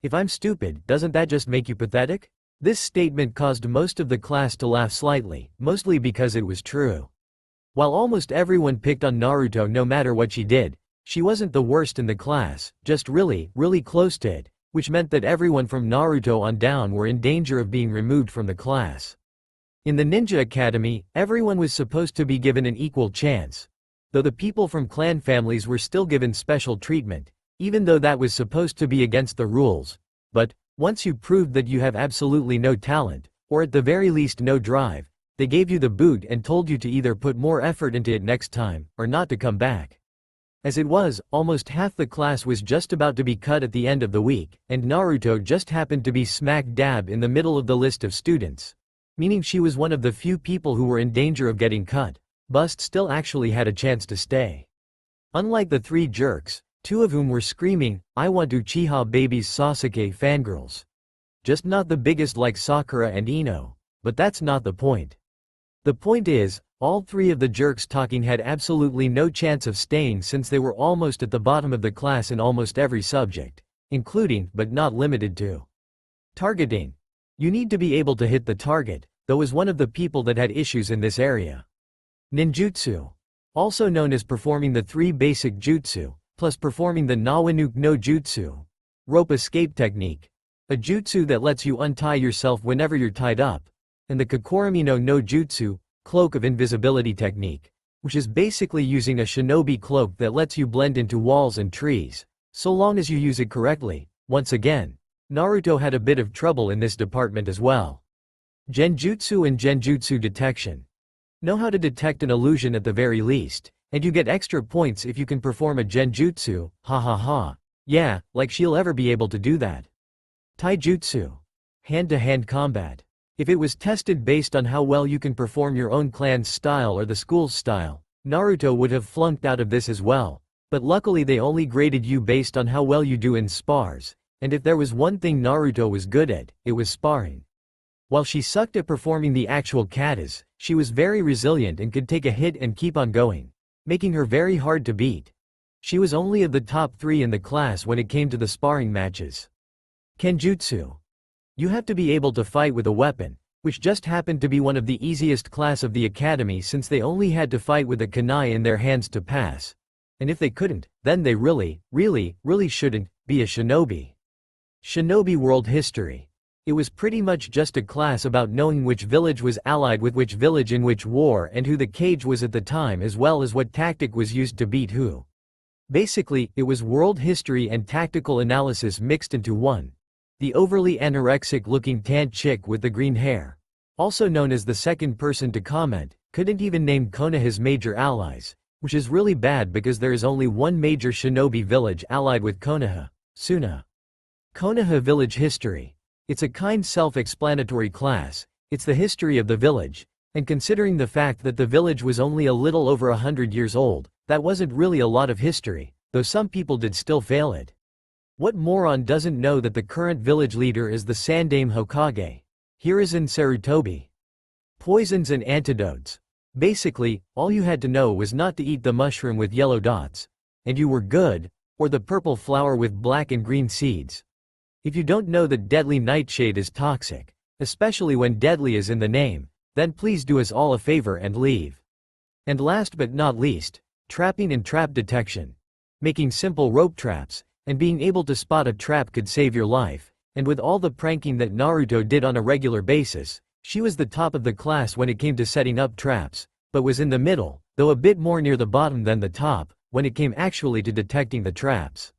If I'm stupid, doesn't that just make you pathetic? This statement caused most of the class to laugh slightly, mostly because it was true. While almost everyone picked on Naruto no matter what she did, she wasn't the worst in the class, just really close to it, which meant that everyone from Naruto on down were in danger of being removed from the class. In the Ninja Academy, everyone was supposed to be given an equal chance, though the people from clan families were still given special treatment, even though that was supposed to be against the rules. But, once you proved that you have absolutely no talent, or at the very least no drive, they gave you the boot and told you to either put more effort into it next time, or not to come back. As it was, almost half the class was just about to be cut at the end of the week, and Naruto just happened to be smack dab in the middle of the list of students. Meaning she was one of the few people who were in danger of getting cut, but still actually had a chance to stay. Unlike the three jerks, two of whom were screaming, "I want Uchiha babies Sasuke fangirls." Just not the biggest like Sakura and Ino. But that's not the point. The point is, all three of the jerks talking had absolutely no chance of staying since they were almost at the bottom of the class in almost every subject, including, but not limited to, targeting. You need to be able to hit the target, though as one of the people that had issues in this area. Ninjutsu. Also known as performing the three basic jutsu, plus performing the Nawanuke no Jutsu, rope escape technique, a jutsu that lets you untie yourself whenever you're tied up, and the Kakurami no Jutsu, cloak of invisibility technique, which is basically using a shinobi cloak that lets you blend into walls and trees, so long as you use it correctly. Once again, Naruto had a bit of trouble in this department as well. Genjutsu and Genjutsu detection. Know how to detect an illusion at the very least, and you get extra points if you can perform a genjutsu, ha ha ha. Yeah, like she'll ever be able to do that. Taijutsu. Hand-to-hand combat. If it was tested based on how well you can perform your own clan's style or the school's style, Naruto would have flunked out of this as well, but luckily they only graded you based on how well you do in spars, and if there was one thing Naruto was good at, it was sparring. While she sucked at performing the actual katas, she was very resilient and could take a hit and keep on going, making her very hard to beat. She was only of the top 3 in the class when it came to the sparring matches. Kenjutsu. You have to be able to fight with a weapon, which just happened to be one of the easiest class of the academy since they only had to fight with a kunai in their hands to pass. And if they couldn't, then they really shouldn't be a shinobi. Shinobi world history. It was pretty much just a class about knowing which village was allied with which village in which war and who the kage was at the time as well as what tactic was used to beat who. Basically, it was world history and tactical analysis mixed into one. The overly anorexic looking tan chick with the green hair, also known as the second person to comment, couldn't even name Konoha's major allies, which is really bad because there is only one major shinobi village allied with Konoha, Suna. Konoha Village History. It's a kind self-explanatory class, it's the history of the village, and considering the fact that the village was only a little over 100 years old, that wasn't really a lot of history, though some people did still fail it. What moron doesn't know that the current village leader is the Sandaime Hokage? Hiruzen Sarutobi. Poisons and antidotes. Basically, all you had to know was not to eat the mushroom with yellow dots. And you were good, or the purple flower with black and green seeds. If you don't know that deadly nightshade is toxic, especially when deadly is in the name, then please do us all a favor and leave. And last but not least, trapping and trap detection. Making simple rope traps, and being able to spot a trap could save your life, and with all the pranking that Naruto did on a regular basis, she was the top of the class when it came to setting up traps, but was in the middle, though a bit more near the bottom than the top, when it came actually to detecting the traps.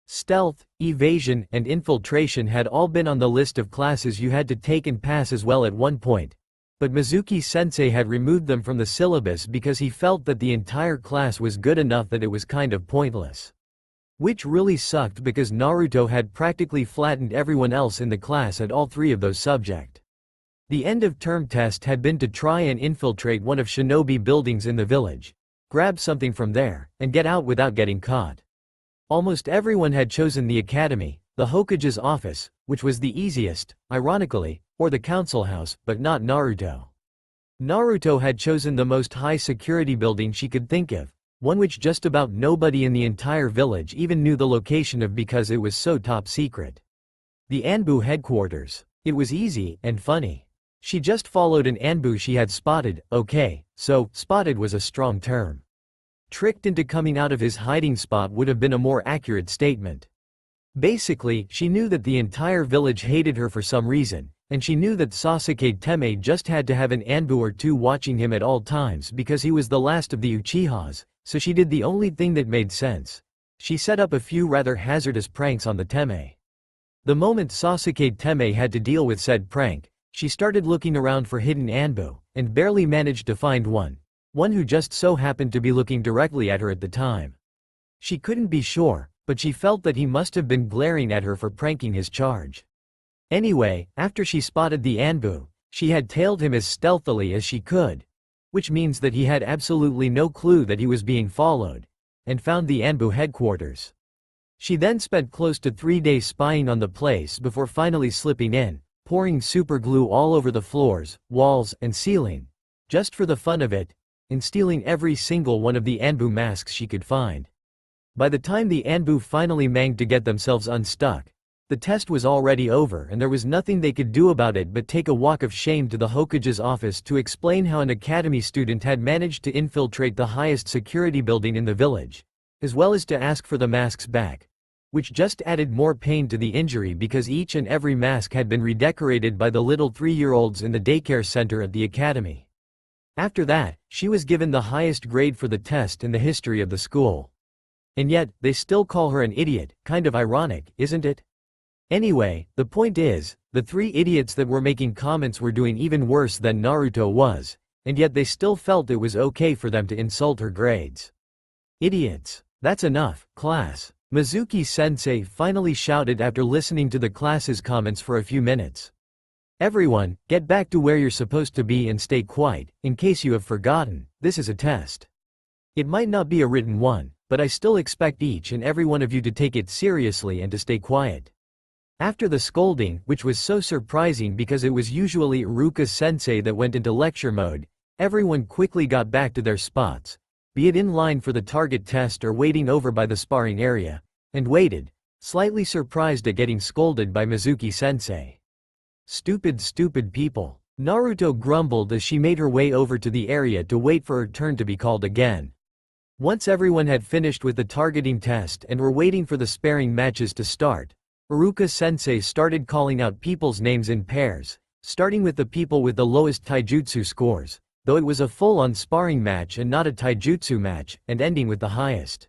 Stealth, evasion, and infiltration had all been on the list of classes you had to take and pass as well at one point. But Mizuki-sensei had removed them from the syllabus because he felt that the entire class was good enough that it was kind of pointless. Which really sucked because Naruto had practically flattened everyone else in the class at all three of those subjects. The end-of-term test had been to try and infiltrate one of shinobi buildings in the village, grab something from there, and get out without getting caught. Almost everyone had chosen the academy, the Hokage's office, which was the easiest, ironically, or the council house, but not Naruto. Naruto had chosen the most high-security building she could think of, one which just about nobody in the entire village even knew the location of because it was so top secret. The Anbu headquarters. It was easy and funny. She just followed an Anbu she had spotted, okay, so, spotted was a strong term. Tricked into coming out of his hiding spot would have been a more accurate statement. Basically, she knew that the entire village hated her for some reason, and she knew that Sasuke Teme just had to have an Anbu or two watching him at all times because he was the last of the Uchihas, so she did the only thing that made sense. She set up a few rather hazardous pranks on the Teme. The moment Sasuke Teme had to deal with said prank, she started looking around for hidden Anbu, and barely managed to find one who just so happened to be looking directly at her at the time. She couldn't be sure, but she felt that he must have been glaring at her for pranking his charge. Anyway, after she spotted the Anbu, she had tailed him as stealthily as she could, which means that he had absolutely no clue that he was being followed, and found the Anbu headquarters. She then spent close to 3 days spying on the place before finally slipping in, pouring super glue all over the floors, walls, and ceiling, just for the fun of it, and stealing every single one of the Anbu masks she could find. By the time the Anbu finally managed to get themselves unstuck, the test was already over and there was nothing they could do about it but take a walk of shame to the Hokage's office to explain how an academy student had managed to infiltrate the highest security building in the village, as well as to ask for the masks back, which just added more pain to the injury because each and every mask had been redecorated by the little 3-year-olds in the daycare center at the academy. After that, she was given the highest grade for the test in the history of the school. And yet, they still call her an idiot, kind of ironic, isn't it? Anyway, the point is, the 3 idiots that were making comments were doing even worse than Naruto was, and yet they still felt it was okay for them to insult her grades. Idiots. That's enough, class. Mizuki-sensei finally shouted after listening to the class's comments for a few minutes. Everyone, get back to where you're supposed to be and stay quiet, in case you have forgotten, this is a test. It might not be a written one, but I still expect each and every one of you to take it seriously and to stay quiet. After the scolding, which was so surprising because it was usually Iruka-sensei that went into lecture mode, everyone quickly got back to their spots, be it in line for the target test or waiting over by the sparring area, and waited, slightly surprised at getting scolded by Mizuki-sensei. Stupid people. Naruto grumbled as she made her way over to the area to wait for her turn to be called again. Once everyone had finished with the targeting test and were waiting for the sparring matches to start, Iruka-sensei started calling out people's names in pairs, starting with the people with the lowest taijutsu scores, though it was a full-on sparring match and not a taijutsu match, and ending with the highest.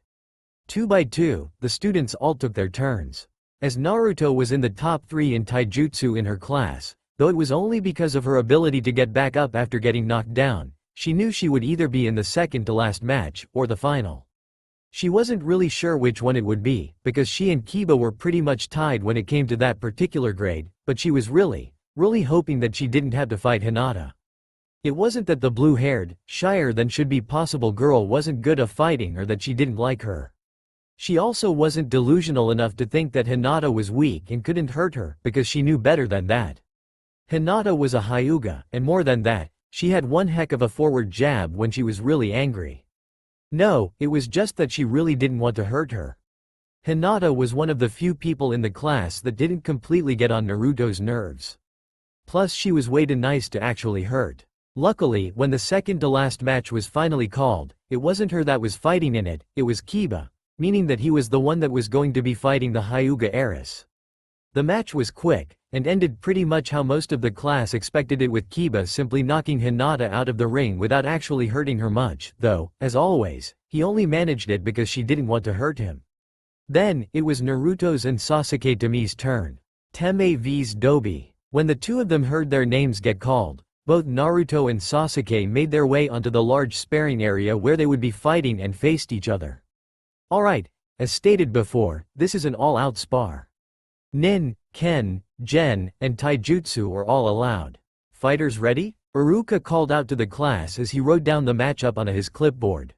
2 by 2, the students all took their turns. As Naruto was in the top 3 in taijutsu in her class, Though it was only because of her ability to get back up after getting knocked down, she knew she would either be in the second to last match, or the final. She wasn't really sure which one it would be, because she and Kiba were pretty much tied when it came to that particular grade, but she was really hoping that she didn't have to fight Hinata. It wasn't that the blue-haired, shyer than should be possible girl wasn't good at fighting or that she didn't like her. She also wasn't delusional enough to think that Hinata was weak and couldn't hurt her, because she knew better than that. Hinata was a Hyuga, and more than that, she had one heck of a forward jab when she was really angry. No, it was just that she really didn't want to hurt her. Hinata was one of the few people in the class that didn't completely get on Naruto's nerves. Plus she was way too nice to actually hurt. Luckily, when the second-to-last match was finally called, it wasn't her that was fighting in it, it was Kiba, meaning that he was the one that was going to be fighting the Hyuga heiress. The match was quick, and ended pretty much how most of the class expected it, with Kiba simply knocking Hinata out of the ring without actually hurting her much, though, as always, he only managed it because she didn't want to hurt him. Then, it was Naruto's and Sasuke Tami's turn. Teme vs Dobi. When the two of them heard their names get called, both Naruto and Sasuke made their way onto the large sparring area where they would be fighting and faced each other. Alright, as stated before, this is an all-out spar. Nin, Ken, Gen, and Taijutsu are all allowed. Fighters ready? Iruka called out to the class as he wrote down the matchup on his clipboard.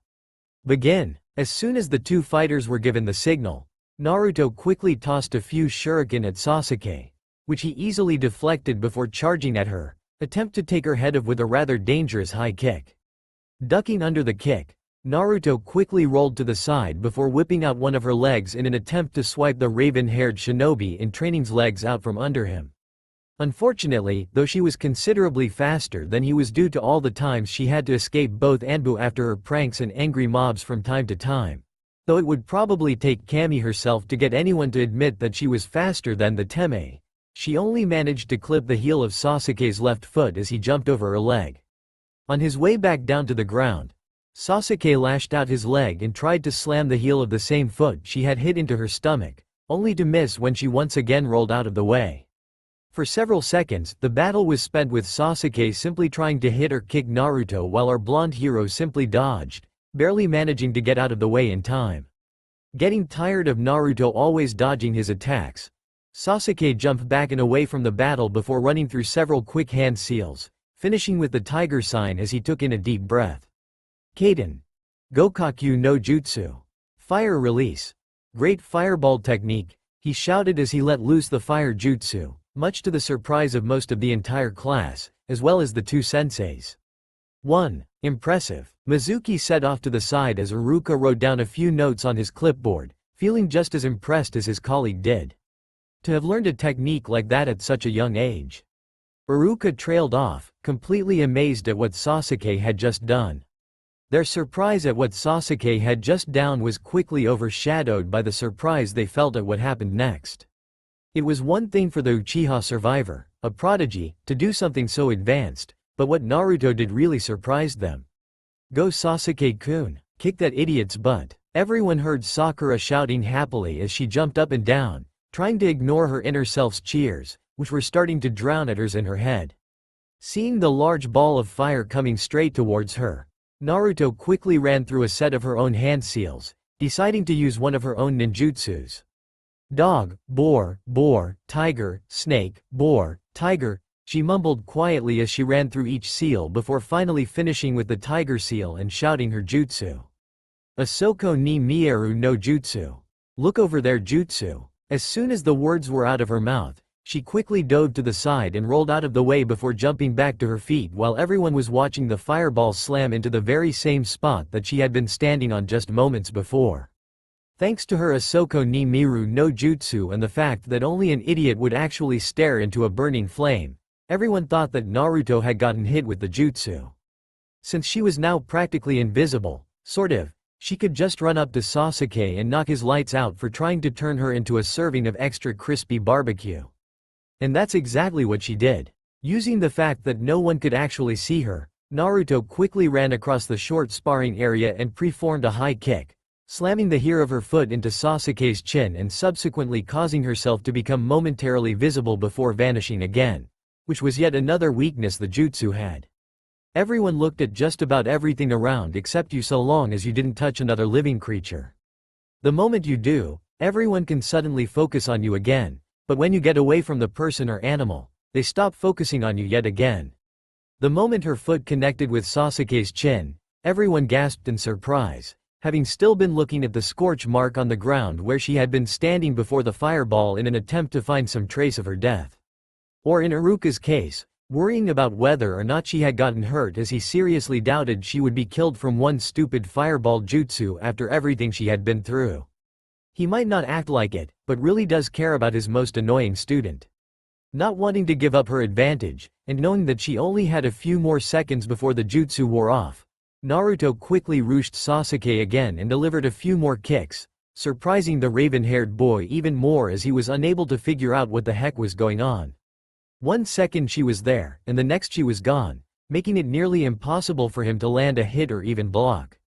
Begin. As soon as the two fighters were given the signal, Naruto quickly tossed a few shuriken at Sasuke, which he easily deflected before charging at her, attempt to take her head off with a rather dangerous high kick. Ducking under the kick, Naruto quickly rolled to the side before whipping out one of her legs in an attempt to swipe the raven-haired shinobi in training's legs out from under him. Unfortunately, though she was considerably faster than he was due to all the times she had to escape both Anbu after her pranks and angry mobs from time to time. Though it would probably take Kami herself to get anyone to admit that she was faster than the Teme, she only managed to clip the heel of Sasuke's left foot as he jumped over her leg. On his way back down to the ground, Sasuke lashed out his leg and tried to slam the heel of the same foot she had hit into her stomach, only to miss when she once again rolled out of the way. For several seconds, the battle was spent with Sasuke simply trying to hit or kick Naruto while our blonde hero simply dodged, barely managing to get out of the way in time. Getting tired of Naruto always dodging his attacks, Sasuke jumped back and away from the battle before running through several quick hand seals, finishing with the tiger sign as he took in a deep breath. Kaden. Gokakyu no Jutsu. Fire release. Great fireball technique, he shouted as he let loose the fire jutsu, much to the surprise of most of the entire class, as well as the two senseis. 1. Impressive. Mizuki set off to the side as Iruka wrote down a few notes on his clipboard, feeling just as impressed as his colleague did. To have learned a technique like that at such a young age. Iruka trailed off, completely amazed at what Sasuke had just done. Their surprise at what Sasuke had just done was quickly overshadowed by the surprise they felt at what happened next. It was one thing for the Uchiha survivor, a prodigy, to do something so advanced, but what Naruto did really surprised them. Go Sasuke-kun, kick that idiot's butt. Everyone heard Sakura shouting happily as she jumped up and down, trying to ignore her inner self's cheers, which were starting to drown at hers in her head. Seeing the large ball of fire coming straight towards her, Naruto quickly ran through a set of her own hand seals, deciding to use one of her own ninjutsus. Dog, boar, tiger, snake, boar, tiger, she mumbled quietly as she ran through each seal before finally finishing with the tiger seal and shouting her jutsu. Asoko ni mieru no jutsu. Look over there jutsu. As soon as the words were out of her mouth, she quickly dove to the side and rolled out of the way before jumping back to her feet while everyone was watching the fireball slam into the very same spot that she had been standing on just moments before. Thanks to her Asoko ni Miru no Jutsu and the fact that only an idiot would actually stare into a burning flame, everyone thought that Naruto had gotten hit with the jutsu. Since she was now practically invisible, she could just run up to Sasuke and knock his lights out for trying to turn her into a serving of extra crispy barbecue. And that's exactly what she did. Using the fact that no one could actually see her, Naruto quickly ran across the short sparring area and preformed a high kick, slamming the heel of her foot into Sasuke's chin and subsequently causing herself to become momentarily visible before vanishing again, which was yet another weakness the jutsu had. Everyone looked at just about everything around except you so long as you didn't touch another living creature. The moment you do, everyone can suddenly focus on you again, but when you get away from the person or animal, they stop focusing on you yet again. The moment her foot connected with Sasuke's chin, everyone gasped in surprise, having still been looking at the scorch mark on the ground where she had been standing before the fireball in an attempt to find some trace of her death. Or in Iruka's case, worrying about whether or not she had gotten hurt as he seriously doubted she would be killed from one stupid fireball jutsu after everything she had been through. He might not act like it, but really does care about his most annoying student. Not wanting to give up her advantage, and knowing that she only had a few more seconds before the jutsu wore off, Naruto quickly rushed Sasuke again and delivered a few more kicks, surprising the raven-haired boy even more as he was unable to figure out what the heck was going on. 1 second she was there, and the next she was gone, making it nearly impossible for him to land a hit or even block.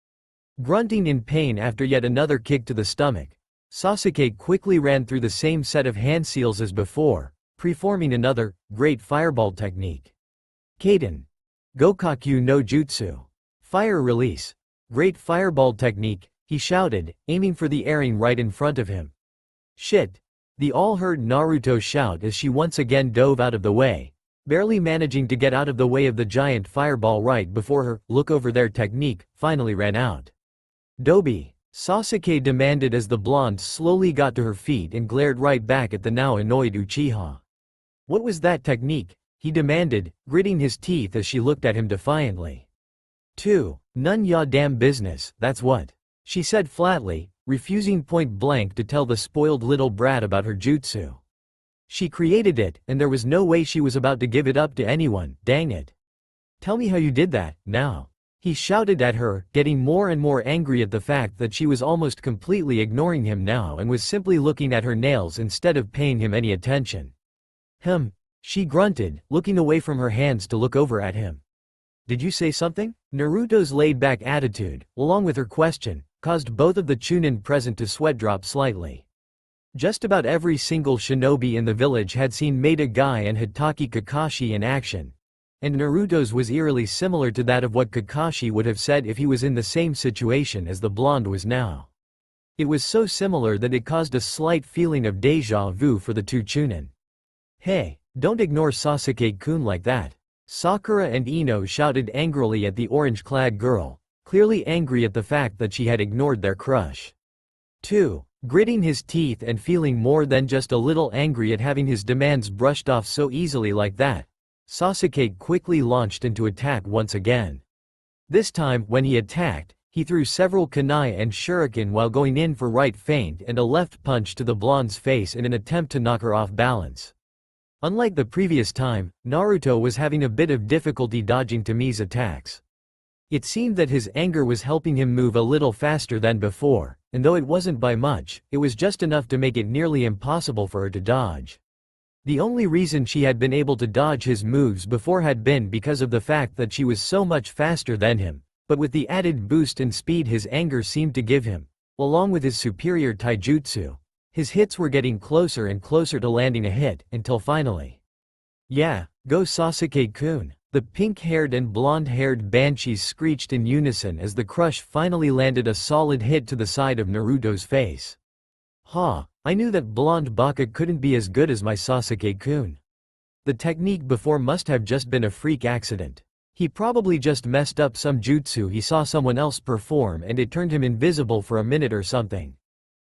Grunting in pain after yet another kick to the stomach, Sasuke quickly ran through the same set of hand seals as before, preforming another, great fireball technique. Kaden. Gokaku no Jutsu. Fire release. Great fireball technique, he shouted, aiming for the airing right in front of him. Shit. They all heard Naruto shout as she once again dove out of the way, barely managing to get out of the way of the giant fireball right before her look over there technique finally ran out. Dobi. Sasuke demanded as the blonde slowly got to her feet and glared right back at the now annoyed Uchiha. What was that technique? He demanded, gritting his teeth as she looked at him defiantly. 2. None ya damn business, that's what. She said flatly, refusing point blank to tell the spoiled little brat about her jutsu. She created it, and there was no way she was about to give it up to anyone, dang it. Tell me how you did that, now. He shouted at her, getting more and more angry at the fact that she was almost completely ignoring him now and was simply looking at her nails instead of paying him any attention. She grunted, looking away from her hands to look over at him. Did you say something? Naruto's laid-back attitude, along with her question, caused both of the Chunin present to sweat drop slightly. Just about every single shinobi in the village had seen Maida Guy and Hitaki Kakashi in action, and Naruto's was eerily similar to that of what Kakashi would have said if he was in the same situation as the blonde was now. It was so similar that it caused a slight feeling of déjà vu for the two Chunin. Hey, don't ignore Sasuke-kun like that. Sakura and Ino shouted angrily at the orange-clad girl, clearly angry at the fact that she had ignored their crush. 2. Gritting his teeth and feeling more than just a little angry at having his demands brushed off so easily like that, Sasuke quickly launched into attack once again. This time, when he attacked, he threw several kunai and shuriken while going in for right feint and a left punch to the blonde's face in an attempt to knock her off balance. Unlike the previous time, Naruto was having a bit of difficulty dodging Tomi's attacks. It seemed that his anger was helping him move a little faster than before, and though it wasn't by much, it was just enough to make it nearly impossible for her to dodge. The only reason she had been able to dodge his moves before had been because of the fact that she was so much faster than him, but with the added boost in speed his anger seemed to give him, along with his superior taijutsu, his hits were getting closer and closer to landing a hit, until finally. Yeah, go Sasuke-kun. The pink-haired and blonde-haired banshees screeched in unison as the crush finally landed a solid hit to the side of Naruto's face. I knew that blonde baka couldn't be as good as my Sasuke-kun. The technique before must have just been a freak accident. He probably just messed up some jutsu he saw someone else perform and it turned him invisible for a minute or something.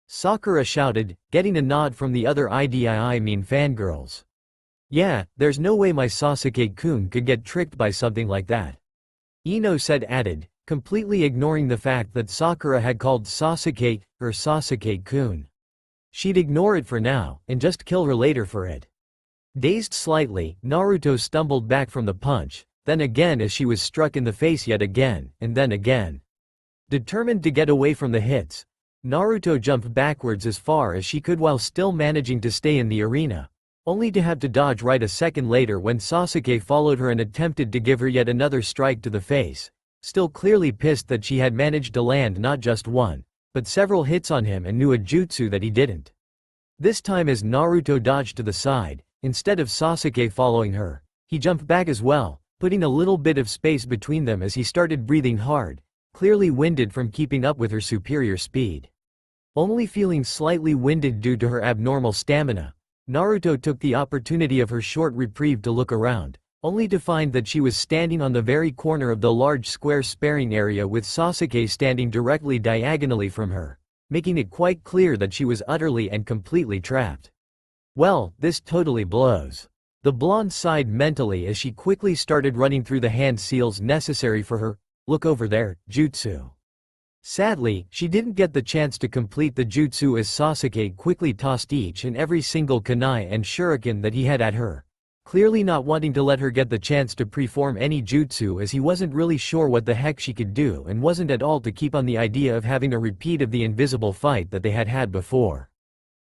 Sakura shouted, getting a nod from the other fangirls. Yeah, there's no way my Sasuke-kun could get tricked by something like that. Ino said added, completely ignoring the fact that Sakura had called Sasuke her Sasuke-kun. She'd ignore it for now, and just kill her later for it. Dazed slightly, Naruto stumbled back from the punch, then again as she was struck in the face yet again, and then again. Determined to get away from the hits, Naruto jumped backwards as far as she could while still managing to stay in the arena, only to have to dodge right a second later when Sasuke followed her and attempted to give her yet another strike to the face, still clearly pissed that she had managed to land not just one, but several hits on him and knew a jutsu that he didn't. This time as Naruto dodged to the side, instead of Sasuke following her, He jumped back as well, putting a little bit of space between them as he started breathing hard, clearly winded from keeping up with her superior speed. Only feeling slightly winded due to her abnormal stamina, Naruto took the opportunity of her short reprieve to look around, only to find that she was standing on the very corner of the large square sparring area with Sasuke standing directly diagonally from her, making it quite clear that she was utterly and completely trapped. Well, this totally blows. The blonde sighed mentally as she quickly started running through the hand seals necessary for her "look over there" jutsu. Sadly, she didn't get the chance to complete the jutsu as Sasuke quickly tossed each and every single kunai and shuriken that he had at her, clearly not wanting to let her get the chance to preform any jutsu as he wasn't really sure what the heck she could do and wasn't at all to keep on the idea of having a repeat of the invisible fight that they had had before.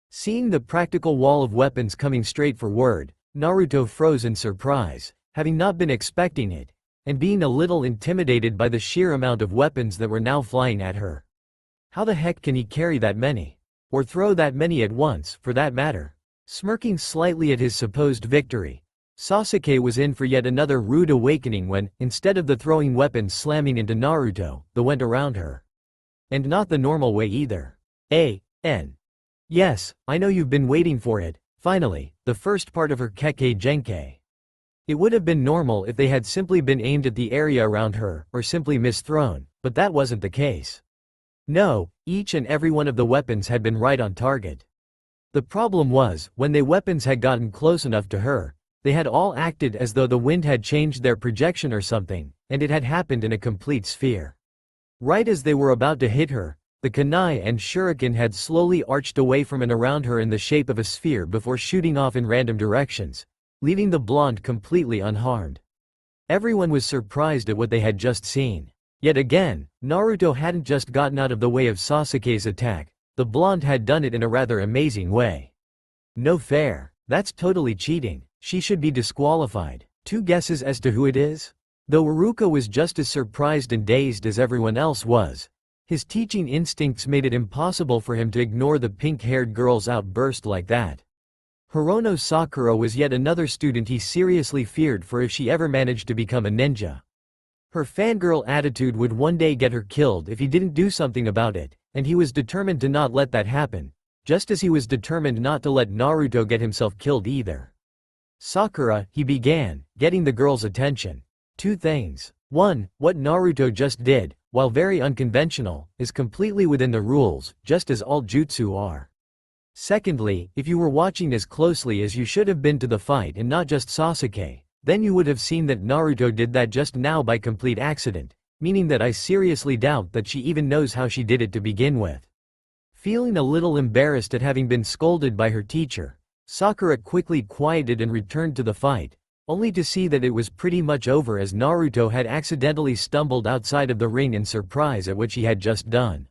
Seeing the practical wall of weapons coming straight forward, Naruto froze in surprise, having not been expecting it, and being a little intimidated by the sheer amount of weapons that were now flying at her. How the heck can he carry that many? Or throw that many at once, for that matter? Smirking slightly at his supposed victory, Sasuke was in for yet another rude awakening when, instead of the throwing weapons slamming into Naruto, they went around her. And not the normal way either. Yes, I know you've been waiting for it, finally, the first part of her Kekkei Genkai. It would have been normal if they had simply been aimed at the area around her, or simply misthrown, but that wasn't the case. No, each and every one of the weapons had been right on target. The problem was, when the weapons had gotten close enough to her, they had all acted as though the wind had changed their projection or something, and it had happened in a complete sphere. Right as they were about to hit her, the kunai and shuriken had slowly arched away from and around her in the shape of a sphere before shooting off in random directions, leaving the blonde completely unharmed. Everyone was surprised at what they had just seen. Yet again, Naruto hadn't just gotten out of the way of Sasuke's attack, the blonde had done it in a rather amazing way. No fair. That's totally cheating. She should be disqualified. 2 guesses as to who it is? Though Iruka was just as surprised and dazed as everyone else was, his teaching instincts made it impossible for him to ignore the pink-haired girl's outburst like that. Hirono Sakura was yet another student he seriously feared for if she ever managed to become a ninja. Her fangirl attitude would one day get her killed if he didn't do something about it, and he was determined to not let that happen, just as he was determined not to let Naruto get himself killed either. "Sakura," he began, getting the girl's attention. 2 things. 1. What Naruto just did, while very unconventional, is completely within the rules, just as all jutsu are. Secondly, if you were watching as closely as you should have been to the fight and not just Sasuke, then you would have seen that Naruto did that just now by complete accident, meaning that I seriously doubt that she even knows how she did it to begin with. Feeling a little embarrassed at having been scolded by her teacher, Sakura quickly quieted and returned to the fight, only to see that it was pretty much over as Naruto had accidentally stumbled outside of the ring in surprise at what she had just done.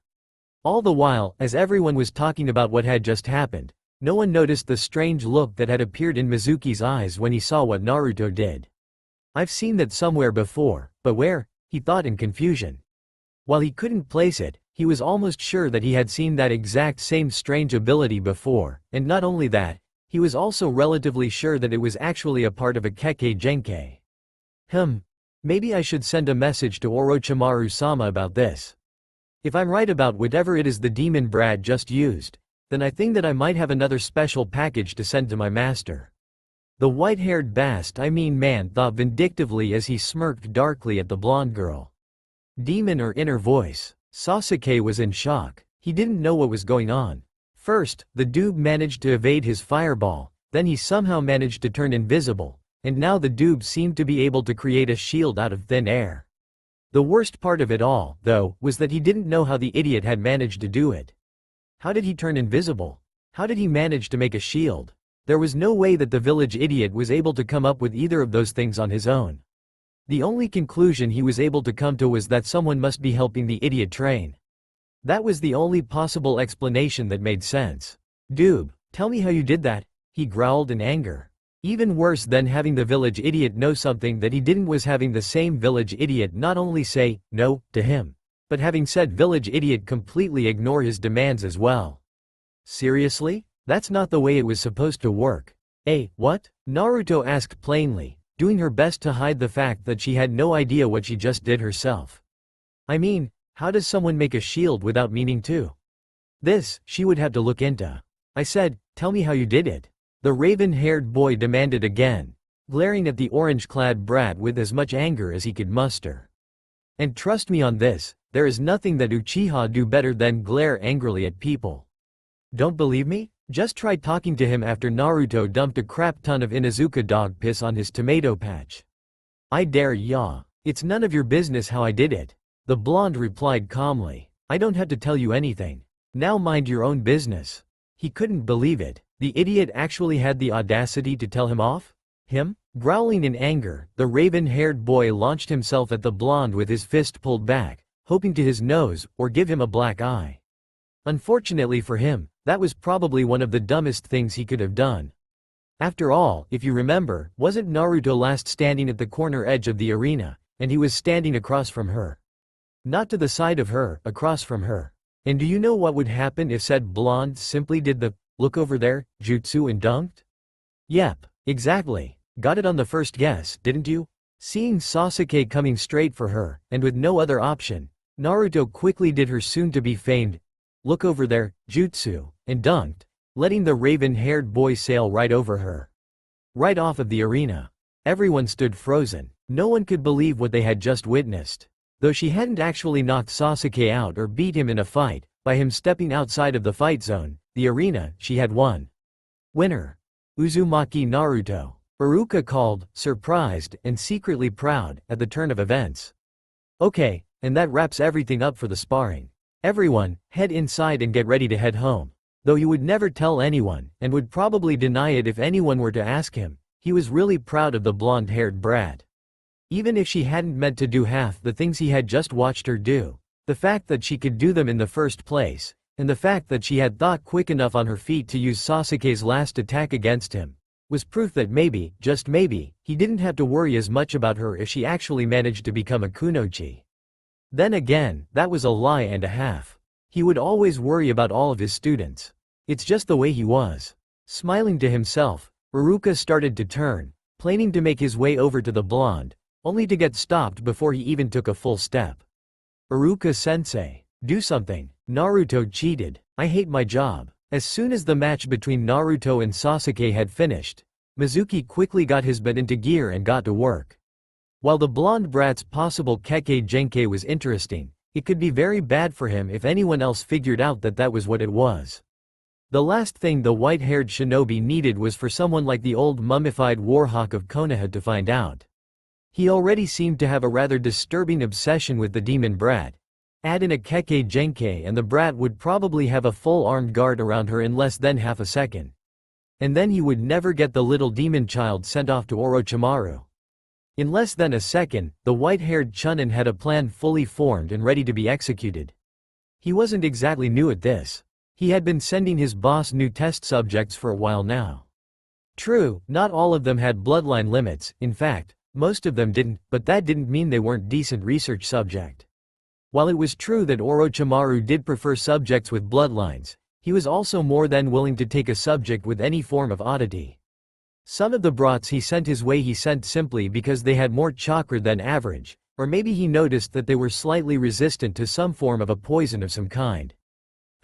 All the while, as everyone was talking about what had just happened, no one noticed the strange look that had appeared in Mizuki's eyes when he saw what Naruto did. "I've seen that somewhere before, but where?" he thought in confusion. While he couldn't place it, he was almost sure that he had seen that exact same strange ability before, and not only that, he was also relatively sure that it was actually a part of a Kekkei Genkai. Maybe I should send a message to Orochimaru-sama about this. If I'm right about whatever it is the demon Brad just used, then I think that I might have another special package to send to my master. The white-haired man thought vindictively as he smirked darkly at the blonde girl. Demon or inner voice? Sasuke was in shock. He didn't know what was going on. First, the doob managed to evade his fireball, then he somehow managed to turn invisible, and now the doob seemed to be able to create a shield out of thin air. The worst part of it all, though, was that he didn't know how the idiot had managed to do it. How did he turn invisible? How did he manage to make a shield? There was no way that the village idiot was able to come up with either of those things on his own. The only conclusion he was able to come to was that someone must be helping the idiot train. That was the only possible explanation that made sense. "Doob, tell me how you did that," he growled in anger. Even worse than having the village idiot know something that he didn't was having the same village idiot not only say no to him, but having said village idiot completely ignore his demands as well. Seriously? That's not the way it was supposed to work. What? Naruto asked plainly, doing her best to hide the fact that she had no idea what she just did herself. I mean, how does someone make a shield without meaning to? This, she would have to look into. I said, tell me how you did it. The raven-haired boy demanded again, glaring at the orange-clad brat with as much anger as he could muster. And trust me on this, there is nothing that Uchiha do better than glare angrily at people. Don't believe me? Just try talking to him after Naruto dumped a crap ton of Inuzuka dog piss on his tomato patch. I dare ya. It's none of your business how I did it. The blonde replied calmly. I don't have to tell you anything. Now mind your own business. He couldn't believe it. The idiot actually had the audacity to tell him off? Him? Growling in anger, the raven-haired boy launched himself at the blonde with his fist pulled back, hoping to his nose, or give him a black eye. Unfortunately for him, that was probably one of the dumbest things he could have done. After all, if you remember, wasn't Naruto last standing at the corner edge of the arena, and he was standing across from her? Not to the side of her, across from her. And do you know what would happen if said blonde simply did the, look over there, jutsu and dunked? Yep, exactly. Got it on the first guess, didn't you? Seeing Sasuke coming straight for her, and with no other option, Naruto quickly did her soon-to-be famed, look over there, jutsu, and dunked, letting the raven-haired boy sail right over her. Right off of the arena. Everyone stood frozen. No one could believe what they had just witnessed. Though she hadn't actually knocked Sasuke out or beat him in a fight, by him stepping outside of the fight zone, the arena, she had won. Winner. Uzumaki Naruto. Iruka called, surprised, and secretly proud, at the turn of events. Okay, and that wraps everything up for the sparring. Everyone, head inside and get ready to head home. Though he would never tell anyone, and would probably deny it if anyone were to ask him, he was really proud of the blonde-haired brat. Even if she hadn't meant to do half the things he had just watched her do, the fact that she could do them in the first place, and the fact that she had thought quick enough on her feet to use Sasuke's last attack against him, was proof that maybe, just maybe, he didn't have to worry as much about her if she actually managed to become a kunoichi. Then again, that was a lie and a half. He would always worry about all of his students. It's just the way he was. Smiling to himself, Iruka started to turn, planning to make his way over to the blonde, only to get stopped before he even took a full step. Iruka-sensei, do something. Naruto cheated. I hate my job. As soon as the match between Naruto and Sasuke had finished, Mizuki quickly got his butt into gear and got to work. While the blonde brat's possible Kekkei Genkai was interesting, it could be very bad for him if anyone else figured out that that was what it was. The last thing the white-haired shinobi needed was for someone like the old mummified warhawk of Konoha to find out. He already seemed to have a rather disturbing obsession with the demon brat. Add in a Kekkei Genkai and the brat would probably have a full armed guard around her in less than half a second. And then he would never get the little demon child sent off to Orochimaru. In less than a second, the white-haired Chunin had a plan fully formed and ready to be executed. He wasn't exactly new at this. He had been sending his boss new test subjects for a while now. True, not all of them had bloodline limits, in fact, most of them didn't, but that didn't mean they weren't decent research subject. While it was true that Orochimaru did prefer subjects with bloodlines, he was also more than willing to take a subject with any form of oddity. Some of the brats he sent his way he sent simply because they had more chakra than average, or maybe he noticed that they were slightly resistant to some form of a poison of some kind.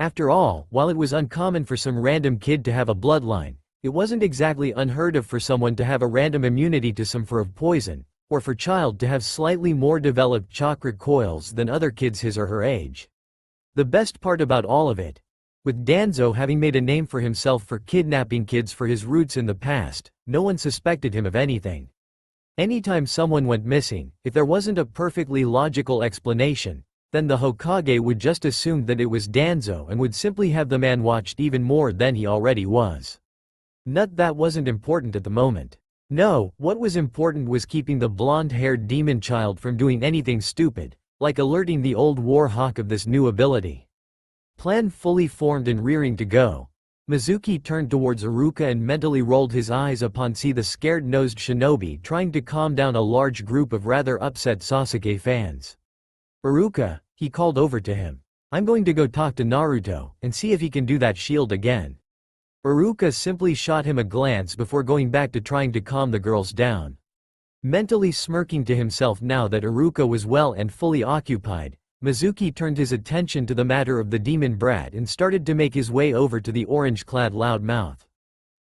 After all, while it was uncommon for some random kid to have a bloodline, it wasn't exactly unheard of for someone to have a random immunity to some form of poison, or for child to have slightly more developed chakra coils than other kids his or her age. The best part about all of it, with Danzo having made a name for himself for kidnapping kids for his roots in the past, no one suspected him of anything. Anytime someone went missing, if there wasn't a perfectly logical explanation, then the Hokage would just assume that it was Danzo and would simply have the man watched even more than he already was. Not that wasn't important at the moment. No, what was important was keeping the blonde-haired demon child from doing anything stupid, like alerting the old war hawk of this new ability. Plan fully formed and rearing to go. Mizuki turned towards Iruka and mentally rolled his eyes upon see the scared-nosed shinobi trying to calm down a large group of rather upset Sasuke fans. Iruka, he called over to him. I'm going to go talk to Naruto, and see if he can do that shield again. Iruka simply shot him a glance before going back to trying to calm the girls down. Mentally smirking to himself now that Iruka was well and fully occupied, Mizuki turned his attention to the matter of the demon brat and started to make his way over to the orange-clad loudmouth.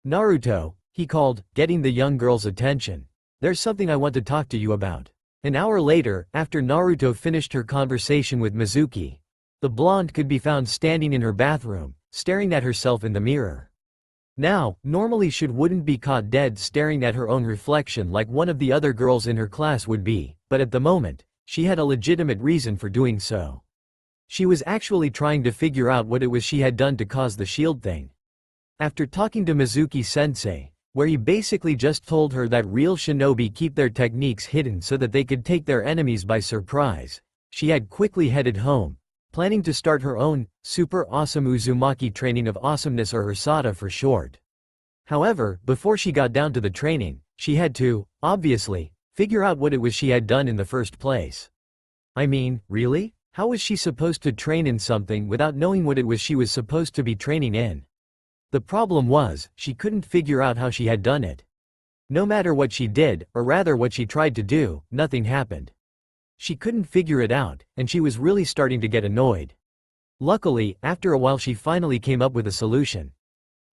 "Naruto," he called, getting the young girl's attention. "There's something I want to talk to you about." An hour later, after Naruto finished her conversation with Mizuki, the blonde could be found standing in her bathroom, staring at herself in the mirror. Now, normally she wouldn't be caught dead staring at her own reflection like one of the other girls in her class would be, but at the moment, she had a legitimate reason for doing so. She was actually trying to figure out what it was she had done to cause the shield thing. After talking to Mizuki-sensei, where he basically just told her that real shinobi keep their techniques hidden so that they could take their enemies by surprise, she had quickly headed home, planning to start her own, super awesome Uzumaki training of awesomeness, or Hirsata for short. However, before she got down to the training, she had to, obviously, figure out what it was she had done in the first place. I mean, really? How was she supposed to train in something without knowing what it was she was supposed to be training in? The problem was, she couldn't figure out how she had done it. No matter what she did, or rather what she tried to do, nothing happened. She couldn't figure it out, and she was really starting to get annoyed. Luckily, after a while she finally came up with a solution.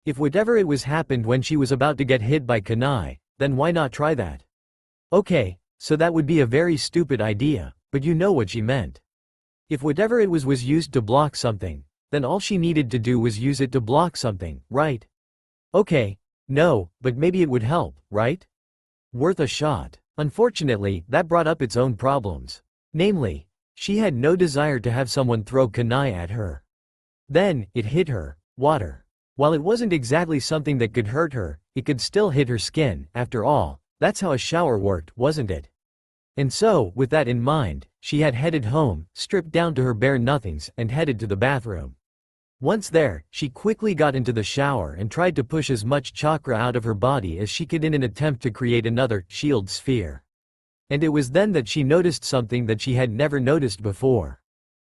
If whatever it was happened when she was about to get hit by kunai, then why not try that? Okay, so that would be a very stupid idea, but you know what she meant. If whatever it was used to block something, then all she needed to do was use it to block something, right? Okay, no, but maybe it would help, right? Worth a shot. Unfortunately, that brought up its own problems. Namely, she had no desire to have someone throw kunai at her. Then, it hit her, water. While it wasn't exactly something that could hurt her, it could still hit her skin. After all, that's how a shower worked, wasn't it? And so, with that in mind, she had headed home, stripped down to her bare nothings, and headed to the bathroom. Once there, she quickly got into the shower and tried to push as much chakra out of her body as she could in an attempt to create another shield sphere. And it was then that she noticed something that she had never noticed before.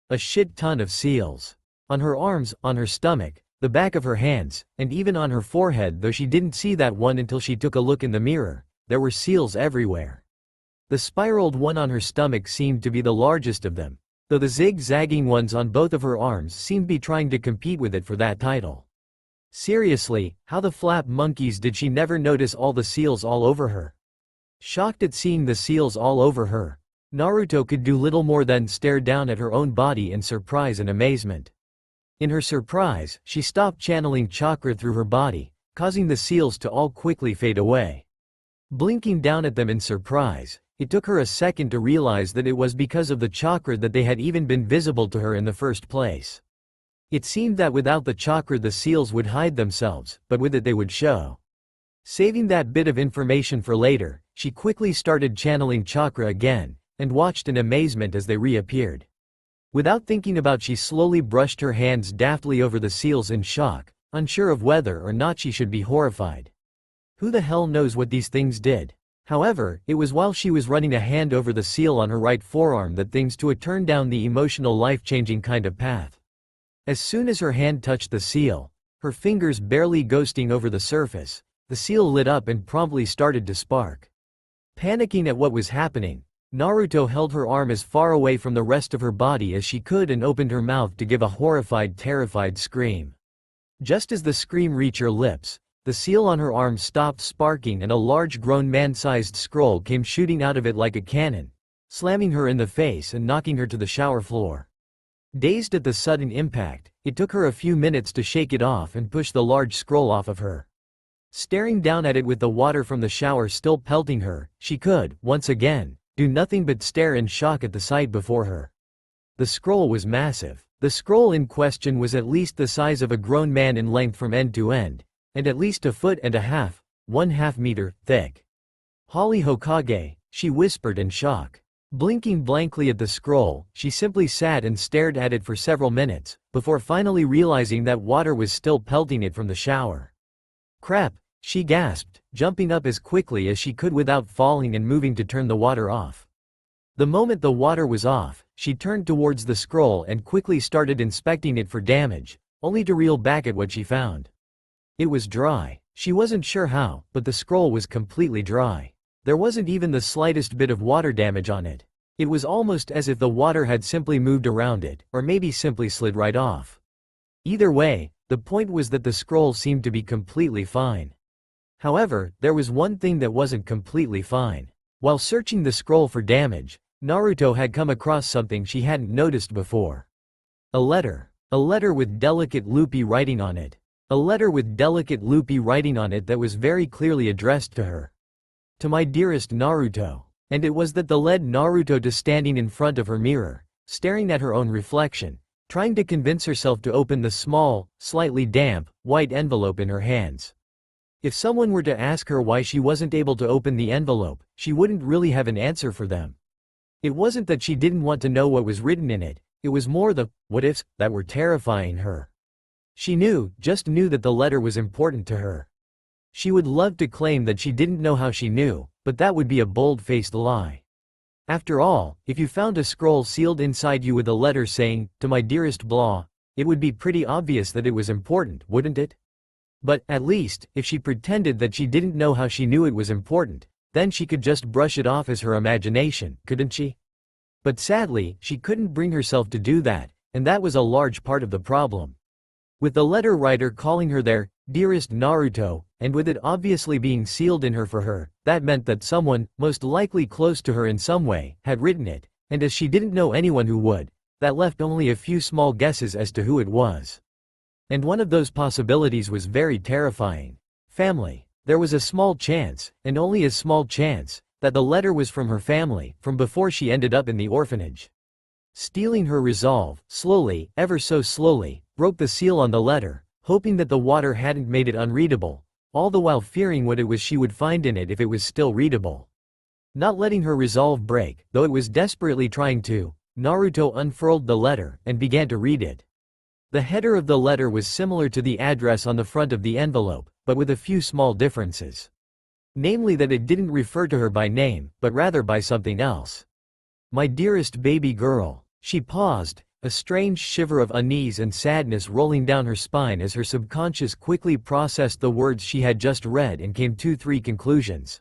A shit ton of seals. On her arms, on her stomach, the back of her hands, and even on her forehead, though she didn't see that one until she took a look in the mirror, there were seals everywhere. The spiraled one on her stomach seemed to be the largest of them, though the zigzagging ones on both of her arms seemed to be trying to compete with it for that title. Seriously, how the flap monkeys did she never notice all the seals all over her? Shocked at seeing the seals all over her, Naruto could do little more than stare down at her own body in surprise and amazement. In her surprise, she stopped channeling chakra through her body, causing the seals to all quickly fade away. Blinking down at them in surprise, it took her a second to realize that it was because of the chakra that they had even been visible to her in the first place. It seemed that without the chakra the seals would hide themselves, but with it they would show. Saving that bit of information for later, she quickly started channeling chakra again, and watched in amazement as they reappeared. Without thinking about, she slowly brushed her hands daftly over the seals in shock, unsure of whether or not she should be horrified. Who the hell knows what these things did? However, it was while she was running a hand over the seal on her right forearm that things took a turn down the emotional life-changing kind of path. As soon as her hand touched the seal, her fingers barely ghosting over the surface, the seal lit up and promptly started to spark. Panicking at what was happening, Naruto held her arm as far away from the rest of her body as she could and opened her mouth to give a horrified, terrified scream. Just as the scream reached her lips, the seal on her arm stopped sparking and a large grown man-sized scroll came shooting out of it like a cannon, slamming her in the face and knocking her to the shower floor. Dazed at the sudden impact, it took her a few minutes to shake it off and push the large scroll off of her. Staring down at it with the water from the shower still pelting her, she could, once again, do nothing but stare in shock at the sight before her. The scroll was massive. The scroll in question was at least the size of a grown man in length from end to end, and at least 1.5 feet, 1/2 meter, thick. "Holly Hokage," she whispered in shock. Blinking blankly at the scroll, she simply sat and stared at it for several minutes, before finally realizing that water was still pelting it from the shower. "Crap," she gasped, jumping up as quickly as she could without falling and moving to turn the water off. The moment the water was off, she turned towards the scroll and quickly started inspecting it for damage, only to reel back at what she found. It was dry. She wasn't sure how, but the scroll was completely dry. There wasn't even the slightest bit of water damage on it. It was almost as if the water had simply moved around it, or maybe simply slid right off. Either way, the point was that the scroll seemed to be completely fine. However, there was one thing that wasn't completely fine. While searching the scroll for damage, Naruto had come across something she hadn't noticed before. A letter. A letter with delicate loopy writing on it. A letter with delicate loopy writing on it that was very clearly addressed to her. To my dearest Naruto. And it was that that led Naruto to standing in front of her mirror, staring at her own reflection, trying to convince herself to open the small, slightly damp, white envelope in her hands. If someone were to ask her why she wasn't able to open the envelope, she wouldn't really have an answer for them. It wasn't that she didn't want to know what was written in it, it was more the what-ifs that were terrifying her. She just knew that the letter was important to her. She would love to claim that she didn't know how she knew, but that would be a bold-faced lie. After all, if you found a scroll sealed inside you with a letter saying, "To my dearest blah," it would be pretty obvious that it was important, wouldn't it? But, at least, if she pretended that she didn't know how she knew it was important, then she could just brush it off as her imagination, couldn't she? But sadly, she couldn't bring herself to do that, and that was a large part of the problem. With the letter writer calling her their dearest Naruto, and with it obviously being sealed in her for her, that meant that someone, most likely close to her in some way, had written it, and as she didn't know anyone who would, that left only a few small guesses as to who it was. And one of those possibilities was very terrifying. Family. There was a small chance, and only a small chance, that the letter was from her family, from before she ended up in the orphanage. Steeling her resolve, slowly, ever so slowly, broke the seal on the letter, hoping that the water hadn't made it unreadable, all the while fearing what it was she would find in it if it was still readable. Not letting her resolve break, though it was desperately trying to, Naruto unfurled the letter and began to read it. The header of the letter was similar to the address on the front of the envelope, but with a few small differences. Namely that it didn't refer to her by name, but rather by something else. My dearest baby girl. She paused, a strange shiver of unease and sadness rolling down her spine as her subconscious quickly processed the words she had just read and came to three conclusions.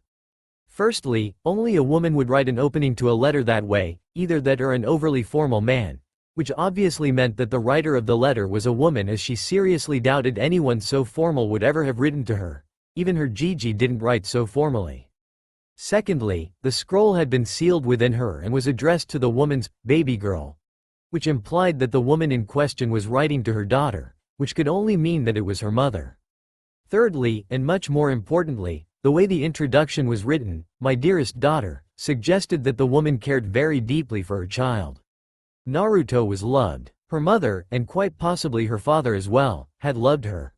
Firstly, only a woman would write an opening to a letter that way, either that or an overly formal man, which obviously meant that the writer of the letter was a woman, as she seriously doubted anyone so formal would ever have written to her. Even her Gigi didn't write so formally. Secondly, the scroll had been sealed within her and was addressed to the woman's baby girl, which implied that the woman in question was writing to her daughter, which could only mean that it was her mother. Thirdly, and much more importantly, the way the introduction was written, "My dearest daughter," suggested that the woman cared very deeply for her child. Naruto was loved. Her mother, and quite possibly her father as well, had loved her.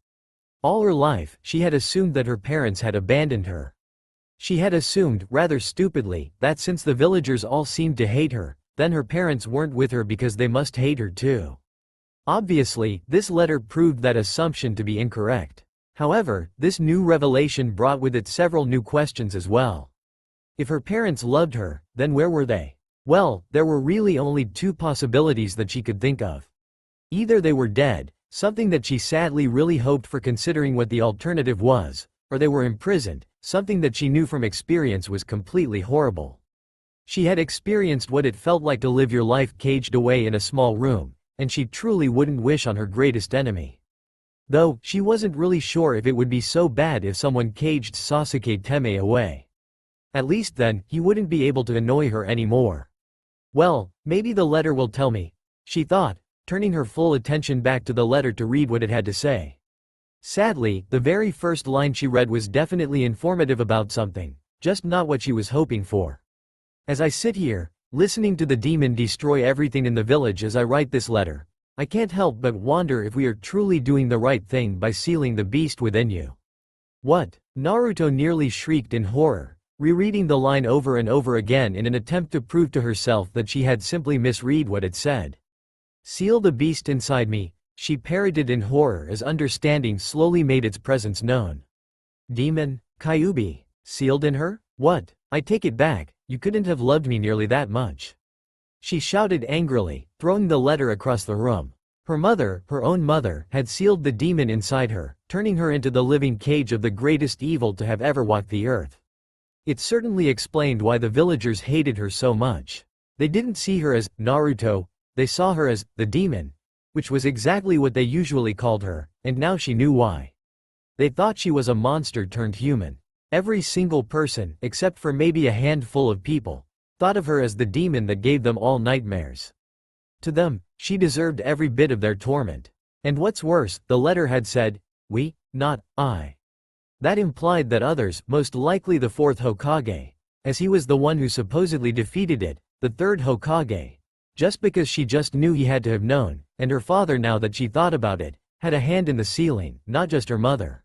All her life, she had assumed that her parents had abandoned her. She had assumed, rather stupidly, that since the villagers all seemed to hate her, then her parents weren't with her because they must hate her too. Obviously, this letter proved that assumption to be incorrect. However, this new revelation brought with it several new questions as well. If her parents loved her, then where were they? Well, there were really only two possibilities that she could think of. Either they were dead, something that she sadly really hoped for considering what the alternative was, or they were imprisoned, something that she knew from experience was completely horrible. She had experienced what it felt like to live your life caged away in a small room, and she truly wouldn't wish on her greatest enemy. Though, she wasn't really sure if it would be so bad if someone caged Sasuke Teme away. At least then, he wouldn't be able to annoy her anymore. Well, maybe the letter will tell me, she thought, turning her full attention back to the letter to read what it had to say. Sadly, the very first line she read was definitely informative about something, just not what she was hoping for. As I sit here, listening to the demon destroy everything in the village as I write this letter, I can't help but wonder if we are truly doing the right thing by sealing the beast within you. What? Naruto nearly shrieked in horror, rereading the line over and over again in an attempt to prove to herself that she had simply misread what it said. Seal the beast inside me, she parroted in horror as understanding slowly made its presence known. Demon, Kyuubi, sealed in her? What? I take it back, you couldn't have loved me nearly that much. She shouted angrily, throwing the letter across the room. Her mother, her own mother, had sealed the demon inside her, turning her into the living cage of the greatest evil to have ever walked the earth. It certainly explained why the villagers hated her so much. They didn't see her as Naruto, they saw her as the demon, which was exactly what they usually called her, and now she knew why. They thought she was a monster turned human. Every single person, except for maybe a handful of people, thought of her as the demon that gave them all nightmares. To them, she deserved every bit of their torment. And what's worse, the letter had said, "We, not I." That implied that others, most likely the fourth Hokage, as he was the one who supposedly defeated it, the third Hokage, just because she just knew he had to have known, and her father, now that she thought about it, had a hand in the sealing, not just her mother.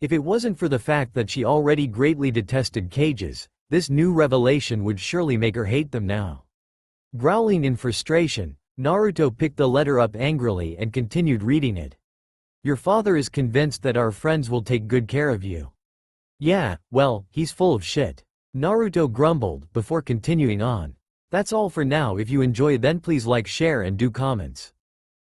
If it wasn't for the fact that she already greatly detested cages, this new revelation would surely make her hate them now. Growling in frustration, Naruto picked the letter up angrily and continued reading it. "Your father is convinced that our friends will take good care of you." "Yeah, well, he's full of shit," Naruto grumbled before continuing on. "That's all for now. If you enjoy, then please like, share and do comments.